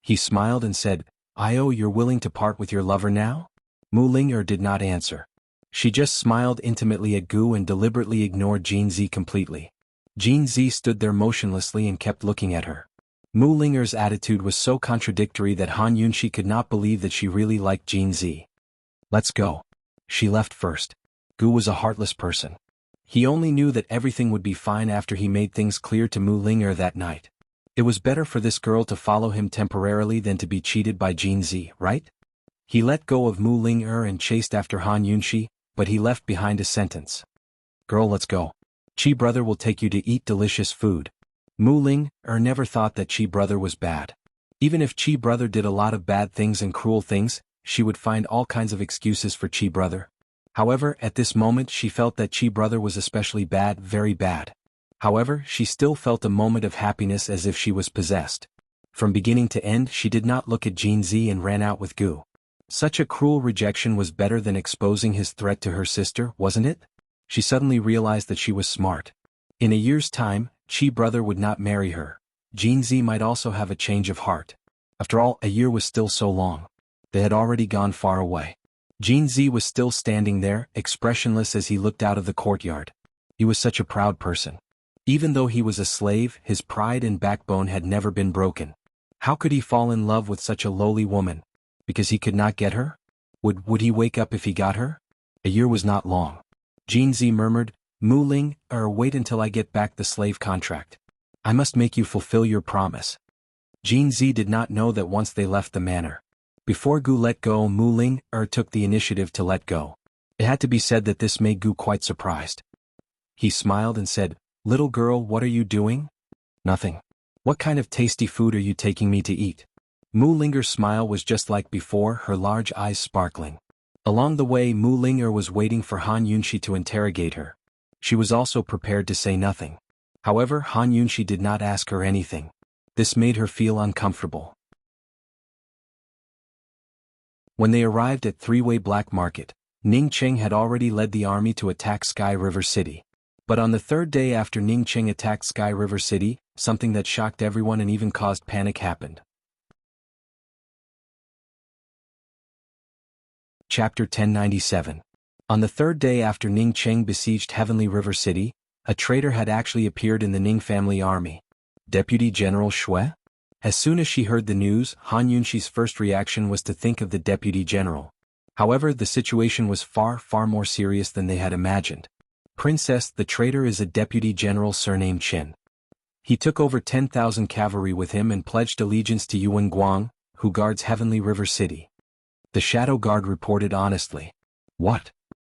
He smiled and said, "You're willing to part with your lover now?" Mu Ling did not answer. She just smiled intimately at Gu and deliberately ignored Jin Zi completely. Jin Zi stood there motionlessly and kept looking at her. Mu Ling's attitude was so contradictory that Han Yunxi could not believe that she really liked Jin Zi. "Let's go." She left first. Gu was a heartless person. He only knew that everything would be fine after he made things clear to Mu Ling that night. It was better for this girl to follow him temporarily than to be cheated by Jin Zi, right? He let go of Mu Ling and chased after Han Yunxi, but he left behind a sentence. "Girl, let's go. Chi brother will take you to eat delicious food." Mu Ling never thought that Chi brother was bad. Even if Chi brother did a lot of bad things and cruel things, she would find all kinds of excuses for Chi brother. However, at this moment she felt that Chi brother was especially bad, very bad. However, she still felt a moment of happiness as if she was possessed. From beginning to end she did not look at Jin Zi and ran out with Gu. Such a cruel rejection was better than exposing his threat to her sister, wasn't it? She suddenly realized that she was smart. In a year's time, Chi brother would not marry her. Jin Zi might also have a change of heart. After all, a year was still so long. They had already gone far away. Jin Zi was still standing there, expressionless as he looked out of the courtyard. He was such a proud person. Even though he was a slave, his pride and backbone had never been broken. How could he fall in love with such a lowly woman? Because he could not get her? Would he wake up if he got her? A year was not long. Jin Zi murmured, "Mu Ling, wait until I get back the slave contract. I must make you fulfill your promise." Jin Zi did not know that once they left the manor. Before Gu let go, Mu Ling took the initiative to let go. It had to be said that this made Gu quite surprised. He smiled and said, "Little girl, what are you doing?" "Nothing. What kind of tasty food are you taking me to eat?" Mu Linger's smile was just like before, her large eyes sparkling. Along the way, Mu Linger was waiting for Han Yunxi to interrogate her. She was also prepared to say nothing. However, Han Yunxi did not ask her anything. This made her feel uncomfortable. When they arrived at Three-Way Black Market, Ning Cheng had already led the army to attack Sky River City. But on the third day after Ning Cheng attacked Sky River City, something that shocked everyone and even caused panic happened. Chapter 1097. On the third day after Ning Cheng besieged Heavenly River City, a traitor had actually appeared in the Ning family army. Deputy General Shui? As soon as she heard the news, Han Yunxi's first reaction was to think of the Deputy General. However, the situation was far more serious than they had imagined. "Princess, the traitor is a Deputy General surnamed Qin. He took over 10,000 cavalry with him and pledged allegiance to Yuan Guang, who guards Heavenly River City." The Shadow Guard reported honestly. What?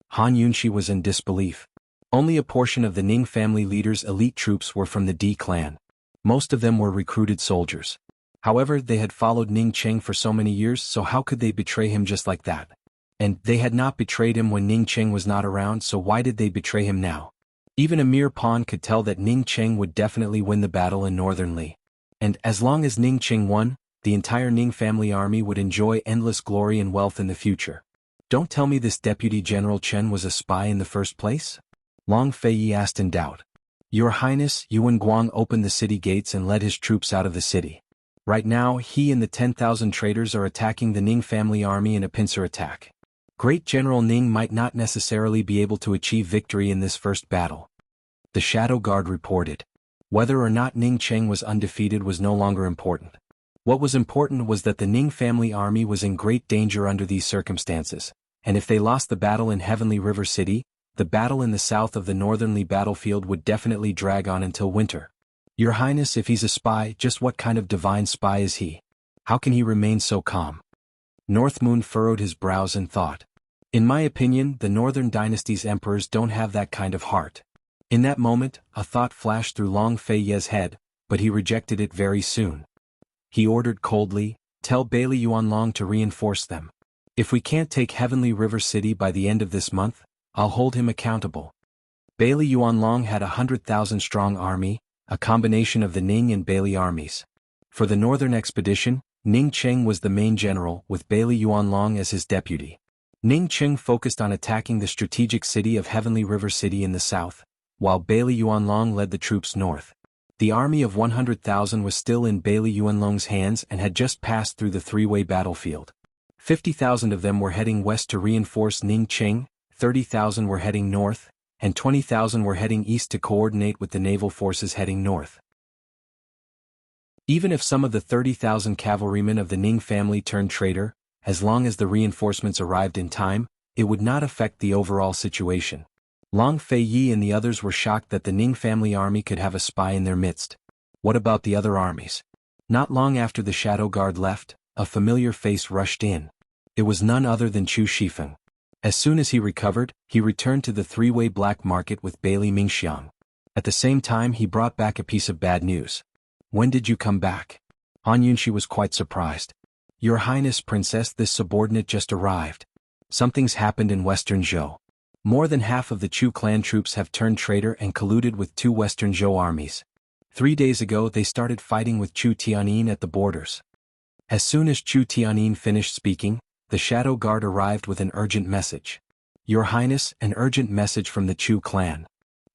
Han Yunxi was in disbelief. Only a portion of the Ning family leaders' elite troops were from the D clan. Most of them were recruited soldiers. However, they had followed Ning Cheng for so many years, so how could they betray him just like that? And they had not betrayed him when Ning Cheng was not around, so why did they betray him now? Even a mere pawn could tell that Ning Cheng would definitely win the battle in Northern Li. And as long as Ning Cheng won, the entire Ning family army would enjoy endless glory and wealth in the future. Don't tell me this Deputy General Chen was a spy in the first place? Long Fei asked in doubt. Your Highness, Yuan Guang opened the city gates and led his troops out of the city. Right now, he and the 10,000 traitors are attacking the Ning family army in a pincer attack. Great General Ning might not necessarily be able to achieve victory in this first battle. The Shadow Guard reported. Whether or not Ning Cheng was undefeated was no longer important. What was important was that the Ning family army was in great danger under these circumstances, and if they lost the battle in Heavenly River City, the battle in the south of the northernly battlefield would definitely drag on until winter. Your Highness, if he's a spy, just what kind of divine spy is he? How can he remain so calm? Northmoon furrowed his brows in thought. In my opinion, the Northern Dynasty's emperors don't have that kind of heart. In that moment, a thought flashed through Long Fei Ye's head, but he rejected it very soon. He ordered coldly, "Tell Bailey Yuanlong to reinforce them. If we can't take Heavenly River City by the end of this month, I'll hold him accountable." Bailey Yuanlong had 100,000-strong army, a combination of the Ning and Bailey armies. For the northern expedition, Ning Cheng was the main general, with Bailey Yuanlong as his deputy. Ning Cheng focused on attacking the strategic city of Heavenly River City in the south, while Bailey Yuanlong led the troops north. The army of 100,000 was still in Bailey Yuanlong's hands and had just passed through the three-way battlefield. 50,000 of them were heading west to reinforce Ning Cheng, 30,000 were heading north, and 20,000 were heading east to coordinate with the naval forces heading north. Even if some of the 30,000 cavalrymen of the Ning family turned traitor, as long as the reinforcements arrived in time, it would not affect the overall situation. Long Fei Yi and the others were shocked that the Ning family army could have a spy in their midst. What about the other armies? Not long after the Shadow Guard left, a familiar face rushed in. It was none other than Chu Shifeng. As soon as he recovered, he returned to the three-way black market with Bailey Mingxiang. At the same time, he brought back a piece of bad news. "When did you come back?" Han Yunshi was quite surprised. "Your Highness, Princess, this subordinate just arrived. Something's happened in Western Zhou. More than half of the Chu clan troops have turned traitor and colluded with two Western Zhou armies. 3 days ago they started fighting with Chu Tianyin at the borders." As soon as Chu Tianyin finished speaking, the Shadow Guard arrived with an urgent message. "Your Highness, an urgent message from the Chu clan."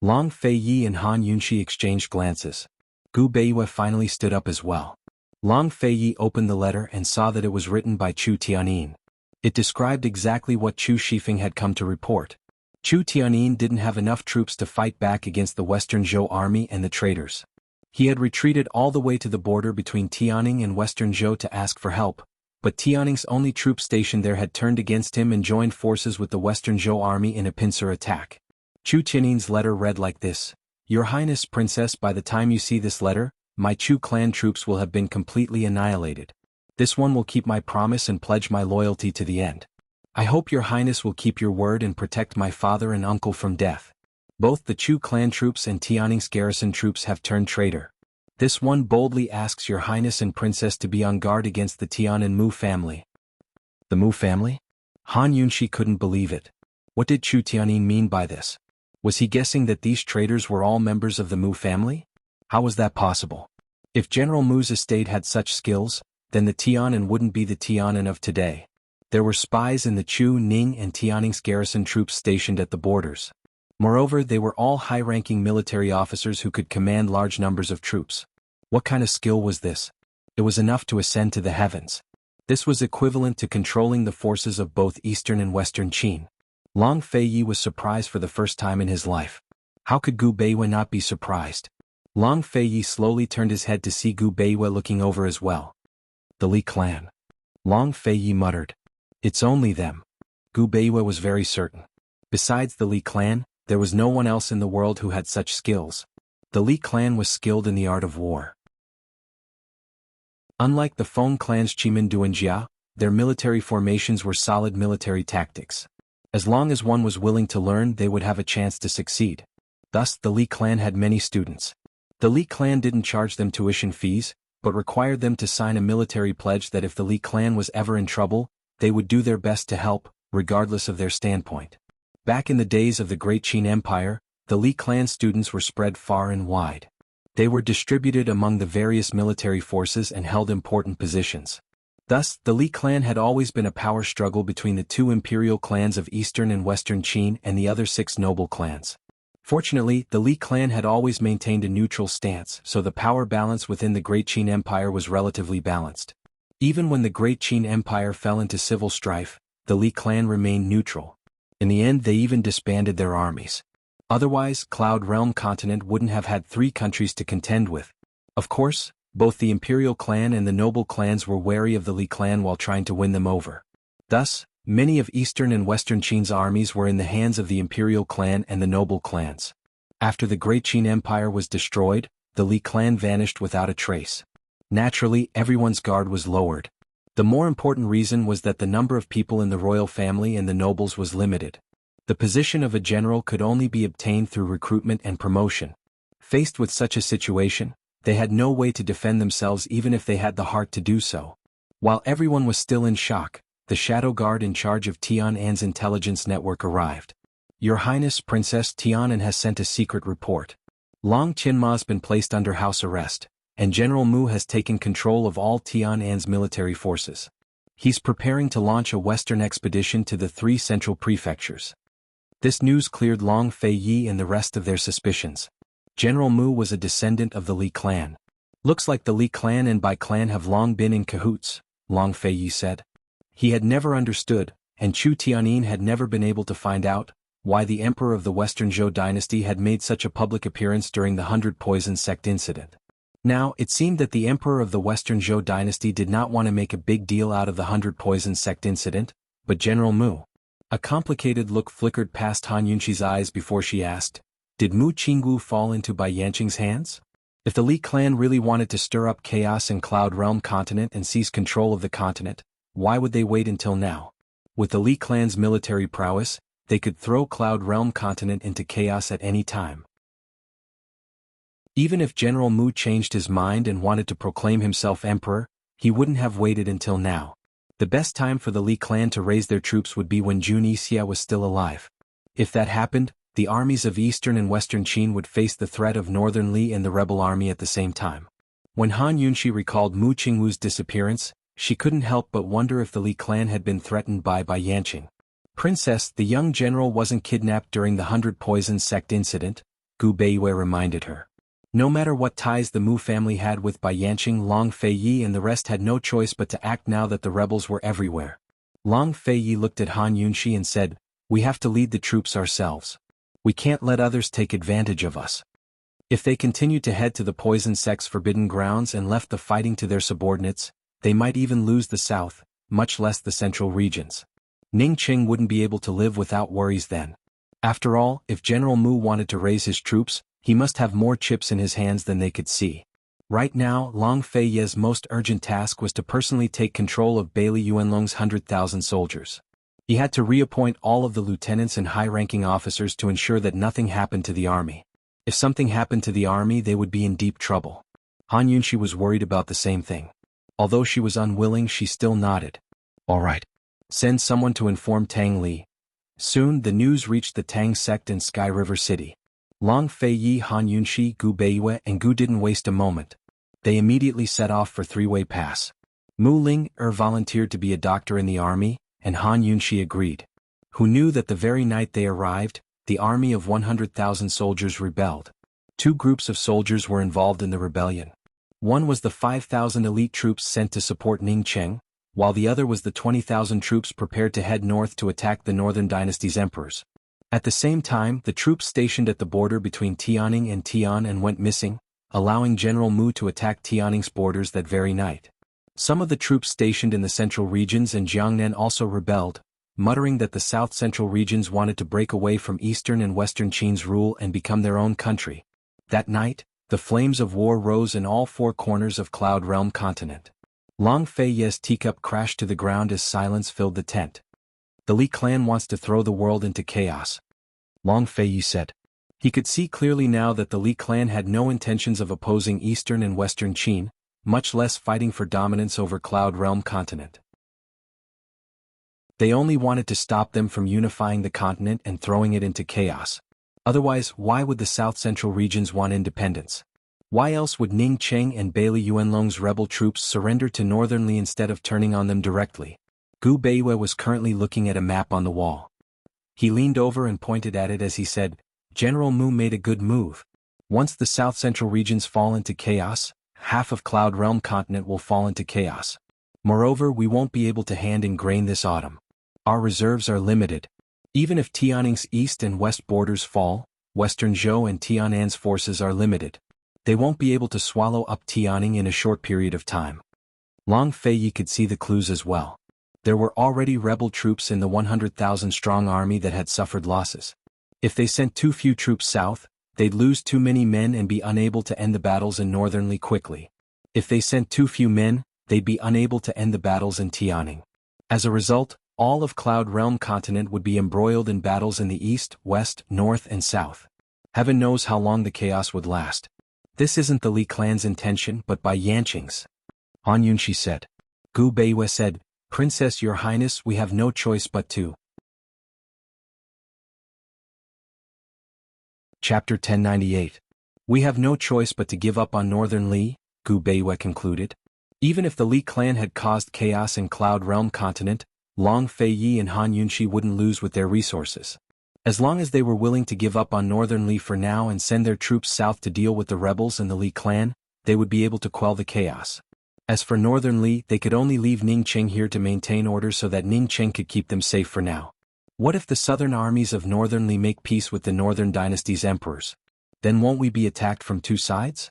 Long Fei Yi and Han Yunshi exchanged glances. Gu Beiyue finally stood up as well. Long Fei Yi opened the letter and saw that it was written by Chu Tianyin. It described exactly what Chu Shifeng had come to report. Chu Tianyin didn't have enough troops to fight back against the Western Zhou army and the traitors. He had retreated all the way to the border between Tianning and Western Zhou to ask for help, but Tianning's only troop stationed there had turned against him and joined forces with the Western Zhou army in a pincer attack. Chu Tiannin's letter read like this: "Your Highness, Princess, by the time you see this letter, my Chu clan troops will have been completely annihilated. This one will keep my promise and pledge my loyalty to the end. I hope your Highness will keep your word and protect my father and uncle from death. Both the Chu clan troops and Tianning's garrison troops have turned traitor. This one boldly asks your Highness and Princess to be on guard against the Tian and Mu family." The Mu family? Han Yunshi couldn't believe it. What did Chu Tianyin mean by this? Was he guessing that these traitors were all members of the Mu family? How was that possible? If General Mu's estate had such skills, then the Tianan wouldn't be the Tianan of today. There were spies in the Chu, Ning and Tianning's garrison troops stationed at the borders. Moreover, they were all high-ranking military officers who could command large numbers of troops. What kind of skill was this? It was enough to ascend to the heavens. This was equivalent to controlling the forces of both Eastern and Western Qin. Long Fei Yi was surprised for the first time in his life. How could Gu Beiyue not be surprised? Long Fei Yi slowly turned his head to see Gu Beiyue looking over as well. "The Li clan." Long Fei Yi muttered. "It's only them." Gu Beiyue was very certain. Besides the Li clan, there was no one else in the world who had such skills. The Li clan was skilled in the art of war. Unlike the Feng clan's Chimin Duanjia, their military formations were solid military tactics. As long as one was willing to learn, they would have a chance to succeed. Thus, the Li clan had many students. The Li clan didn't charge them tuition fees, but required them to sign a military pledge that if the Li clan was ever in trouble, they would do their best to help, regardless of their standpoint. Back in the days of the Great Qin Empire, the Li clan students were spread far and wide. They were distributed among the various military forces and held important positions. Thus, the Li clan had always been a power struggle between the two imperial clans of Eastern and Western Qin and the other 6 noble clans. Fortunately, the Li clan had always maintained a neutral stance, so the power balance within the Great Qin Empire was relatively balanced. Even when the Great Qin Empire fell into civil strife, the Li clan remained neutral. In the end, they even disbanded their armies. Otherwise, Cloud Realm continent wouldn't have had 3 countries to contend with. Of course, Both the imperial clan and the noble clans were wary of the Li clan while trying to win them over. Thus, many of eastern and western Qin's armies were in the hands of the imperial clan and the noble clans. After the Great Qin Empire was destroyed, the Li clan vanished without a trace. Naturally, everyone's guard was lowered. The more important reason was that the number of people in the royal family and the nobles was limited. The position of a general could only be obtained through recruitment and promotion. Faced with such a situation, they had no way to defend themselves even if they had the heart to do so. While everyone was still in shock, the shadow guard in charge of Tian'an's intelligence network arrived. Your Highness Princess Tian'an has sent a secret report. Long Qianma's been placed under house arrest, and General Mu has taken control of all Tian'an's military forces. He's preparing to launch a western expedition to the 3 central prefectures. This news cleared Long Feiyi and the rest of their suspicions. General Mu was a descendant of the Li clan. Looks like the Li clan and Bai clan have long been in cahoots, Long Feiyi said. He had never understood, and Chu Tian'an had never been able to find out, why the emperor of the Western Zhou dynasty had made such a public appearance during the 100 Poison Sect incident. Now, it seemed that the emperor of the Western Zhou dynasty did not want to make a big deal out of the 100 Poison Sect incident, but General Mu. A complicated look flickered past Han Yunqi's eyes before she asked, did Mu Qingwu fall into Bai Yanqing's hands? If the Li clan really wanted to stir up chaos in Cloud Realm continent and seize control of the continent, why would they wait until now? With the Li clan's military prowess, they could throw Cloud Realm continent into chaos at any time. Even if General Mu changed his mind and wanted to proclaim himself emperor, he wouldn't have waited until now. The best time for the Li clan to raise their troops would be when Jun Yixia was still alive. If that happened, the armies of eastern and western Qin would face the threat of northern Li and the rebel army at the same time. When Han Yunqi recalled Mu Qingwu's disappearance, she couldn't help but wonder if the Li clan had been threatened by Bai Yanqing. Princess, the young general wasn't kidnapped during the 100 Poison Sect incident, Gu Beiwei reminded her. No matter what ties the Mu family had with Bai Yanqing, Long Feiyi and the rest had no choice but to act now that the rebels were everywhere. Long Feiyi looked at Han Yunqi and said, we have to lead the troops ourselves. We can't let others take advantage of us. If they continued to head to the Poison Sect's forbidden grounds and left the fighting to their subordinates, they might even lose the south, much less the central regions. Ning Qing wouldn't be able to live without worries then. After all, if General Mu wanted to raise his troops, he must have more chips in his hands than they could see. Right now, Long Feiyi's most urgent task was to personally take control of Bailey Yuanlong's 100,000 soldiers. He had to reappoint all of the lieutenants and high-ranking officers to ensure that nothing happened to the army. If something happened to the army, they would be in deep trouble. Han Yunqi was worried about the same thing. Although she was unwilling, she still nodded. All right. Send someone to inform Tang Li. Soon, the news reached the Tang sect in Sky River City. Long Feiyi, Han Yunqi, Gu Beiwei, and Gu didn't waste a moment. They immediately set off for Three-Way Pass. Mu Ling volunteered to be a doctor in the army, and Han Yunqi agreed. Who knew that the very night they arrived, the army of 100,000 soldiers rebelled. 2 groups of soldiers were involved in the rebellion. One was the 5,000 elite troops sent to support Ning Cheng, while the other was the 20,000 troops prepared to head north to attack the Northern Dynasty's emperors. At the same time, the troops stationed at the border between Tianning and Tian went missing, allowing General Mu to attack Tianning's borders that very night. Some of the troops stationed in the central regions and Jiangnan also rebelled, muttering that the south-central regions wanted to break away from eastern and western Qin's rule and become their own country. That night, the flames of war rose in all 4 corners of Cloud Realm continent. Long Feiyi's teacup crashed to the ground as silence filled the tent. The Li clan wants to throw the world into chaos, Long Feiyi said. He could see clearly now that the Li clan had no intentions of opposing eastern and western Qin, much less fighting for dominance over Cloud Realm continent. They only wanted to stop them from unifying the continent and throwing it into chaos. Otherwise, why would the south-central regions want independence? Why else would Ning Cheng and Bailey Yuanlong's rebel troops surrender to Northern Li instead of turning on them directly? Gu Beiwei was currently looking at a map on the wall. He leaned over and pointed at it as he said, General Mu made a good move. Once the south-central regions fall into chaos, half of Cloud Realm continent will fall into chaos. Moreover, we won't be able to hand in grain this autumn. Our reserves are limited. Even if Tianning's east and west borders fall, Western Zhou and Tian'an's forces are limited. They won't be able to swallow up Tianning in a short period of time. Long Feiyi could see the clues as well. There were already rebel troops in the 100,000-strong army that had suffered losses. If they sent too few troops south, they'd lose too many men and be unable to end the battles in Northern Li quickly. If they sent too few men, they'd be unable to end the battles in Tianning. As a result, all of Cloud Realm continent would be embroiled in battles in the east, west, north and south. Heaven knows how long the chaos would last. This isn't the Li clan's intention but by Yanqing's. Han Yunshi said. Gu Beiwei said, Princess, Your Highness, we have no choice but to. Chapter 1098. We have no choice but to give up on Northern Li, Gu Beiwei concluded. Even if the Li clan had caused chaos in Cloud Realm continent, Long Feiyi and Han Yunshi wouldn't lose with their resources. As long as they were willing to give up on Northern Li for now and send their troops south to deal with the rebels and the Li clan, they would be able to quell the chaos. As for Northern Li, they could only leave Ningcheng here to maintain order so that Ningcheng could keep them safe for now. What if the southern armies of Northern Li make peace with the Northern Dynasty's emperors? Then won't we be attacked from two sides?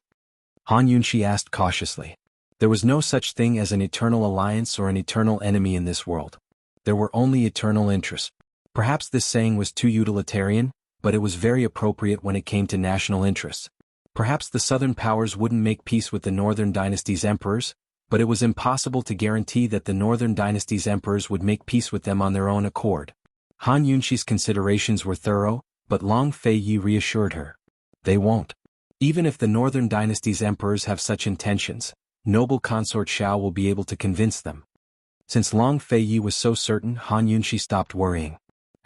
Han Yunshi asked cautiously. There was no such thing as an eternal alliance or an eternal enemy in this world. There were only eternal interests. Perhaps this saying was too utilitarian, but it was very appropriate when it came to national interests. Perhaps the southern powers wouldn't make peace with the Northern Dynasty's emperors, but it was impossible to guarantee that the Northern Dynasty's emperors would make peace with them on their own accord. Han Yunshi's considerations were thorough, but Long Feiyi reassured her. They won't. Even if the Northern Dynasty's emperors have such intentions, noble Consort Xiao will be able to convince them. Since Long Feiyi was so certain, Han Yunshi stopped worrying.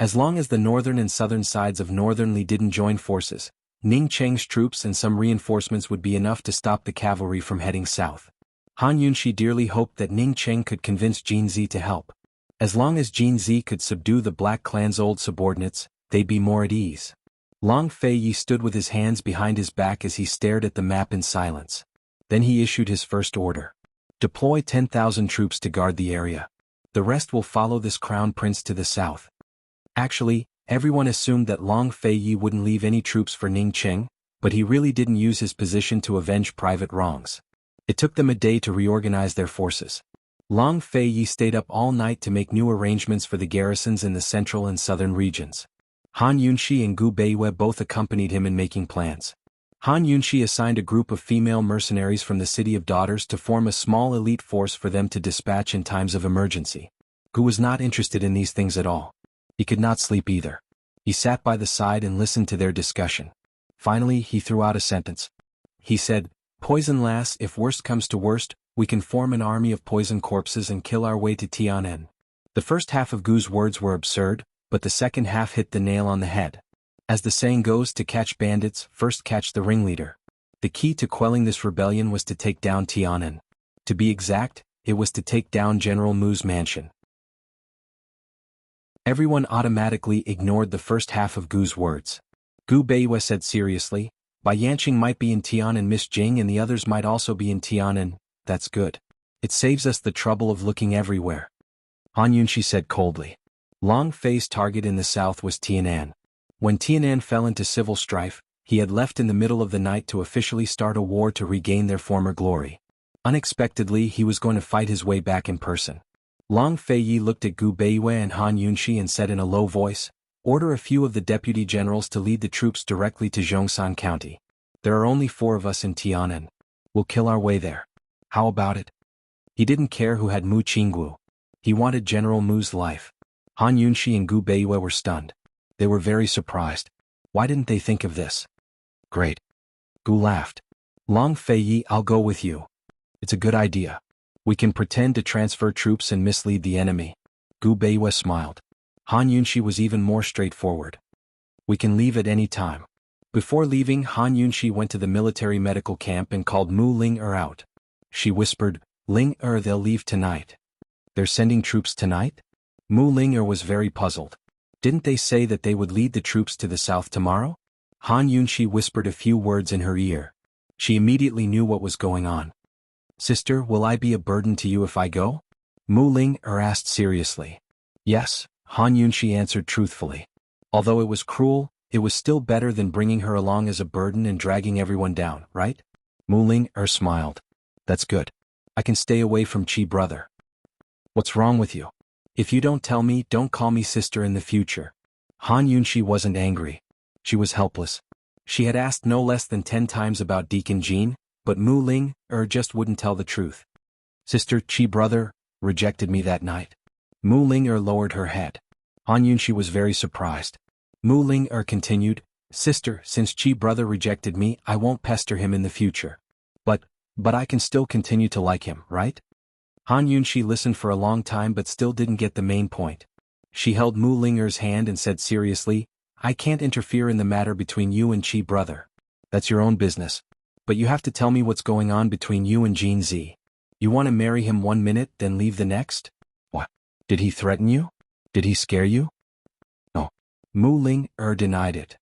As long as the northern and southern sides of Northern Li didn't join forces, Ningcheng's troops and some reinforcements would be enough to stop the cavalry from heading south. Han Yunshi dearly hoped that Ningcheng could convince Jinzi to help. As long as Jinzi could subdue the Black Clan's old subordinates, they'd be more at ease. Long Feiyi stood with his hands behind his back as he stared at the map in silence. Then he issued his first order. Deploy 10,000 troops to guard the area. The rest will follow this crown prince to the south. Actually, everyone assumed that Long Feiyi wouldn't leave any troops for Ningcheng, but he really didn't use his position to avenge private wrongs. It took them a day to reorganize their forces. Long Feiyi stayed up all night to make new arrangements for the garrisons in the central and southern regions. Han Yunshi and Gu Beiwei both accompanied him in making plans. Han Yunshi assigned a group of female mercenaries from the City of Daughters to form a small elite force for them to dispatch in times of emergency. Gu was not interested in these things at all. He could not sleep either. He sat by the side and listened to their discussion. Finally, he threw out a sentence. He said, Poison lass, if worst comes to worst, we can form an army of poison corpses and kill our way to Tian'an. The first half of Gu's words were absurd, but the second half hit the nail on the head. As the saying goes, to catch bandits, first catch the ringleader. The key to quelling this rebellion was to take down Tian'an. To be exact, it was to take down General Mu's mansion. Everyone automatically ignored the first half of Gu's words. Gu Beiwei said seriously, Bai Yanqing might be in Tian and Miss Jing and the others might also be in Tian'an. That's good. It saves us the trouble of looking everywhere. Han Yunshi said coldly. Long Fei's target in the south was Tian'an. When Tian'an fell into civil strife, he had left in the middle of the night to officially start a war to regain their former glory. Unexpectedly, he was going to fight his way back in person. Long Feiyi looked at Gu Beiwei and Han Yunshi and said in a low voice, Order a few of the deputy generals to lead the troops directly to Zhongshan County. There are only 4 of us in Tian'an. We'll kill our way there. How about it? He didn't care who had Mu Qingguo. He wanted General Mu's life. Han Yunshi and Gu Beiwei were stunned. They were very surprised. Why didn't they think of this? Great. Gu laughed. Long Feiyi, I'll go with you. It's a good idea. We can pretend to transfer troops and mislead the enemy. Gu Beiwei smiled. Han Yunshi was even more straightforward. We can leave at any time. Before leaving, Han Yunshi went to the military medical camp and called Mu Ling-er out. She whispered, Ling-er, they'll leave tonight. They're sending troops tonight? Mu Ling-er was very puzzled. Didn't they say that they would lead the troops to the south tomorrow? Han Yunshi whispered a few words in her ear. She immediately knew what was going on. Sister, will I be a burden to you if I go? Mu Ling-er asked seriously. Yes, Han Yunshi answered truthfully. Although it was cruel, it was still better than bringing her along as a burden and dragging everyone down, right? Mu-Ling smiled. That's good. I can stay away from Chi brother. What's wrong with you? If you don't tell me, don't call me sister in the future. Han Yunshi wasn't angry. She was helpless. She had asked no less than 10 times about Deacon Jean, but Mu-Ling just wouldn't tell the truth. Sister Chi brother rejected me that night. Mu-Ling lowered her head. Han Yunshi was very surprised. Mu-Ling continued, Sister, since Chi brother rejected me, I won't pester him in the future. But I can still continue to like him, right? Han Yunshi listened for a long time but still didn't get the main point. She held Mu-Ling's hand and said seriously, I can't interfere in the matter between you and Chi brother. That's your own business. But you have to tell me what's going on between you and Jean Z. You want to marry him 1 minute, then leave the next? What? Did he threaten you? Did he scare you? No. Mu-Ling denied it.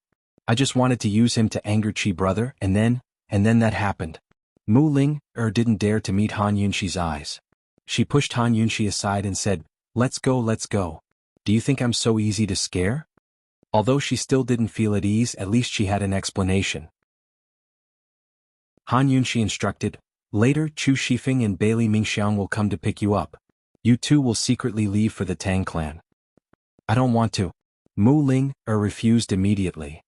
I just wanted to use him to anger Chi brother, and then that happened. Mu-Ling didn't dare to meet Han Yunshi's eyes. She pushed Han Yunshi aside and said, Let's go, let's go. Do you think I'm so easy to scare? Although she still didn't feel at ease, at least she had an explanation. Han Yunshi instructed, Later Chu Shifeng and Bailey Mingxiang will come to pick you up. You two will secretly leave for the Tang clan. I don't want to. Mu-Ling refused immediately.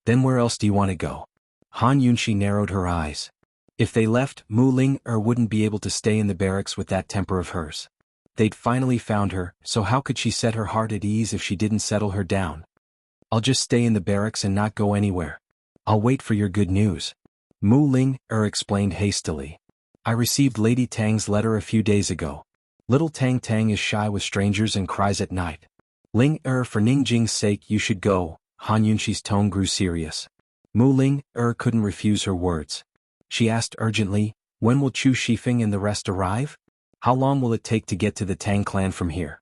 Then where else do you want to go? Han Yunshi narrowed her eyes. If they left, Mu-Ling wouldn't be able to stay in the barracks with that temper of hers. They'd finally found her, so how could she set her heart at ease if she didn't settle her down? I'll just stay in the barracks and not go anywhere. I'll wait for your good news. Mu-Ling explained hastily. I received Lady Tang's letter a few days ago. Little Tang Tang is shy with strangers and cries at night. Ling for Ningjing's sake you should go. Han Yunshi's tone grew serious. Mu-Ling couldn't refuse her words. She asked urgently, when will Chu Shifeng and the rest arrive? How long will it take to get to the Tang clan from here?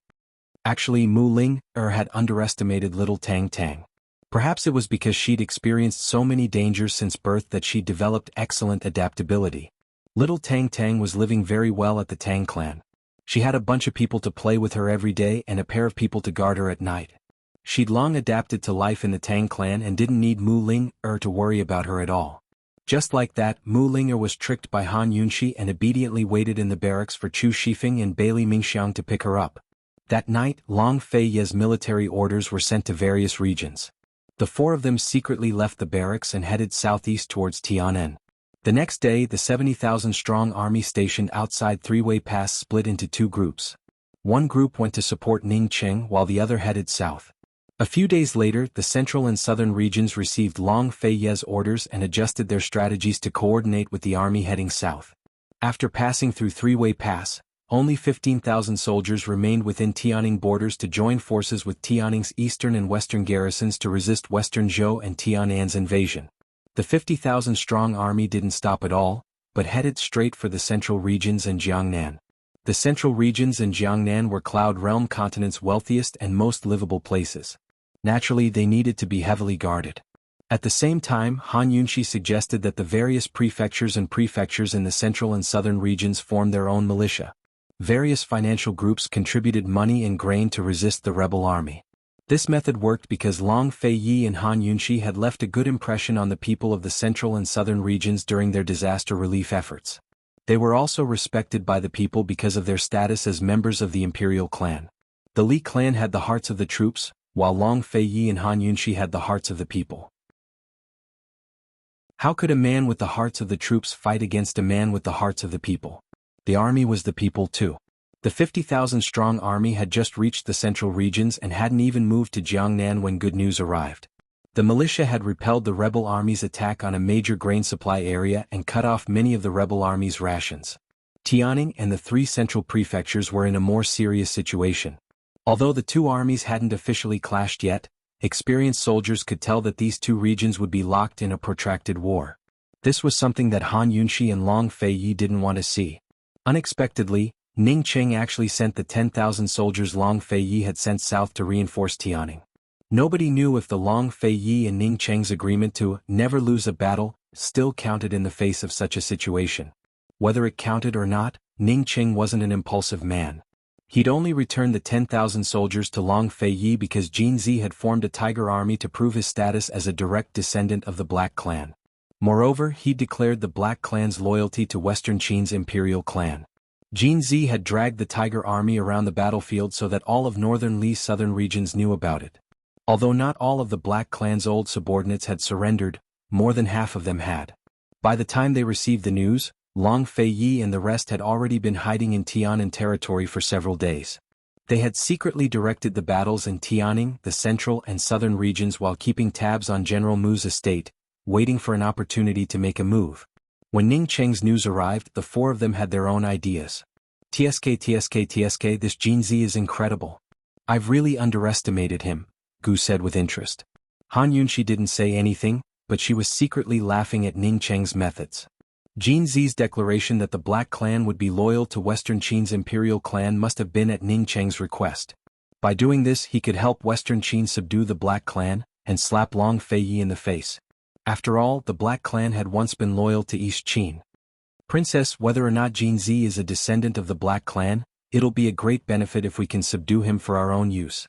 Actually Mu-Ling had underestimated little Tang Tang. Perhaps it was because she'd experienced so many dangers since birth that she'd developed excellent adaptability. Little Tang Tang was living very well at the Tang clan. She had a bunch of people to play with her every day and a pair of people to guard her at night. She'd long adapted to life in the Tang clan and didn't need Mu-Ling to worry about her at all. Just like that, Mu-Ling was tricked by Han Yunshi and obediently waited in the barracks for Chu Shifeng and Bailey Mingxiang to pick her up. That night, Long Fei Ye's military orders were sent to various regions. The four of them secretly left the barracks and headed southeast towards Tianan. The next day, the 70,000-strong army stationed outside Three-Way Pass split into two groups. One group went to support Ningcheng while the other headed south. A few days later, the central and southern regions received Long Fei Ye's orders and adjusted their strategies to coordinate with the army heading south. After passing through Three-Way Pass, only 15,000 soldiers remained within Tianning borders to join forces with Tianning's eastern and western garrisons to resist Western Zhou and Tiannan's invasion. The 50,000-strong army didn't stop at all, but headed straight for the central regions and Jiangnan. The central regions and Jiangnan were Cloud Realm Continent's wealthiest and most livable places. Naturally, they needed to be heavily guarded. At the same time, Han Yunshi suggested that the various prefectures in the central and southern regions form their own militia. Various financial groups contributed money and grain to resist the rebel army. This method worked because Long Fei Yi and Han Yunshi had left a good impression on the people of the central and southern regions during their disaster relief efforts. They were also respected by the people because of their status as members of the imperial clan. The Li clan had the hearts of the troops, while Long Fei Yi and Han Yunshi had the hearts of the people. How could a man with the hearts of the troops fight against a man with the hearts of the people? The army was the people too. The 50,000-strong army had just reached the central regions and hadn't even moved to Jiangnan when good news arrived. The militia had repelled the rebel army's attack on a major grain supply area and cut off many of the rebel army's rations. Tianning and the three central prefectures were in a more serious situation. Although the two armies hadn't officially clashed yet, experienced soldiers could tell that these two regions would be locked in a protracted war. This was something that Han Yunshi and Long Fei Yi didn't want to see. Unexpectedly, Ningcheng actually sent the 10,000 soldiers Long Fei Yi had sent south to reinforce Tianning. Nobody knew if the Long Fei Yi and Ningcheng's agreement to never lose a battle still counted in the face of such a situation. Whether it counted or not, Ningcheng wasn't an impulsive man. He'd only returned the 10,000 soldiers to Long Fei Yi because Jin Zi had formed a tiger army to prove his status as a direct descendant of the Black Clan. Moreover, he declared the Black Clan's loyalty to Western Qin's imperial clan. Jin Zi had dragged the Tiger Army around the battlefield so that all of northern Li's southern regions knew about it. Although not all of the Black Clan's old subordinates had surrendered, more than half of them had. By the time they received the news, Long Fei Yi and the rest had already been hiding in Tianan territory for several days. They had secretly directed the battles in Tianing, the central and southern regions, while keeping tabs on General Mu's estate, waiting for an opportunity to make a move. When Ning Cheng's news arrived, the four of them had their own ideas. TSK, this Jin Zi is incredible. I've really underestimated him, Gu said with interest. Han Yunxi didn't say anything, but she was secretly laughing at Ning Cheng's methods. Jin Zi's declaration that the Black Clan would be loyal to Western Qin's imperial clan must have been at Ning Cheng's request. By doing this, he could help Western Qin subdue the Black Clan and slap Long Fei Yi in the face. After all, the Black Clan had once been loyal to East Qin. Princess, whether or not Jin Zi is a descendant of the Black Clan, it'll be a great benefit if we can subdue him for our own use.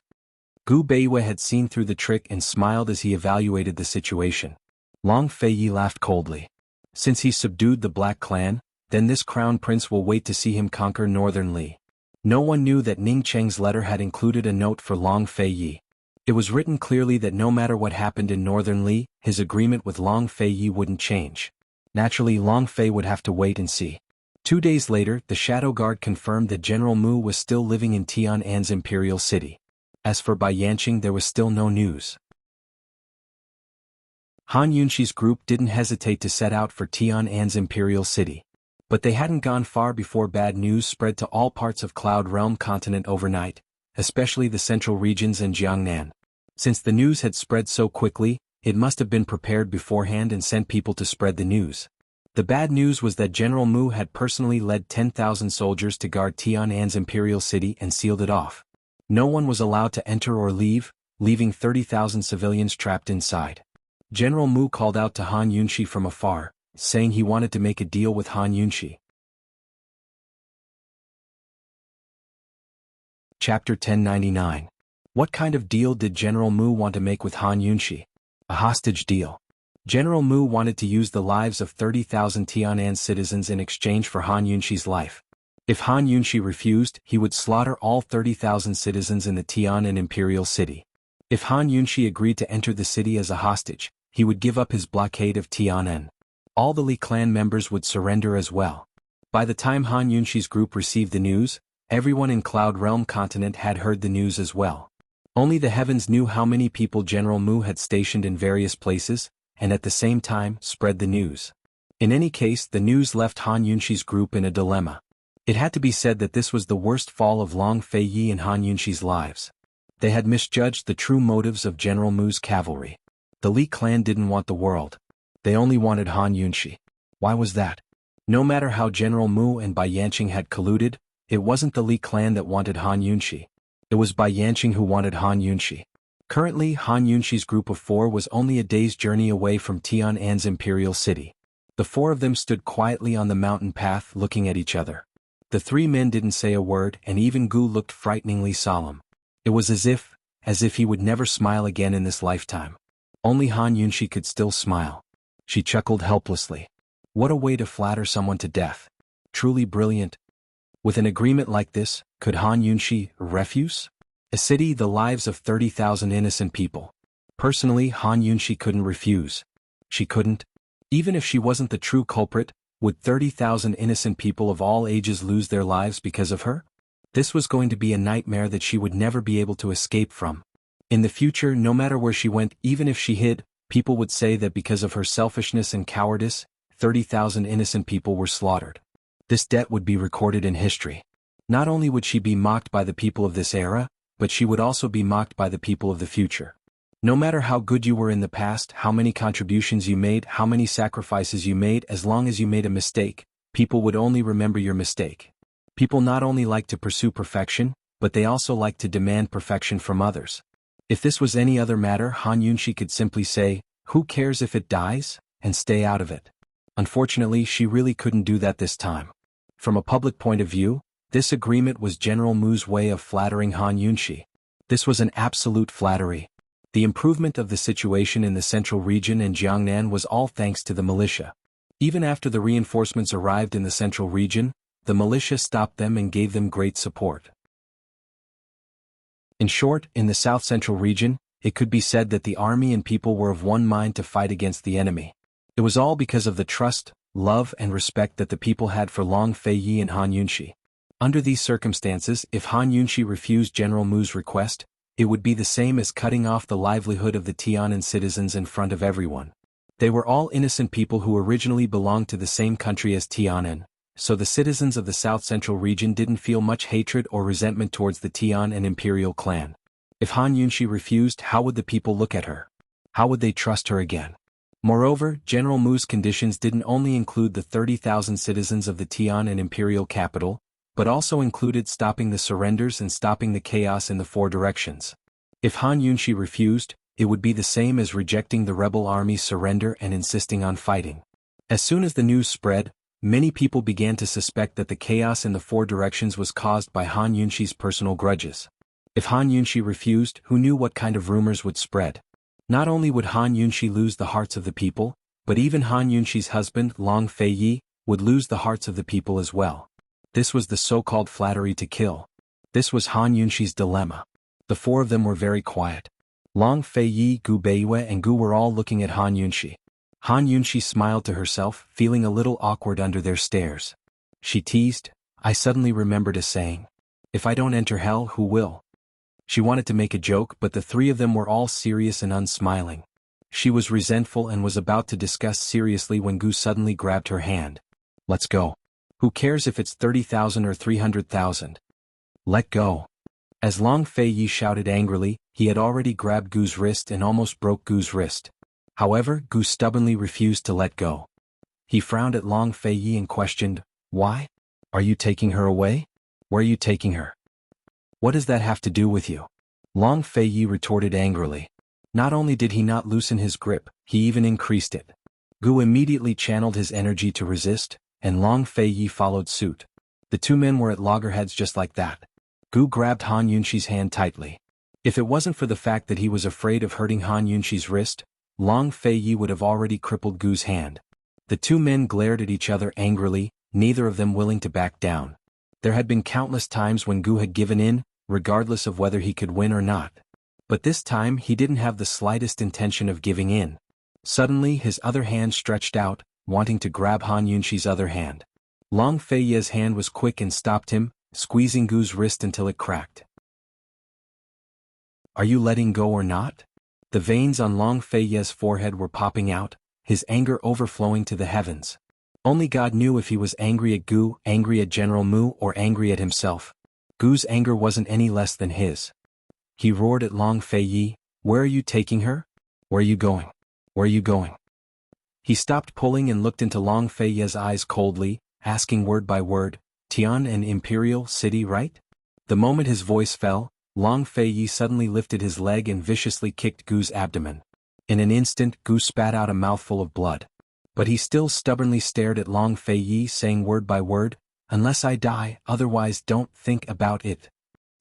Gu Beiwei had seen through the trick and smiled as he evaluated the situation. Long Fei Yi laughed coldly. Since he subdued the Black Clan, then this crown prince will wait to see him conquer northern Li. No one knew that Ning Cheng's letter had included a note for Long Fei Yi. It was written clearly that no matter what happened in northern Li, his agreement with Long Fei Yi wouldn't change. Naturally, Long Fei would have to wait and see. 2 days later, the Shadow Guard confirmed that General Mu was still living in Tian'an's imperial city. As for Bai Yanqing, there was still no news. Han Yunxi's group didn't hesitate to set out for Tian'an's imperial city. But they hadn't gone far before bad news spread to all parts of Cloud Realm continent overnight, especially the central regions and Jiangnan. Since the news had spread so quickly, it must have been prepared beforehand and sent people to spread the news. The bad news was that General Mu had personally led 10,000 soldiers to guard Tian'an's imperial city and sealed it off. No one was allowed to enter or leave, leaving 30,000 civilians trapped inside. General Mu called out to Han Yunxi from afar, saying he wanted to make a deal with Han Yunxi. Chapter 1099. What kind of deal did General Mu want to make with Han Yunxi? A hostage deal. General Mu wanted to use the lives of 30,000 Tian'an citizens in exchange for Han Yunxi's life. If Han Yunxi refused, he would slaughter all 30,000 citizens in the Tian'an imperial city. If Han Yunxi agreed to enter the city as a hostage, he would give up his blockade of Tian'an. All the Li clan members would surrender as well. By the time Han Yunxi's group received the news, everyone in Cloud Realm continent had heard the news as well. Only the heavens knew how many people General Mu had stationed in various places, and at the same time spread the news. In any case, the news left Han Yunxi's group in a dilemma. It had to be said that this was the worst fall of Long Fei Yi and Han Yunxi's lives. They had misjudged the true motives of General Mu's cavalry. The Li clan didn't want the world. They only wanted Han Yunxi. Why was that? No matter how General Mu and Bai Yanqing had colluded, it wasn't the Li clan that wanted Han Yunxi. It was Bai Yanqing who wanted Han Yunxi. Currently, Han Yunxi's group of 4 was only a day's journey away from Tian'an's imperial city. The 4 of them stood quietly on the mountain path looking at each other. The 3 men didn't say a word, and even Gu looked frighteningly solemn. It was as if he would never smile again in this lifetime. Only Han Yunxi could still smile. She chuckled helplessly. What a way to flatter someone to death. Truly brilliant. With an agreement like this, could Han Yunxi refuse? A city, the lives of 30,000 innocent people. Personally, Han Yunxi couldn't refuse. She couldn't. Even if she wasn't the true culprit, would 30,000 innocent people of all ages lose their lives because of her? This was going to be a nightmare that she would never be able to escape from. In the future, no matter where she went, even if she hid, people would say that because of her selfishness and cowardice, 30,000 innocent people were slaughtered. This debt would be recorded in history. Not only would she be mocked by the people of this era, but she would also be mocked by the people of the future. No matter how good you were in the past, how many contributions you made, how many sacrifices you made, as long as you made a mistake, people would only remember your mistake. People not only like to pursue perfection, but they also like to demand perfection from others. If this was any other matter, Han Yunxi could simply say, "Who cares if it dies?" and stay out of it. Unfortunately, she really couldn't do that this time. From a public point of view, this agreement was General Mu's way of flattering Han Yunxi. This was an absolute flattery. The improvement of the situation in the central region and Jiangnan was all thanks to the militia. Even after the reinforcements arrived in the central region, the militia stopped them and gave them great support. In short, in the south-central region, it could be said that the army and people were of one mind to fight against the enemy. It was all because of the trust, love and respect that the people had for Long Feiyi and Han Yunxi. Under these circumstances, if Han Yunxi refused General Mu's request, it would be the same as cutting off the livelihood of the Tianan citizens in front of everyone. They were all innocent people who originally belonged to the same country as Tianan, so the citizens of the south-central region didn't feel much hatred or resentment towards the Tian and imperial clan. If Han Yunxi refused, how would the people look at her? How would they trust her again? Moreover, General Mu's conditions didn't only include the 30,000 citizens of the Tian and imperial capital, but also included stopping the surrenders and stopping the chaos in the four directions. If Han Yunxi refused, it would be the same as rejecting the rebel army's surrender and insisting on fighting. As soon as the news spread, many people began to suspect that the chaos in the four directions was caused by Han Yunxi's personal grudges. If Han Yunxi refused, who knew what kind of rumors would spread? Not only would Han Yunxi lose the hearts of the people, but even Han Yunxi's husband, Long Feiyi, would lose the hearts of the people as well. This was the so-called flattery to kill. This was Han Yunxi's dilemma. The four of them were very quiet. Long Feiyi, Gu Beiyue and Gu were all looking at Han Yunxi. Han Yunxi smiled to herself, feeling a little awkward under their stares. She teased, "I suddenly remembered a saying. If I don't enter hell, who will?" She wanted to make a joke, but the three of them were all serious and unsmiling. She was resentful and was about to discuss seriously when Gu suddenly grabbed her hand. "Let's go. Who cares if it's 30,000 or 300,000? Let go." As Long Feiyi shouted angrily, he had already grabbed Gu's wrist and almost broke Gu's wrist. However, Gu stubbornly refused to let go. He frowned at Long Feiyi and questioned, "Why? Are you taking her away? Where are you taking her? What does that have to do with you?" Long Feiyi retorted angrily. Not only did he not loosen his grip, he even increased it. Gu immediately channeled his energy to resist, and Long Feiyi followed suit. The two men were at loggerheads just like that. Gu grabbed Han Yunxi's hand tightly. If it wasn't for the fact that he was afraid of hurting Han Yunxi's wrist, Long Feiyi would have already crippled Gu's hand. The two men glared at each other angrily, neither of them willing to back down. There had been countless times when Gu had given in, regardless of whether he could win or not. But this time he didn't have the slightest intention of giving in. Suddenly his other hand stretched out, wanting to grab Han Yunxi's other hand. Long Feiyi's hand was quick and stopped him, squeezing Gu's wrist until it cracked. "Are you letting go or not?" The veins on Long Feiyi's forehead were popping out, his anger overflowing to the heavens. Only God knew if he was angry at Gu, angry at General Mu, or angry at himself. Gu's anger wasn't any less than his. He roared at Long Feiyi, "Where are you taking her? Where are you going? Where are you going?" He stopped pulling and looked into Long Feiyi's eyes coldly, asking word by word, "Tian and Imperial City, right?" The moment his voice fell, Long Feiyi suddenly lifted his leg and viciously kicked Gu's abdomen. In an instant, Gu spat out a mouthful of blood. But he still stubbornly stared at Long Feiyi, saying word by word, "Unless I die, otherwise don't think about it."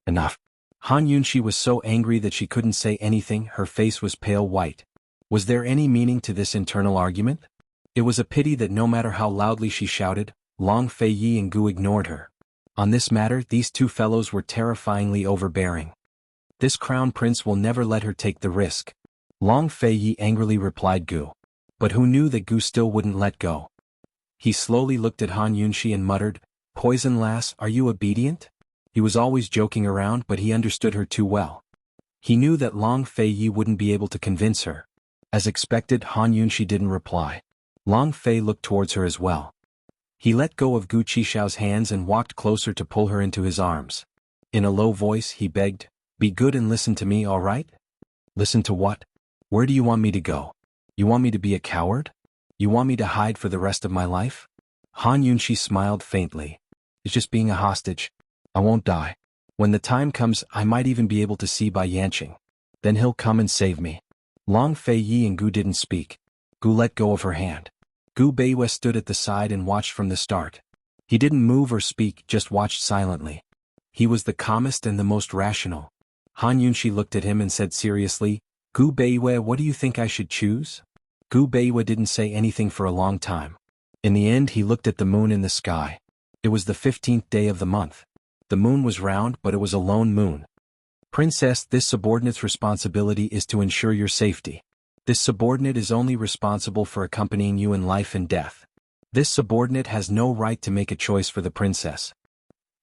Enough. Han Yunxi was so angry that she couldn't say anything, her face was pale white. Was there any meaning to this internal argument? It was a pity that no matter how loudly she shouted, Long Feiyi and Gu ignored her. On this matter, these two fellows were terrifyingly overbearing. "This crown prince will never let her take the risk." Long Feiyi angrily replied Gu. But who knew that Gu still wouldn't let go? He slowly looked at Han Yunxi and muttered, "Poison lass, are you obedient?" He was always joking around, but he understood her too well. He knew that Long Feiyi wouldn't be able to convince her. As expected, Han Yunxi didn't reply. Long Fei looked towards her as well. He let go of Gu Qixiao's hands and walked closer to pull her into his arms. In a low voice he begged, "Be good and listen to me, all right?" "Listen to what? Where do you want me to go? You want me to be a coward? You want me to hide for the rest of my life?" Han Yunxi smiled faintly. "It's just being a hostage. I won't die. When the time comes, I might even be able to see Bai Yanqing. Then he'll come and save me." Long Feiyi and Gu didn't speak. Gu let go of her hand. Gu Beiyue stood at the side and watched from the start. He didn't move or speak, just watched silently. He was the calmest and the most rational. Han Yunxi looked at him and said seriously, Gu Beiwe, what do you think I should choose? Gu Beiwe didn't say anything for a long time. In the end he looked at the moon in the sky. It was the 15th day of the month. The moon was round, but it was a lone moon. Princess, this subordinate's responsibility is to ensure your safety. This subordinate is only responsible for accompanying you in life and death. This subordinate has no right to make a choice for the princess.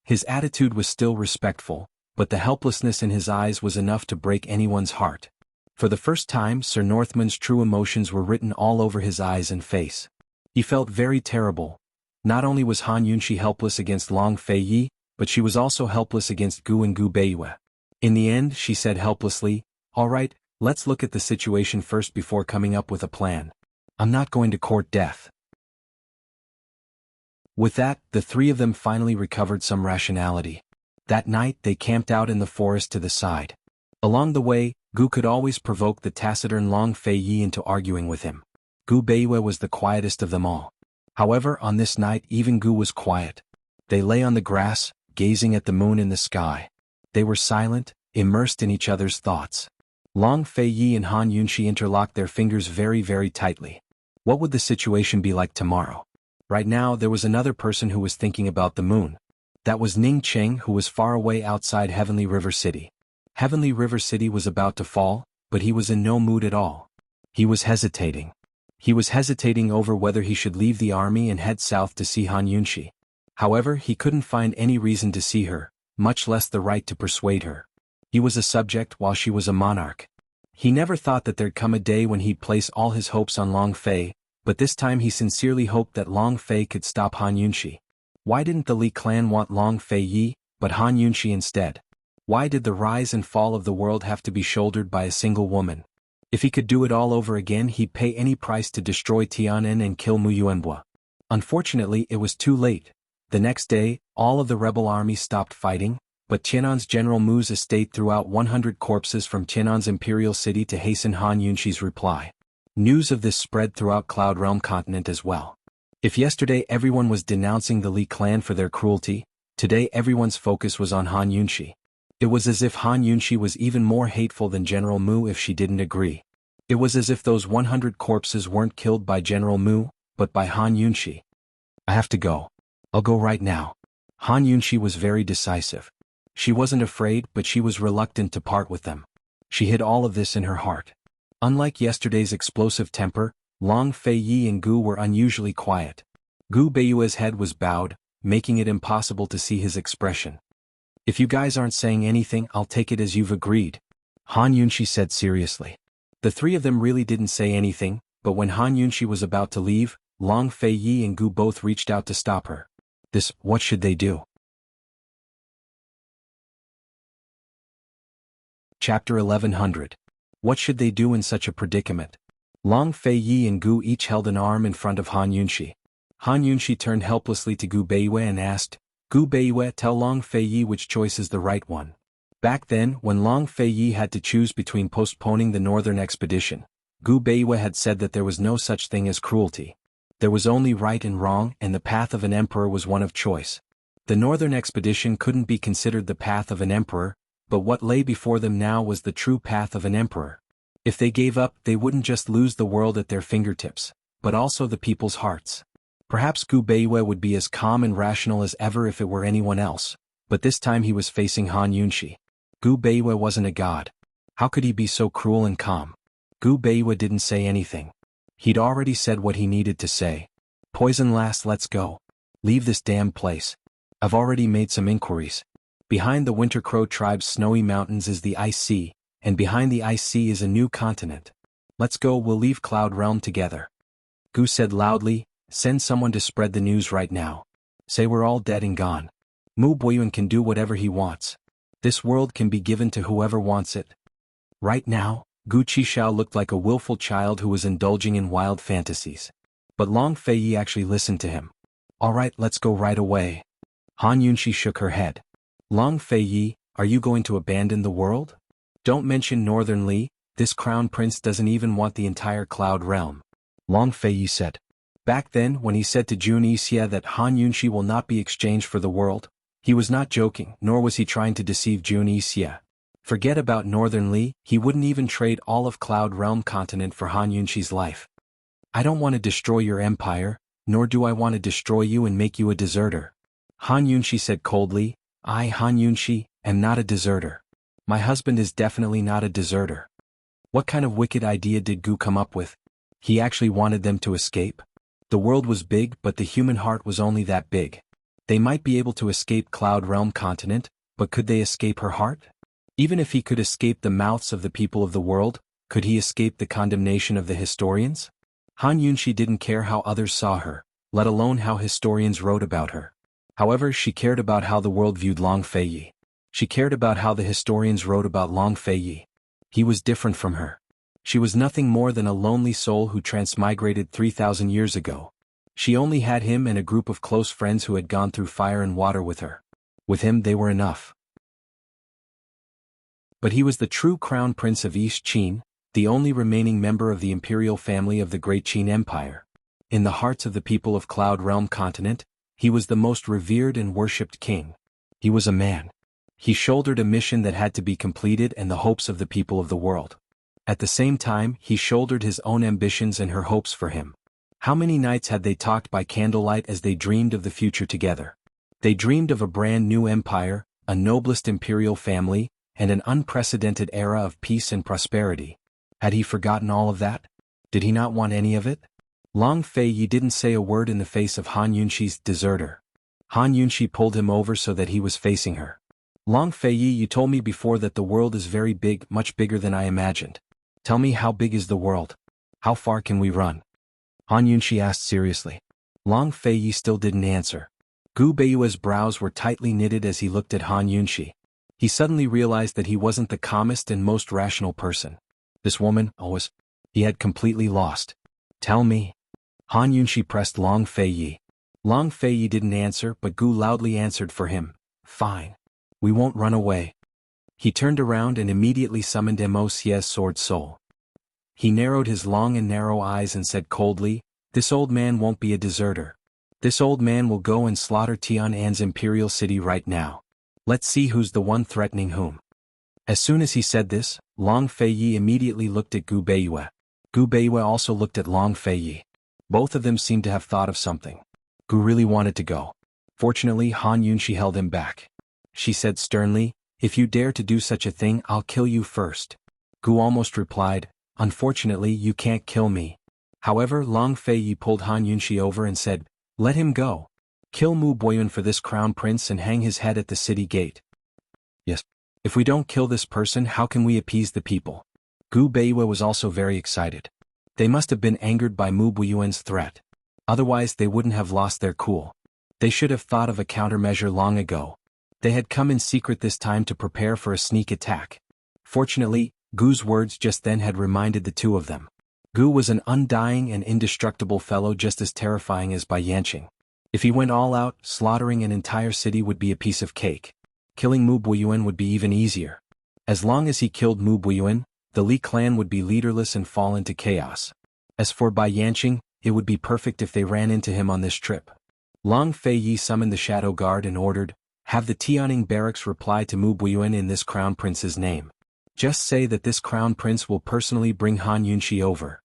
His attitude was still respectful, but the helplessness in his eyes was enough to break anyone's heart. For the first time, Sir Northman's true emotions were written all over his eyes and face. He felt very terrible. Not only was Han Yunxi helpless against Long Fei Yi, but she was also helpless against Gu and Gu Beiwe. In the end, she said helplessly, "All right, let's look at the situation first before coming up with a plan. I'm not going to court death." With that, the three of them finally recovered some rationality. That night they camped out in the forest to the side. Along the way, Gu could always provoke the taciturn Long Fei Yi into arguing with him. Gu Beiwe was the quietest of them all. However, on this night even Gu was quiet. They lay on the grass, gazing at the moon in the sky. They were silent, immersed in each other's thoughts. Long Fei Yi and Han Yunxi interlocked their fingers very, very tightly. What would the situation be like tomorrow? Right now there was another person who was thinking about the moon. That was Ning Cheng, who was far away outside Heavenly River City. Heavenly River City was about to fall, but he was in no mood at all. He was hesitating. He was hesitating over whether he should leave the army and head south to see Han Yunxi. However, he couldn't find any reason to see her, much less the right to persuade her. He was a subject while she was a monarch. He never thought that there'd come a day when he'd place all his hopes on Long Fei, but this time he sincerely hoped that Long Fei could stop Han Yunxi. Why didn't the Li clan want Long Fei Yi, but Han Yunxi instead? Why did the rise and fall of the world have to be shouldered by a single woman? If he could do it all over again, he'd pay any price to destroy Tianan and kill Mu Yuanbo. Unfortunately, it was too late. The next day, all of the rebel army stopped fighting, but Tianan's General Mu's estate threw out 100 corpses from Tianan's imperial city to hasten Han Yunxi's reply. News of this spread throughout Cloud Realm continent as well. If yesterday everyone was denouncing the Li clan for their cruelty, today everyone's focus was on Han Yunxi. It was as if Han Yunxi was even more hateful than General Mu if she didn't agree. It was as if those 100 corpses weren't killed by General Mu, but by Han Yunxi. I have to go. I'll go right now. Han Yunxi was very decisive. She wasn't afraid, but she was reluctant to part with them. She hid all of this in her heart. Unlike yesterday's explosive temper, Long Fei Yi and Gu were unusually quiet. Gu Beiwe's head was bowed, making it impossible to see his expression. "If you guys aren't saying anything, I'll take it as you've agreed," Han Yunxi said seriously. The three of them really didn't say anything, but when Han Yunxi was about to leave, Long Fei Yi and Gu both reached out to stop her. What should they do? Chapter 1100. What should they do in such a predicament? Long Fei Yi and Gu each held an arm in front of Han Yunxi. Han Yunxi turned helplessly to Gu Beiwe and asked, "Gu Beiwe, tell Long Fei Yi which choice is the right one." Back then, when Long Fei Yi had to choose between postponing the northern expedition, Gu Beiwe had said that there was no such thing as cruelty. There was only right and wrong, and the path of an emperor was one of choice. The northern expedition couldn't be considered the path of an emperor, but what lay before them now was the true path of an emperor. If they gave up, they wouldn't just lose the world at their fingertips, but also the people's hearts. Perhaps Gu Beiwe would be as calm and rational as ever if it were anyone else, but this time he was facing Han Yunxi. Gu Beiwe wasn't a god. How could he be so cruel and calm? Gu Beiwe didn't say anything. He'd already said what he needed to say. "Poison lass, let's go. Leave this damn place. I've already made some inquiries. Behind the Winter Crow tribe's snowy mountains is the Ice Sea, and behind the Ice Sea is a new continent. Let's go, we'll leave Cloud Realm together." Gu said loudly, "Send someone to spread the news right now. Say we're all dead and gone. Mu Boyuan can do whatever he wants. This world can be given to whoever wants it." Right now, Gu Qishao looked like a willful child who was indulging in wild fantasies. But Long Fei Yi actually listened to him. "All right, let's go right away." Han Yunxi shook her head. "Long Fei Yi, are you going to abandon the world? Don't mention Northern Li, this crown prince doesn't even want the entire Cloud Realm." Long Fei Yi said. Back then, when he said to Jun Yixia that Han Yunxi will not be exchanged for the world, he was not joking, nor was he trying to deceive Jun Yixia. Forget about Northern Li, he wouldn't even trade all of Cloud Realm continent for Han Yunxi's life. I don't want to destroy your empire, nor do I want to destroy you and make you a deserter. Han Yunxi said coldly, I, Han Yunxi, am not a deserter. My husband is definitely not a deserter. What kind of wicked idea did Gu come up with? He actually wanted them to escape? The world was big, but the human heart was only that big. They might be able to escape Cloud Realm continent, but could they escape her heart? Even if he could escape the mouths of the people of the world, could he escape the condemnation of the historians? Han Yunxi didn't care how others saw her, let alone how historians wrote about her. However, she cared about how the world viewed Long Feiyi. She cared about how the historians wrote about Long Feiyi. He was different from her. She was nothing more than a lonely soul who transmigrated 3,000 years ago. She only had him and a group of close friends who had gone through fire and water with her. With him they were enough. But he was the true crown prince of East Qin, the only remaining member of the imperial family of the Great Qin Empire. In the hearts of the people of Cloud Realm continent, he was the most revered and worshipped king. He was a man. He shouldered a mission that had to be completed and the hopes of the people of the world. At the same time, he shouldered his own ambitions and her hopes for him. How many nights had they talked by candlelight as they dreamed of the future together? They dreamed of a brand new empire, a noblest imperial family, and an unprecedented era of peace and prosperity. Had he forgotten all of that? Did he not want any of it? Long Feiyi didn't say a word in the face of Han Yunxi's deserter. Han Yunxi pulled him over so that he was facing her. Long Feiyi, you told me before that the world is very big, much bigger than I imagined. Tell me, how big is the world? How far can we run? Han Yunxi asked seriously. Long Feiyi still didn't answer. Gu Beiyue's brows were tightly knitted as he looked at Han Yunxi. He suddenly realized that he wasn't the calmest and most rational person. This woman, he had completely lost. Tell me. Han Yunxi pressed Long Feiyi. Long Feiyi didn't answer, but Gu loudly answered for him. Fine. We won't run away. He turned around and immediately summoned Immerse's sword soul. He narrowed his long and narrow eyes and said coldly, this old man won't be a deserter. This old man will go and slaughter Tian'an's imperial city right now. Let's see who's the one threatening whom. As soon as he said this, Long Feiyi immediately looked at Gu Beiyue. Gu Beiyue also looked at Long Feiyi. Both of them seemed to have thought of something. Gu really wanted to go. Fortunately, Han Yunxi held him back. She said sternly, if you dare to do such a thing, I'll kill you first. Gu almost replied, unfortunately you can't kill me. However, Long Feiyi pulled Han Yunxi over and said, let him go. Kill Mu Boyun for this crown prince and hang his head at the city gate. Yes. If we don't kill this person, how can we appease the people? Gu Beiyue was also very excited. They must have been angered by Mu Boyuan's threat. Otherwise they wouldn't have lost their cool. They should have thought of a countermeasure long ago. They had come in secret this time to prepare for a sneak attack. Fortunately, Gu's words just then had reminded the two of them. Gu was an undying and indestructible fellow, just as terrifying as Bai Yanqing. If he went all out, slaughtering an entire city would be a piece of cake. Killing Mu Boyuan would be even easier. As long as he killed Mu Boyuan, the Li clan would be leaderless and fall into chaos. As for Bai Yanqing, it would be perfect if they ran into him on this trip. Long Feiyi summoned the Shadow Guard and ordered, have the Tian'an barracks reply to Mu Boyuan in this crown prince's name. Just say that this crown prince will personally bring Han Yunxi over.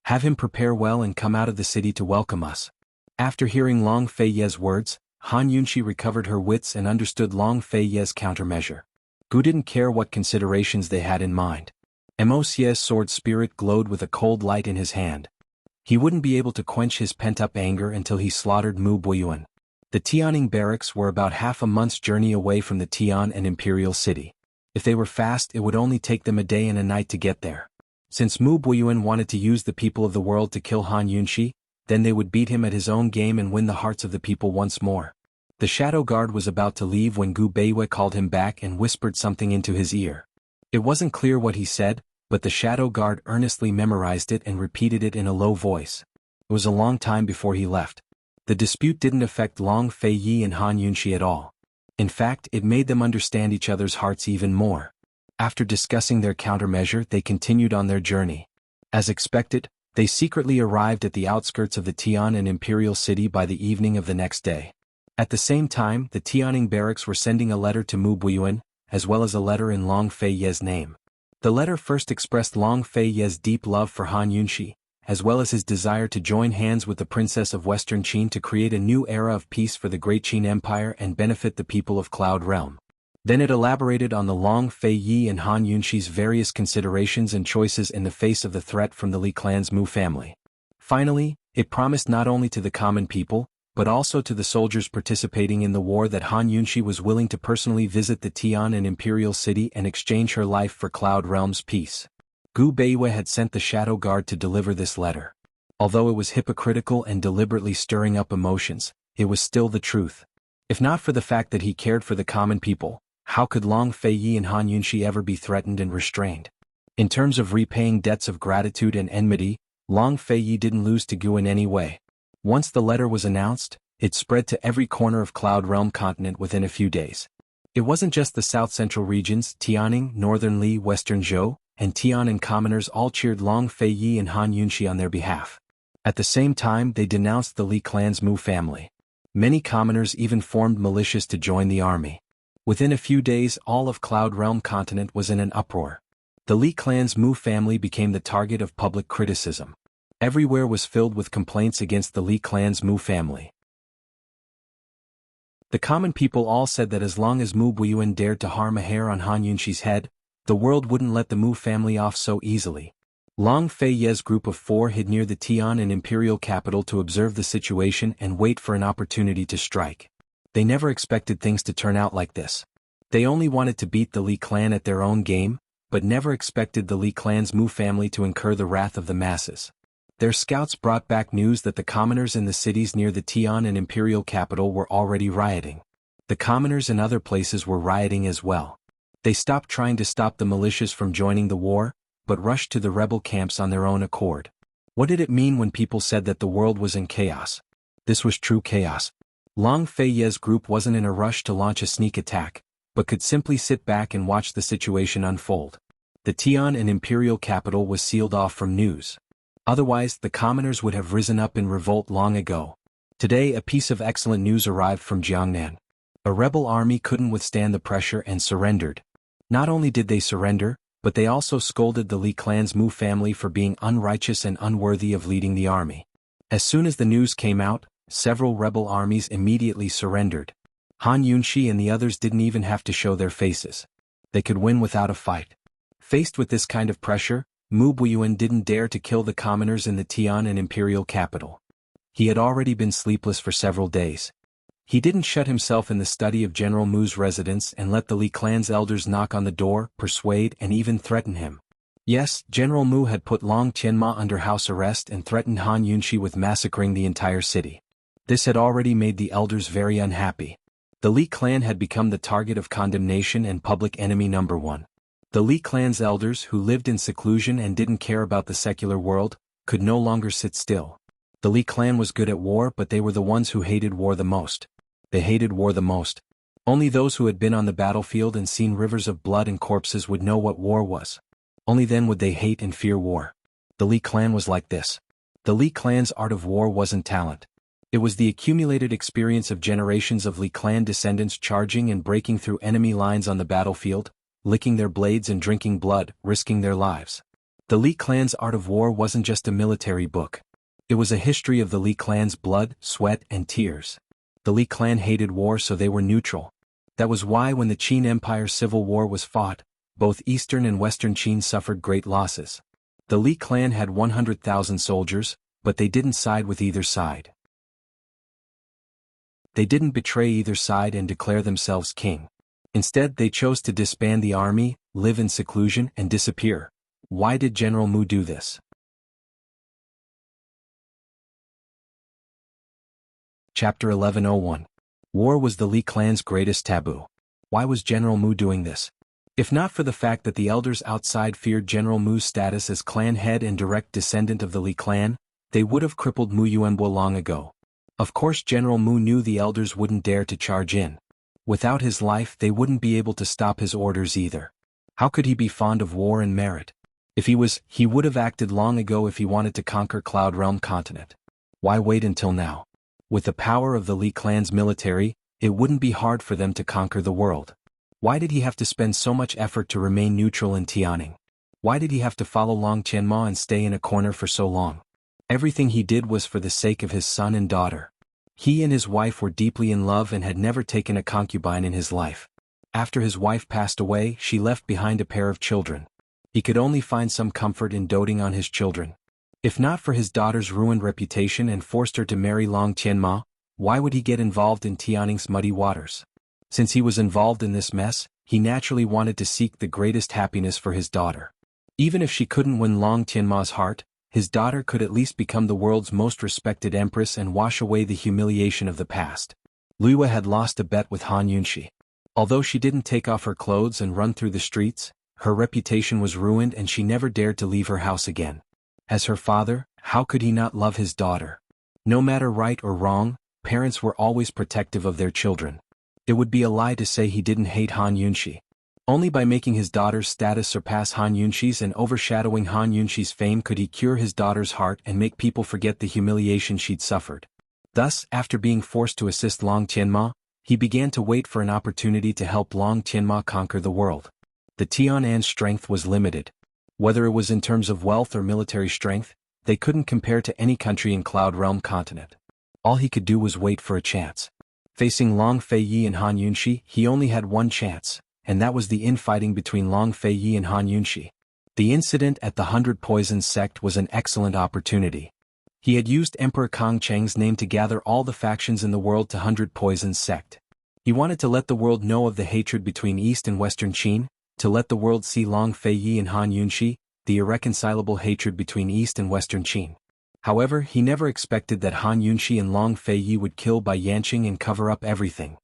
Have him prepare well and come out of the city to welcome us. After hearing Long Feiyi's words, Han Yunxi recovered her wits and understood Long Feiyi's countermeasure. Gu didn't care what considerations they had in mind. Immerse's sword spirit glowed with a cold light in his hand. He wouldn't be able to quench his pent-up anger until he slaughtered Mu Boyuan. The Tian'an barracks were about half a month's journey away from the Tian'an imperial city. If they were fast, it would only take them a day and a night to get there. Since Mu Boyuan wanted to use the people of the world to kill Han Yunxi, then they would beat him at his own game and win the hearts of the people once more. The Shadow Guard was about to leave when Gu Beiyue called him back and whispered something into his ear. It wasn't clear what he said, but the Shadow Guard earnestly memorized it and repeated it in a low voice. It was a long time before he left. The dispute didn't affect Long Feiyi and Han Yunxi at all. In fact, it made them understand each other's hearts even more. After discussing their countermeasure, they continued on their journey. As expected, they secretly arrived at the outskirts of the Tian'an imperial city by the evening of the next day. At the same time, the Tian'an barracks were sending a letter to Mu Boyuan, as well as a letter in Long Fei Ye's name. The letter first expressed Long Fei Ye's deep love for Han Yunxi, as well as his desire to join hands with the princess of Western Qin to create a new era of peace for the Great Qin Empire and benefit the people of Cloud Realm. Then it elaborated on the Long Fei Yi and Han Yunxi's various considerations and choices in the face of the threat from the Li clan's Mu family. Finally, it promised not only to the common people, but also to the soldiers participating in the war that Han Yunxi was willing to personally visit the Tian and Imperial City and exchange her life for Cloud Realm's peace. Gu Beiwei had sent the Shadow Guard to deliver this letter. Although it was hypocritical and deliberately stirring up emotions, it was still the truth. If not for the fact that he cared for the common people, how could Long Fei Yi and Han Yunxi ever be threatened and restrained? In terms of repaying debts of gratitude and enmity, Long Fei Yi didn't lose to Gu in any way. Once the letter was announced, it spread to every corner of Cloud Realm continent within a few days. It wasn't just the south-central regions, Tianing, Northern Li, Western Zhou, and Tian and commoners all cheered Long Fei Yi and Han Yunxi on their behalf. At the same time, they denounced the Li clan's Mu family. Many commoners even formed militias to join the army. Within a few days, all of Cloud Realm continent was in an uproar. The Li clan's Mu family became the target of public criticism. Everywhere was filled with complaints against the Li clan's Mu family. The common people all said that as long as Mu Buiyuan dared to harm a hair on Han Yunxi's head, the world wouldn't let the Mu family off so easily. Long Fei Ye's group of 4 hid near the Tian and imperial capital to observe the situation and wait for an opportunity to strike. They never expected things to turn out like this. They only wanted to beat the Li clan at their own game, but never expected the Li clan's Mu family to incur the wrath of the masses. Their scouts brought back news that the commoners in the cities near the Tian and imperial capital were already rioting. The commoners in other places were rioting as well. They stopped trying to stop the militias from joining the war, but rushed to the rebel camps on their own accord. What did it mean when people said that the world was in chaos? This was true chaos. Long Fei Ye's group wasn't in a rush to launch a sneak attack, but could simply sit back and watch the situation unfold. The Tian and imperial capital was sealed off from news. Otherwise, the commoners would have risen up in revolt long ago. Today, a piece of excellent news arrived from Jiangnan. A rebel army couldn't withstand the pressure and surrendered. Not only did they surrender, but they also scolded the Li clan's Mu family for being unrighteous and unworthy of leading the army. As soon as the news came out, several rebel armies immediately surrendered. Han Yunxi and the others didn't even have to show their faces. They could win without a fight. Faced with this kind of pressure, Mu Buiyuan didn't dare to kill the commoners in the Tian and imperial capital. He had already been sleepless for several days. He didn't shut himself in the study of General Mu's residence and let the Li clan's elders knock on the door, persuade and even threaten him. Yes, General Mu had put Long Tianma under house arrest and threatened Han Yunxi with massacring the entire city. This had already made the elders very unhappy. The Li clan had become the target of condemnation and public enemy number 1. The Li clan's elders, who lived in seclusion and didn't care about the secular world, could no longer sit still. The Li clan was good at war, but they were the ones who hated war the most. They hated war the most. Only those who had been on the battlefield and seen rivers of blood and corpses would know what war was. Only then would they hate and fear war. The Li clan was like this. The Li clan's art of war wasn't talent. It was the accumulated experience of generations of Li clan descendants charging and breaking through enemy lines on the battlefield, licking their blades and drinking blood, risking their lives. The Li clan's art of war wasn't just a military book. It was a history of the Li clan's blood, sweat, and tears. The Li clan hated war, so they were neutral. That was why when the Qin Empire civil war was fought, both Eastern and Western Qin suffered great losses. The Li clan had 100,000 soldiers, but they didn't side with either side. They didn't betray either side and declare themselves king. Instead, they chose to disband the army, live in seclusion, and disappear. Why did General Mu do this? Chapter 1101. War was the Li clan's greatest taboo. Why was General Mu doing this? If not for the fact that the elders outside feared General Mu's status as clan head and direct descendant of the Li clan, they would have crippled Mu Yuanbo long ago. Of course, General Mu knew the elders wouldn't dare to charge in. Without his life, they wouldn't be able to stop his orders either. How could he be fond of war and merit? If he was, he would have acted long ago if he wanted to conquer Cloud Realm continent. Why wait until now? With the power of the Li clan's military, it wouldn't be hard for them to conquer the world. Why did he have to spend so much effort to remain neutral in Tianning? Why did he have to follow Long Qianma and stay in a corner for so long? Everything he did was for the sake of his son and daughter. He and his wife were deeply in love and had never taken a concubine in his life. After his wife passed away, she left behind a pair of children. He could only find some comfort in doting on his children. If not for his daughter's ruined reputation and forced her to marry Long Qianma, why would he get involved in Tianning's muddy waters? Since he was involved in this mess, he naturally wanted to seek the greatest happiness for his daughter. Even if she couldn't win Long Qianma's heart, his daughter could at least become the world's most respected empress and wash away the humiliation of the past. Liyue had lost a bet with Han Yunxi. Although she didn't take off her clothes and run through the streets, her reputation was ruined and she never dared to leave her house again. As her father, how could he not love his daughter? No matter right or wrong, parents were always protective of their children. It would be a lie to say he didn't hate Han Yunxi. Only by making his daughter's status surpass Han Yunxi's and overshadowing Han Yunxi's fame could he cure his daughter's heart and make people forget the humiliation she'd suffered. Thus, after being forced to assist Long Qianma, he began to wait for an opportunity to help Long Qianma conquer the world. The Tiannan's strength was limited. Whether it was in terms of wealth or military strength, they couldn't compare to any country in Cloud Realm continent. All he could do was wait for a chance. Facing Long Feiyi and Han Yunxi, he only had one chance, and that was the infighting between Long Feiyi and Han Yunxi. The incident at the 100 Poisons sect was an excellent opportunity. He had used Emperor Kong Cheng's name to gather all the factions in the world to 100 Poisons sect. He wanted to let the world know of the hatred between East and Western Qin, to let the world see Long Feiyi and Han Yunxi, the irreconcilable hatred between East and Western Qin. However, he never expected that Han Yunxi and Long Feiyi would kill Bai Yanqing and cover up everything.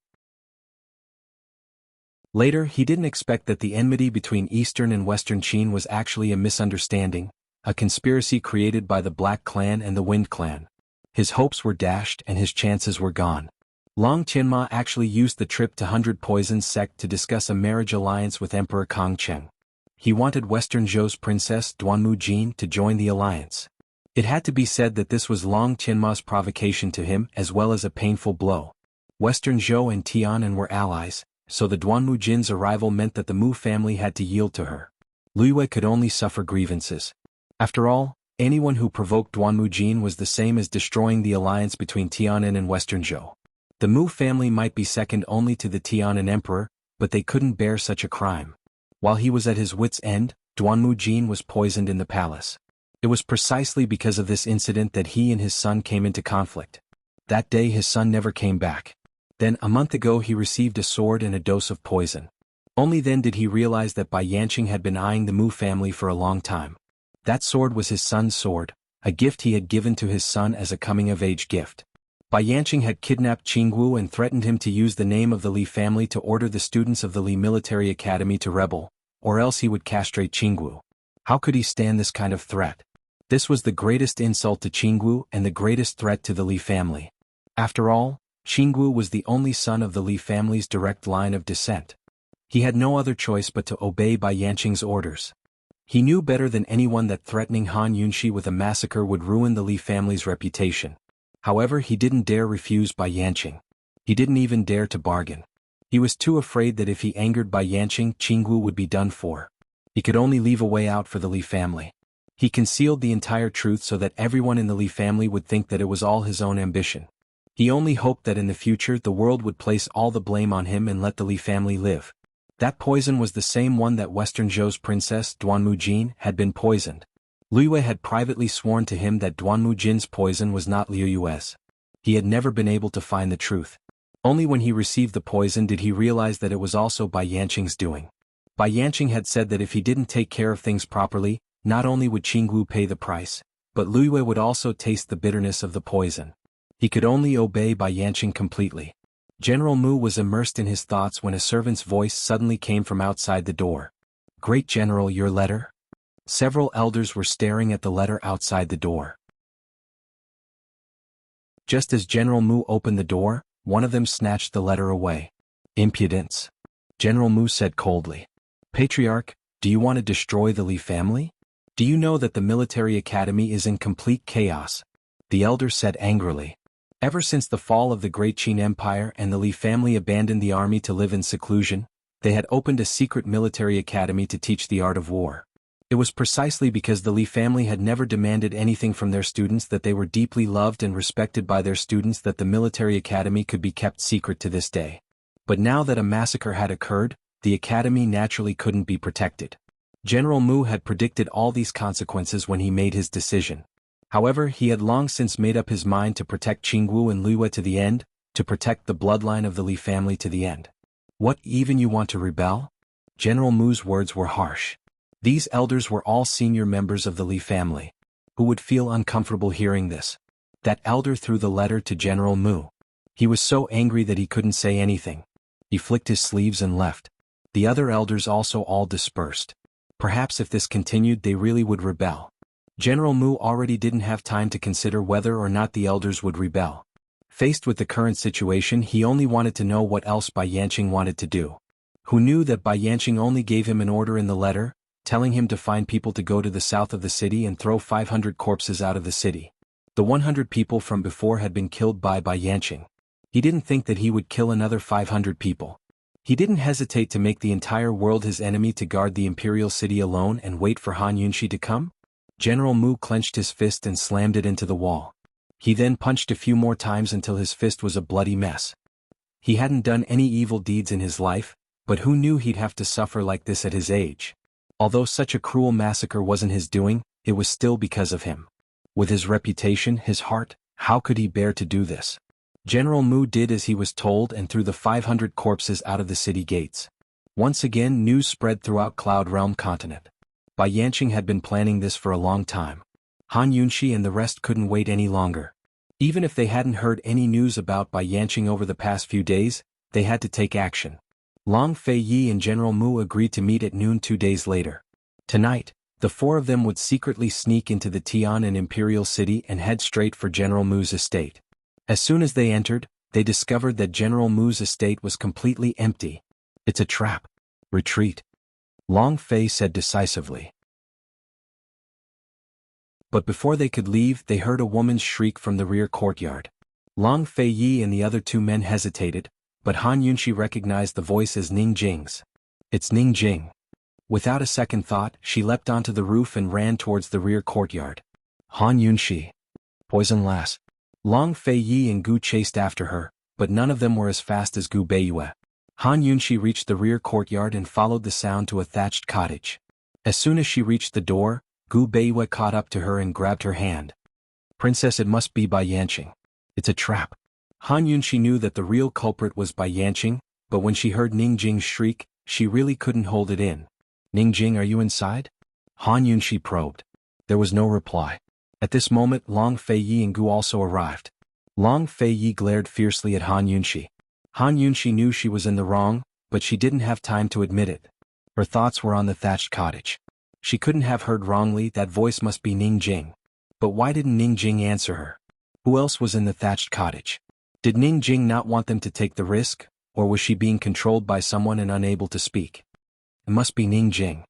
Later, he didn't expect that the enmity between Eastern and Western Qin was actually a misunderstanding, a conspiracy created by the Black Clan and the Wind Clan. His hopes were dashed and his chances were gone. Long Qianma actually used the trip to 100 Poisons sect to discuss a marriage alliance with Emperor Kong Cheng. He wanted Western Zhou's princess Duanmu Jin to join the alliance. It had to be said that this was Long Qianma's provocation to him as well as a painful blow. Western Zhou and Tianan were allies, so the Duanmu Jin's arrival meant that the Mu family had to yield to her. Liyue could only suffer grievances. After all, anyone who provoked Duanmu Jin was the same as destroying the alliance between Tianan and Western Zhou. The Mu family might be second only to the Tianan emperor, but they couldn't bear such a crime. While he was at his wit's end, Duanmu Jin was poisoned in the palace. It was precisely because of this incident that he and his son came into conflict. That day his son never came back. Then a month ago he received a sword and a dose of poison. Only then did he realize that Bai Yanqing had been eyeing the Mu family for a long time. That sword was his son's sword, a gift he had given to his son as a coming-of-age gift. Bai Yanqing had kidnapped Qingwu and threatened him to use the name of the Li family to order the students of the Li military academy to rebel, or else he would castrate Qingwu. How could he stand this kind of threat? This was the greatest insult to Qingwu and the greatest threat to the Li family. After all, Qingwu was the only son of the Li family's direct line of descent. He had no other choice but to obey Bai Yanqing's orders. He knew better than anyone that threatening Han Yunxi with a massacre would ruin the Li family's reputation. However, he didn't dare refuse Bai Yanqing. He didn't even dare to bargain. He was too afraid that if he angered Bai Yanqing, Qingwu would be done for. He could only leave a way out for the Li family. He concealed the entire truth so that everyone in the Li family would think that it was all his own ambition. He only hoped that in the future the world would place all the blame on him and let the Li family live. That poison was the same one that Western Zhou's princess Duanmu Jin had been poisoned. Liyue had privately sworn to him that Duanmu Jin's poison was not Liu Yue's. He had never been able to find the truth. Only when he received the poison did he realize that it was also Bai Yanqing's doing. Bai Yanqing had said that if he didn't take care of things properly, not only would Qingwu pay the price, but Liyue would also taste the bitterness of the poison. He could only obey Bai Yanqing completely. General Mu was immersed in his thoughts when a servant's voice suddenly came from outside the door. "Great General, your letter?" Several elders were staring at the letter outside the door. Just as General Mu opened the door, one of them snatched the letter away. "Impudence," General Mu said coldly. "Patriarch, do you want to destroy the Li family? Do you know that the military academy is in complete chaos?" The elder said angrily. Ever since the fall of the Great Qin Empire and the Li family abandoned the army to live in seclusion, They had opened a secret military academy to teach the art of war. It was precisely because the Li family had never demanded anything from their students that they were deeply loved and respected by their students that the military academy could be kept secret to this day. But now that a massacre had occurred, the academy naturally couldn't be protected. General Mu had predicted all these consequences when he made his decision. However, he had long since made up his mind to protect Qingwu and Liwei to the end, to protect the bloodline of the Li family to the end. What, even you want to rebel? General Mu's words were harsh. These elders were all senior members of the Li family. Who would feel uncomfortable hearing this? That elder threw the letter to General Mu. He was so angry that he couldn't say anything. He flicked his sleeves and left. The other elders also all dispersed. Perhaps if this continued they really would rebel. General Mu already didn't have time to consider whether or not the elders would rebel. Faced with the current situation, he only wanted to know what else Bai Yanqing wanted to do. Who knew that Bai Yanqing only gave him an order in the letter, telling him to find people to go to the south of the city and throw 500 corpses out of the city. The 100 people from before had been killed by Bai Yanqing. He didn't think that he would kill another 500 people. He didn't hesitate to make the entire world his enemy to guard the imperial city alone and wait for Han Yunshi to come? General Mu clenched his fist and slammed it into the wall. He then punched a few more times until his fist was a bloody mess. He hadn't done any evil deeds in his life, but who knew he'd have to suffer like this at his age? Although such a cruel massacre wasn't his doing, it was still because of him. With his reputation, his heart, how could he bear to do this? General Mu did as he was told and threw the 500 corpses out of the city gates. Once again news spread throughout Cloud Realm continent. Bai Yanqing had been planning this for a long time. Han Yunshi and the rest couldn't wait any longer. Even if they hadn't heard any news about Bai Yanqing over the past few days, they had to take action. Long Fei Yi and General Mu agreed to meet at noon 2 days later. Tonight, the four of them would secretly sneak into the Tian and Imperial City and head straight for General Mu's estate. As soon as they entered, they discovered that General Mu's estate was completely empty. It's a trap. Retreat. Long Fei said decisively. But before they could leave, they heard a woman's shriek from the rear courtyard. Long Fei Yi and the other two men hesitated, but Han Yunshi recognized the voice as Ning Jing's. It's Ning Jing. Without a second thought, she leapt onto the roof and ran towards the rear courtyard. Han Yunshi. Poison lass. Long Fei Yi and Gu chased after her, but none of them were as fast as Gu Beiyue. Han Yunshi reached the rear courtyard and followed the sound to a thatched cottage. As soon as she reached the door, Gu Beiyue caught up to her and grabbed her hand. Princess, it must be Bai Yanqing. It's a trap. Han Yunshi knew that the real culprit was Bai Yanqing, but when she heard Ning Jing's shriek, she really couldn't hold it in. Ning Jing, are you inside? Han Yunshi probed. There was no reply. At this moment, Long Fei Yi and Gu also arrived. Long Fei Yi glared fiercely at Han Yunshi. Han Yunshi knew she was in the wrong, but she didn't have time to admit it. Her thoughts were on the thatched cottage. She couldn't have heard wrongly, that voice must be Ning Jing. But why didn't Ning Jing answer her? Who else was in the thatched cottage? Did Ning Jing not want them to take the risk, or was she being controlled by someone and unable to speak? It must be Ning Jing.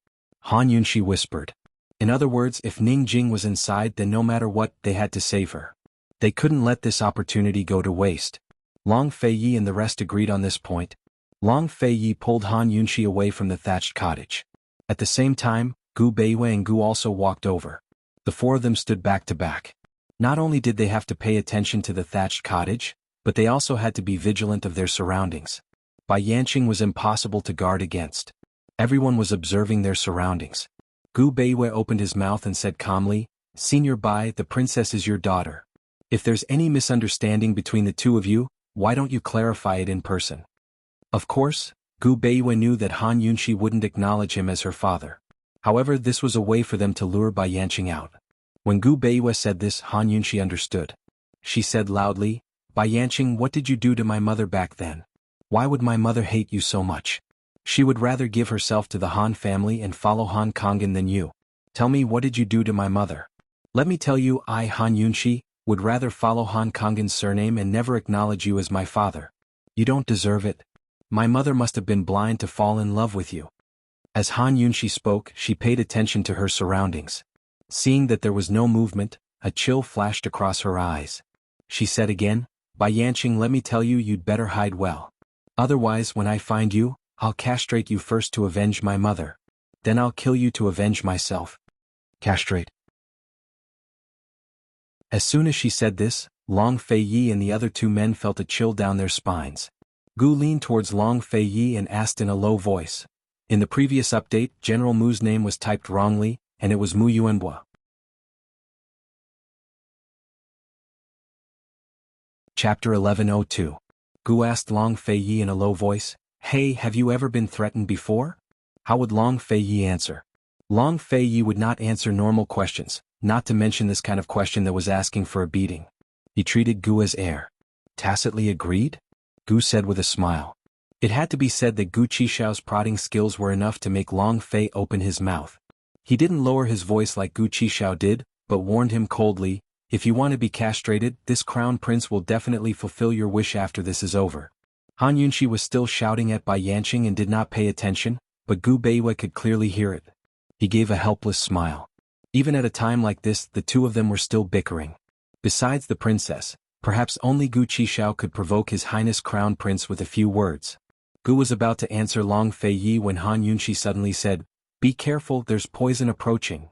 Han Yunshi whispered. In other words, if Ning Jing was inside, then no matter what, they had to save her. They couldn't let this opportunity go to waste. Long Fei Yi and the rest agreed on this point. Long Fei Yi pulled Han Yunshi away from the thatched cottage. At the same time, Gu Beiyue and Gu also walked over. The four of them stood back to back. Not only did they have to pay attention to the thatched cottage, but they also had to be vigilant of their surroundings. Bai Yanqing was impossible to guard against. Everyone was observing their surroundings. Gu Beiyue opened his mouth and said calmly, Senior Bai, the princess is your daughter. If there's any misunderstanding between the two of you, why don't you clarify it in person? Of course, Gu Beiyue knew that Han Yunshi wouldn't acknowledge him as her father. However, this was a way for them to lure Bai Yanqing out. When Gu Beiyue said this, Han Yunshi understood. She said loudly, Bai Yanqing, what did you do to my mother back then? Why would my mother hate you so much? She would rather give herself to the Han family and follow Han Kongan than you. Tell me, what did you do to my mother? Let me tell you, I, Han Yunshi, would rather follow Han Kongan's surname and never acknowledge you as my father. You don't deserve it. My mother must have been blind to fall in love with you. As Han Yunshi spoke, she paid attention to her surroundings. Seeing that there was no movement, a chill flashed across her eyes. She said again, Bai Yanqing, let me tell you, you'd better hide well. Otherwise, when I find you, I'll castrate you first to avenge my mother. Then I'll kill you to avenge myself. Castrate. As soon as she said this, Long Fei Yi and the other two men felt a chill down their spines. Gu leaned towards Long Fei Yi and asked in a low voice. In the previous update, General Mu's name was typed wrongly, and it was Mu Yuanhua. Chapter 1102. Gu asked Long Fei Yi in a low voice, "Hey, have you ever been threatened before?" How would Long Fei Yi answer? Long Fei Yi would not answer normal questions, not to mention this kind of question that was asking for a beating. He treated Gu as heir. Tacitly agreed? Gu said with a smile. It had to be said that Gu Qixiao's prodding skills were enough to make Long Fei open his mouth. He didn't lower his voice like Gu Qixiao did, but warned him coldly, "If you want to be castrated, this crown prince will definitely fulfill your wish after this is over." Han Yunxi was still shouting at Bai Yanqing and did not pay attention, but Gu Beiwei could clearly hear it. He gave a helpless smile. Even at a time like this, the two of them were still bickering. Besides the princess, perhaps only Gu Qixiao could provoke His Highness Crown Prince with a few words. Gu was about to answer Long Fei Yi when Han Yunxi suddenly said, "Be careful, there's poison approaching."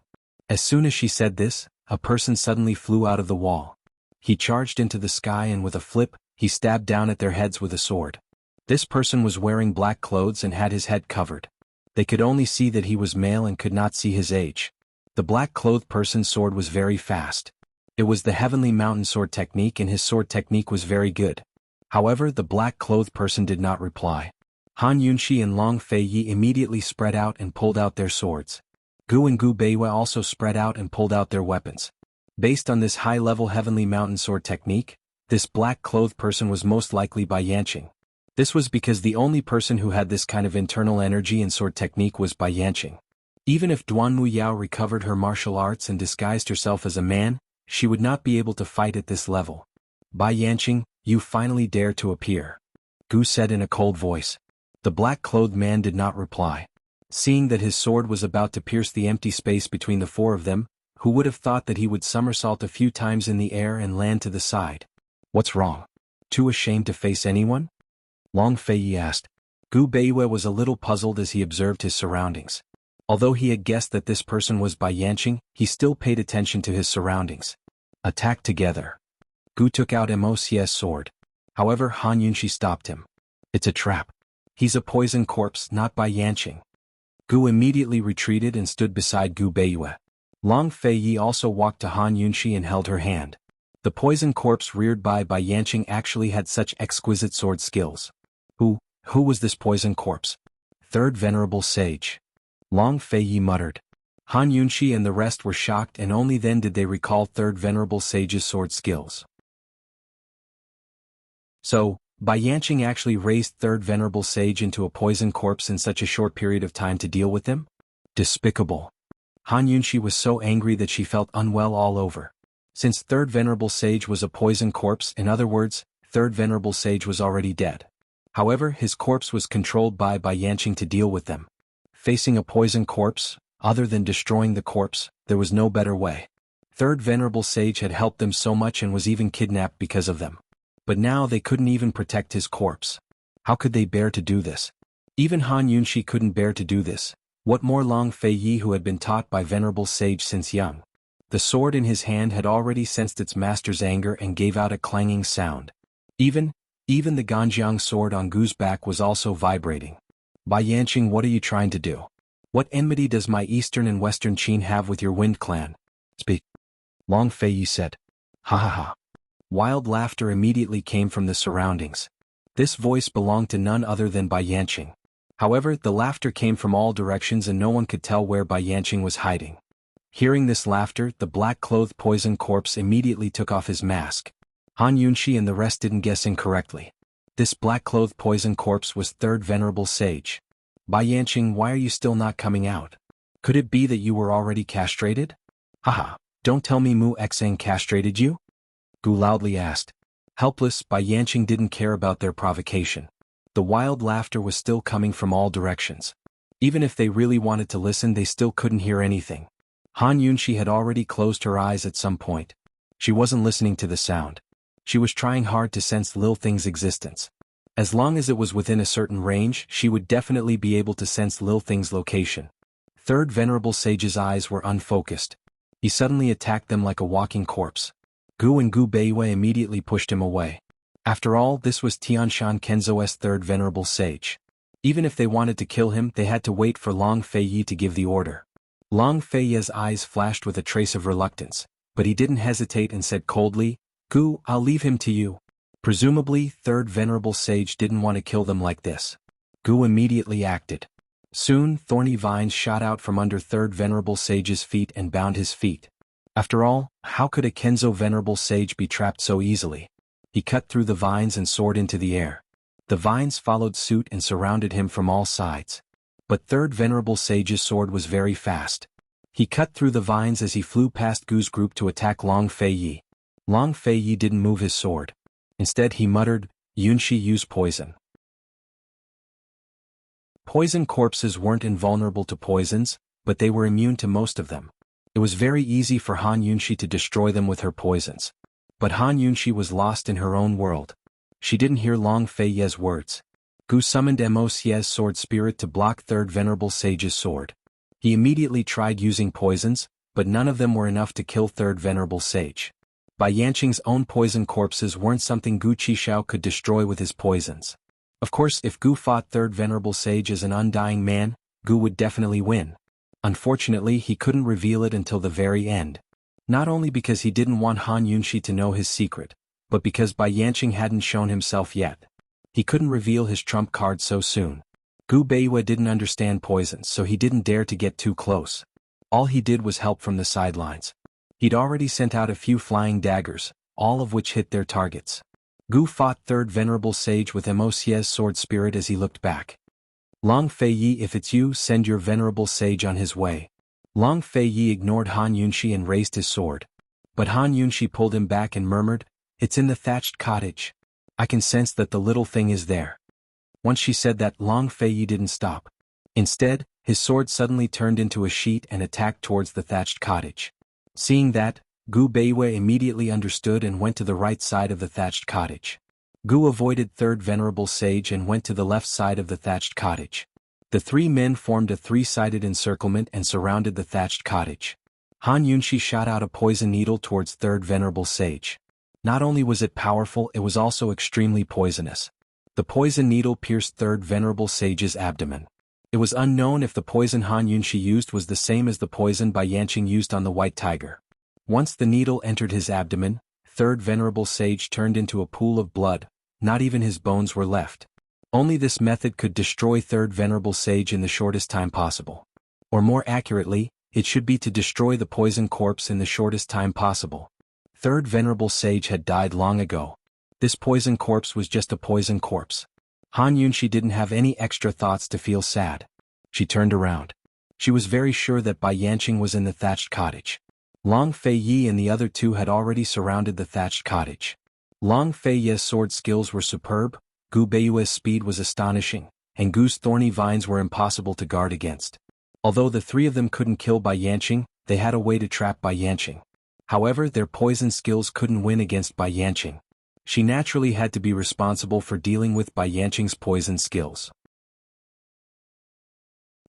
As soon as she said this, a person suddenly flew out of the wall. He charged into the sky and with a flip, he stabbed down at their heads with a sword. This person was wearing black clothes and had his head covered. They could only see that he was male and could not see his age. The black-clothed person's sword was very fast. It was the Heavenly Mountain Sword technique and his sword technique was very good. However, the black-clothed person did not reply. Han Yunxi and Long Fei Yi immediately spread out and pulled out their swords. Gu and Gu Beiwei also spread out and pulled out their weapons. Based on this high-level Heavenly Mountain Sword technique, this black-clothed person was most likely Bai Yanqing. This was because the only person who had this kind of internal energy and sword technique was Bai Yanqing. Even if Duanmu Yao recovered her martial arts and disguised herself as a man, she would not be able to fight at this level. "Bai Yanqing, you finally dare to appear," Gu said in a cold voice. The black-clothed man did not reply. Seeing that his sword was about to pierce the empty space between the four of them, who would have thought that he would somersault a few times in the air and land to the side? "What's wrong? Too ashamed to face anyone?" Long Fei Yi asked. Gu Beiwei was a little puzzled as he observed his surroundings. Although he had guessed that this person was Bai Yanqing, he still paid attention to his surroundings. Attack together. Gu took out Immerse's sword. However, Han Yunxi stopped him. "It's a trap. He's a poison corpse, not Bai Yanqing." Gu immediately retreated and stood beside Gu Beiwei. Long Fei Yi also walked to Han Yunxi and held her hand. The poison corpse reared by Bai Yanqing actually had such exquisite sword skills. Who was this poison corpse? Third Venerable Sage. Long Fei Yi muttered. Han Yunxi and the rest were shocked and only then did they recall Third Venerable Sage's sword skills. So, Bai Yanqing actually raised Third Venerable Sage into a poison corpse in such a short period of time to deal with him? Despicable. Han Yunxi was so angry that she felt unwell all over. Since Third Venerable Sage was a poison corpse, in other words, Third Venerable Sage was already dead. However, his corpse was controlled by Bai Yanqing to deal with them. Facing a poison corpse, other than destroying the corpse, there was no better way. Third Venerable Sage had helped them so much and was even kidnapped because of them. But now they couldn't even protect his corpse. How could they bear to do this? Even Han Yunxi couldn't bear to do this. What more Long Fei Yi, who had been taught by Venerable Sage since young? The sword in his hand had already sensed its master's anger and gave out a clanging sound. Even the Ganjiang sword on Gu's back was also vibrating. "Bai Yanqing, what are you trying to do? What enmity does my eastern and western Qin have with your Wind clan? Speak." Long Fei Yi said. "Ha ha ha." Wild laughter immediately came from the surroundings. This voice belonged to none other than Bai Yanqing. However, the laughter came from all directions and no one could tell where Bai Yanqing was hiding. Hearing this laughter, the black-clothed poison corpse immediately took off his mask. Han Yunxi and the rest didn't guess incorrectly. This black-clothed poison corpse was Third Venerable Sage. "Bai Yanqing, why are you still not coming out? Could it be that you were already castrated?" "Haha, don't tell me Mu Xang castrated you?" Gu loudly asked. Helpless, Bai Yanqing didn't care about their provocation. The wild laughter was still coming from all directions. Even if they really wanted to listen, they still couldn't hear anything. Han Yunxi had already closed her eyes at some point. She wasn't listening to the sound. She was trying hard to sense Lil Thing's existence. As long as it was within a certain range, she would definitely be able to sense Lil Thing's location. Third Venerable Sage's eyes were unfocused. He suddenly attacked them like a walking corpse. Gu and Gu Beiwei immediately pushed him away. After all, this was Tianshan Kenzo's third Venerable Sage. Even if they wanted to kill him, they had to wait for Long Feiyi to give the order. Long Feiyi's eyes flashed with a trace of reluctance, but he didn't hesitate and said coldly, "Gu, I'll leave him to you." Presumably, third Venerable Sage didn't want to kill them like this. Gu immediately acted. Soon, thorny vines shot out from under third Venerable Sage's feet and bound his feet. After all, how could a Kenzo Venerable Sage be trapped so easily? He cut through the vines and soared into the air. The vines followed suit and surrounded him from all sides. But third Venerable Sage's sword was very fast. He cut through the vines as he flew past Gu's group to attack Long Feiyi. Long Feiyi didn't move his sword. Instead he muttered, "Yunshi, use poison." Poison corpses weren't invulnerable to poisons, but they were immune to most of them. It was very easy for Han Yunshi to destroy them with her poisons. But Han Yunshi was lost in her own world. She didn't hear Long Feiyi's words. Gu summoned Immerse's sword spirit to block third Venerable Sage's sword. He immediately tried using poisons, but none of them were enough to kill third Venerable Sage. Bai Yanqing's own poison corpses weren't something Gu Qishao could destroy with his poisons. Of course, if Gu fought third Venerable Sage as an undying man, Gu would definitely win. Unfortunately, he couldn't reveal it until the very end. Not only because he didn't want Han Yunshi to know his secret, but because Bai Yanqing hadn't shown himself yet. He couldn't reveal his trump card so soon. Gu Beiwei didn't understand poisons, so he didn't dare to get too close. All he did was help from the sidelines. He'd already sent out a few flying daggers, all of which hit their targets. Gu fought third Venerable Sage with Immerse's sword spirit as he looked back. "Long Feiyi, if it's you, send your Venerable Sage on his way." Long Feiyi ignored Han Yunshi and raised his sword. But Han Yunshi pulled him back and murmured, "It's in the thatched cottage. I can sense that the little thing is there." Once she said that, Long Feiyi didn't stop. Instead, his sword suddenly turned into a sheet and attacked towards the thatched cottage. Seeing that, Gu Beiwei immediately understood and went to the right side of the thatched cottage. Gu avoided third Venerable Sage and went to the left side of the thatched cottage. The three men formed a three-sided encirclement and surrounded the thatched cottage. Han Yunshi shot out a poison needle towards third Venerable Sage. Not only was it powerful, it was also extremely poisonous. The poison needle pierced third Venerable Sage's abdomen. It was unknown if the poison Han Yunshi used was the same as the poison Bai Yanqing used on the white tiger. Once the needle entered his abdomen, third Venerable Sage turned into a pool of blood. Not even his bones were left. Only this method could destroy third Venerable Sage in the shortest time possible. Or more accurately, it should be to destroy the poison corpse in the shortest time possible. Third Venerable Sage had died long ago. This poison corpse was just a poison corpse. Han Yunshi didn't have any extra thoughts to feel sad. She turned around. She was very sure that Bai Yanqing was in the thatched cottage. Long Feiyi and the other two had already surrounded the thatched cottage. Long Feiyi's sword skills were superb, Gu Beiwei's speed was astonishing, and Gu's thorny vines were impossible to guard against. Although the three of them couldn't kill Bai Yanqing, they had a way to trap Bai Yanqing. However, their poison skills couldn't win against Bai Yanqing. She naturally had to be responsible for dealing with Bai Yanqing's poison skills.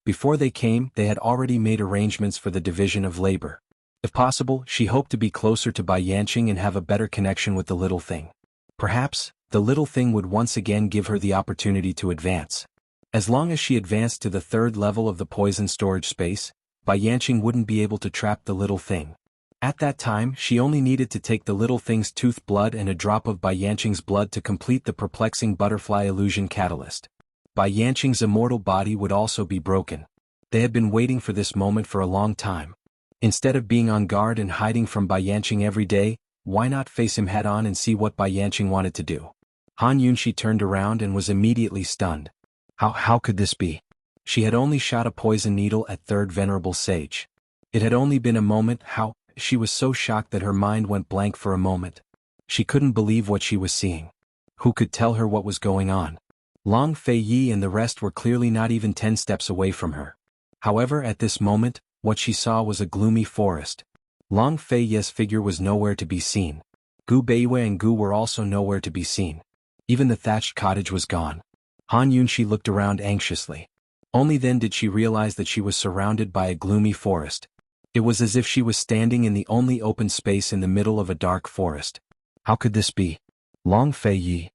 Before they came, they had already made arrangements for the division of labor. If possible, she hoped to be closer to Bai Yanqing and have a better connection with the little thing. Perhaps, the little thing would once again give her the opportunity to advance. As long as she advanced to the third level of the poison storage space, Bai Yanqing wouldn't be able to trap the little thing. At that time, she only needed to take the little thing's tooth blood and a drop of Bai Yanqing's blood to complete the perplexing butterfly illusion catalyst. Bai Yanqing's immortal body would also be broken. They had been waiting for this moment for a long time. Instead of being on guard and hiding from Bai Yanqing every day, why not face him head-on and see what Bai Yanqing wanted to do? Han Yunshi turned around and was immediately stunned. How could this be? She had only shot a poison needle at third Venerable Sage. It had only been a moment. She was so shocked that her mind went blank for a moment. She couldn't believe what she was seeing. Who could tell her what was going on? Long Feiyi and the rest were clearly not even 10 steps away from her. However, at this moment, what she saw was a gloomy forest. Long Feiyi's figure was nowhere to be seen. Gu Beiwei and Gu were also nowhere to be seen. Even the thatched cottage was gone. Han Yunxi looked around anxiously. Only then did she realize that she was surrounded by a gloomy forest. It was as if she was standing in the only open space in the middle of a dark forest. How could this be? Long Fei Yi,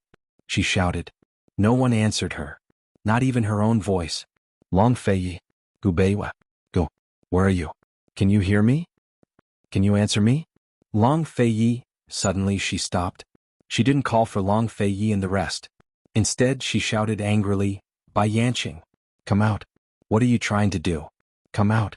she shouted. No one answered her. Not even her own voice. Long Fei Yi, Gubeiwa, go. Where are you? Can you hear me? Can you answer me? Long Fei Yi, suddenly she stopped. She didn't call for Long Fei Yi and the rest. Instead, she shouted angrily, Bai Yanqing, come out. What are you trying to do? Come out.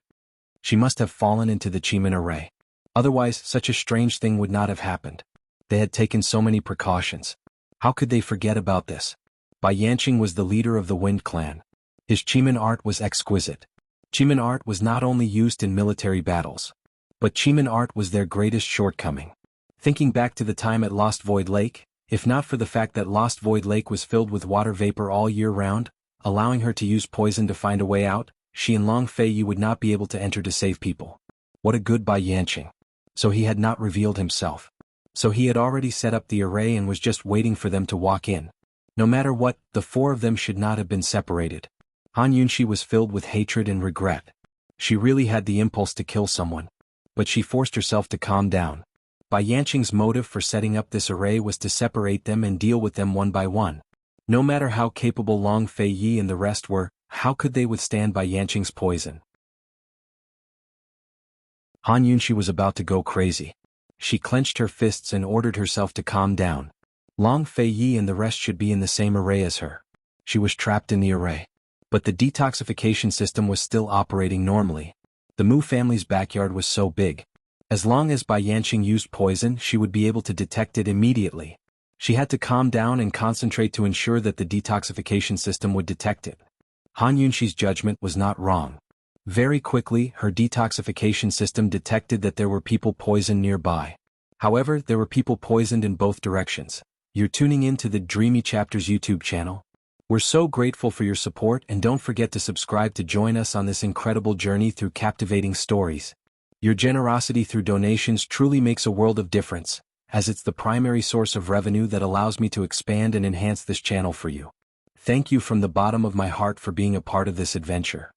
She must have fallen into the Cheeman array. Otherwise, such a strange thing would not have happened. They had taken so many precautions. How could they forget about this? Bai Yanqing was the leader of the Wind Clan. His Cheeman art was exquisite. Cheeman art was not only used in military battles, but Cheeman art was their greatest shortcoming. Thinking back to the time at Lost Void Lake, if not for the fact that Lost Void Lake was filled with water vapor all year round, allowing her to use poison to find a way out, she and Long Fei Yi would not be able to enter to save people. What a good Bai Yanqing. So he had not revealed himself. So he had already set up the array and was just waiting for them to walk in. No matter what, the four of them should not have been separated. Han Yunxi was filled with hatred and regret. She really had the impulse to kill someone. But she forced herself to calm down. Bai Yanqing's motive for setting up this array was to separate them and deal with them one by one. No matter how capable Long Fei Yi and the rest were, how could they withstand Bai Yanqing's poison? Han Yunxi was about to go crazy. She clenched her fists and ordered herself to calm down. Long Fei Yi and the rest should be in the same array as her. She was trapped in the array. But the detoxification system was still operating normally. The Mu family's backyard was so big. As long as Bai Yanqing used poison, she would be able to detect it immediately. She had to calm down and concentrate to ensure that the detoxification system would detect it. Han Yunxi's judgment was not wrong. Very quickly, her detoxification system detected that there were people poisoned nearby. However, there were people poisoned in both directions. You're tuning in to the Dreamy Chapters YouTube channel. We're so grateful for your support, and don't forget to subscribe to join us on this incredible journey through captivating stories. Your generosity through donations truly makes a world of difference, as it's the primary source of revenue that allows me to expand and enhance this channel for you. Thank you from the bottom of my heart for being a part of this adventure.